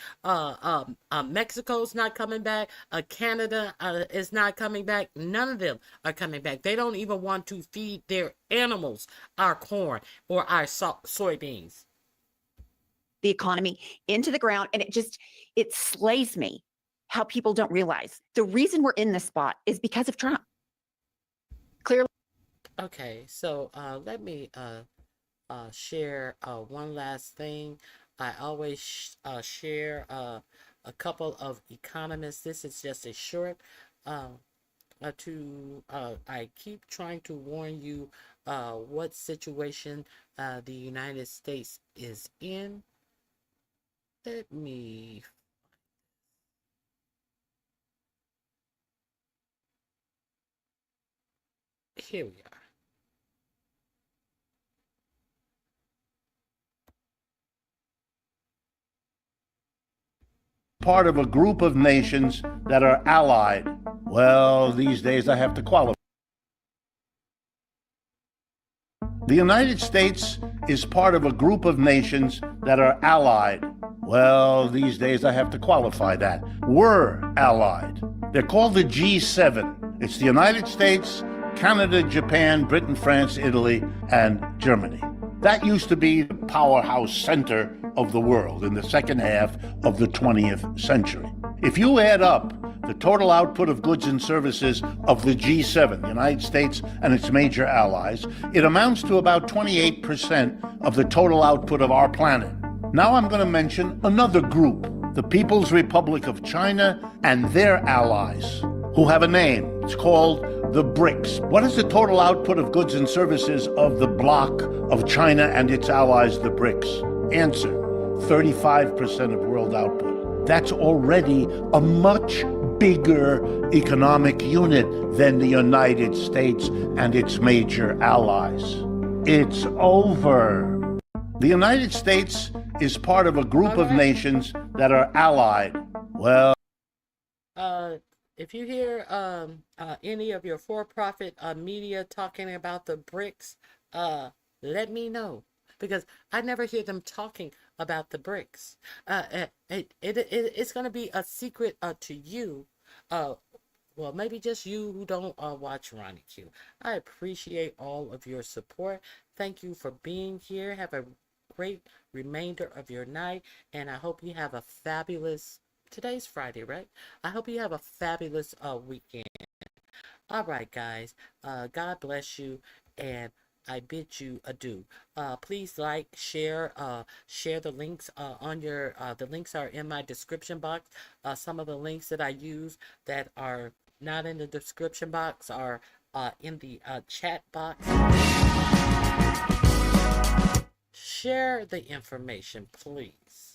Mexico's not coming back, Canada is not coming back. None of them are coming back. They don't even want to feed their animals our corn or our soybeans. The economy into the ground, and it slays me how people don't realize the reason we're in this spot is because of Trump. Clearly. Okay, so let me share one last thing. I always share a couple of economists. This is just a short I keep trying to warn you what situation the United States is in. Let me here we are. Part of a group of nations that are allied. Well, these days I have to qualify. The United States is part of a group of nations that are allied. Well, these days I have to qualify that. We're allied. They're called the G7. It's the United States, Canada, Japan, Britain, France, Italy, and Germany. That used to be the powerhouse center of the world in the second half of the 20th century. If you add up the total output of goods and services of the G7, the United States and its major allies, it amounts to about 28% of the total output of our planet. Now I'm going to mention another group, the People's Republic of China and their allies, who have a name. It's called the BRICS. What is the total output of goods and services of the bloc of China and its allies, the BRICS? Answer, 35% of world output. That's already a much bigger economic unit than the United States and its major allies. It's over. The United States is part of a group of nations that are allied. Well, if you hear any of your for-profit media talking about the BRICS, let me know, because I never hear them talking about the BRICS. It's going to be a secret to you. Well, maybe just you who don't watch Ronnie Q. I appreciate all of your support. Thank you for being here. Have a great remainder of your night, and I hope you have a fabulous... Today's Friday, right? I hope you have a fabulous weekend. All right, guys. God bless you, and I bid you adieu. Please like, share the links on your. The links are in my description box. Some of the links that I use that are not in the description box are in the chat box. Share the information, please.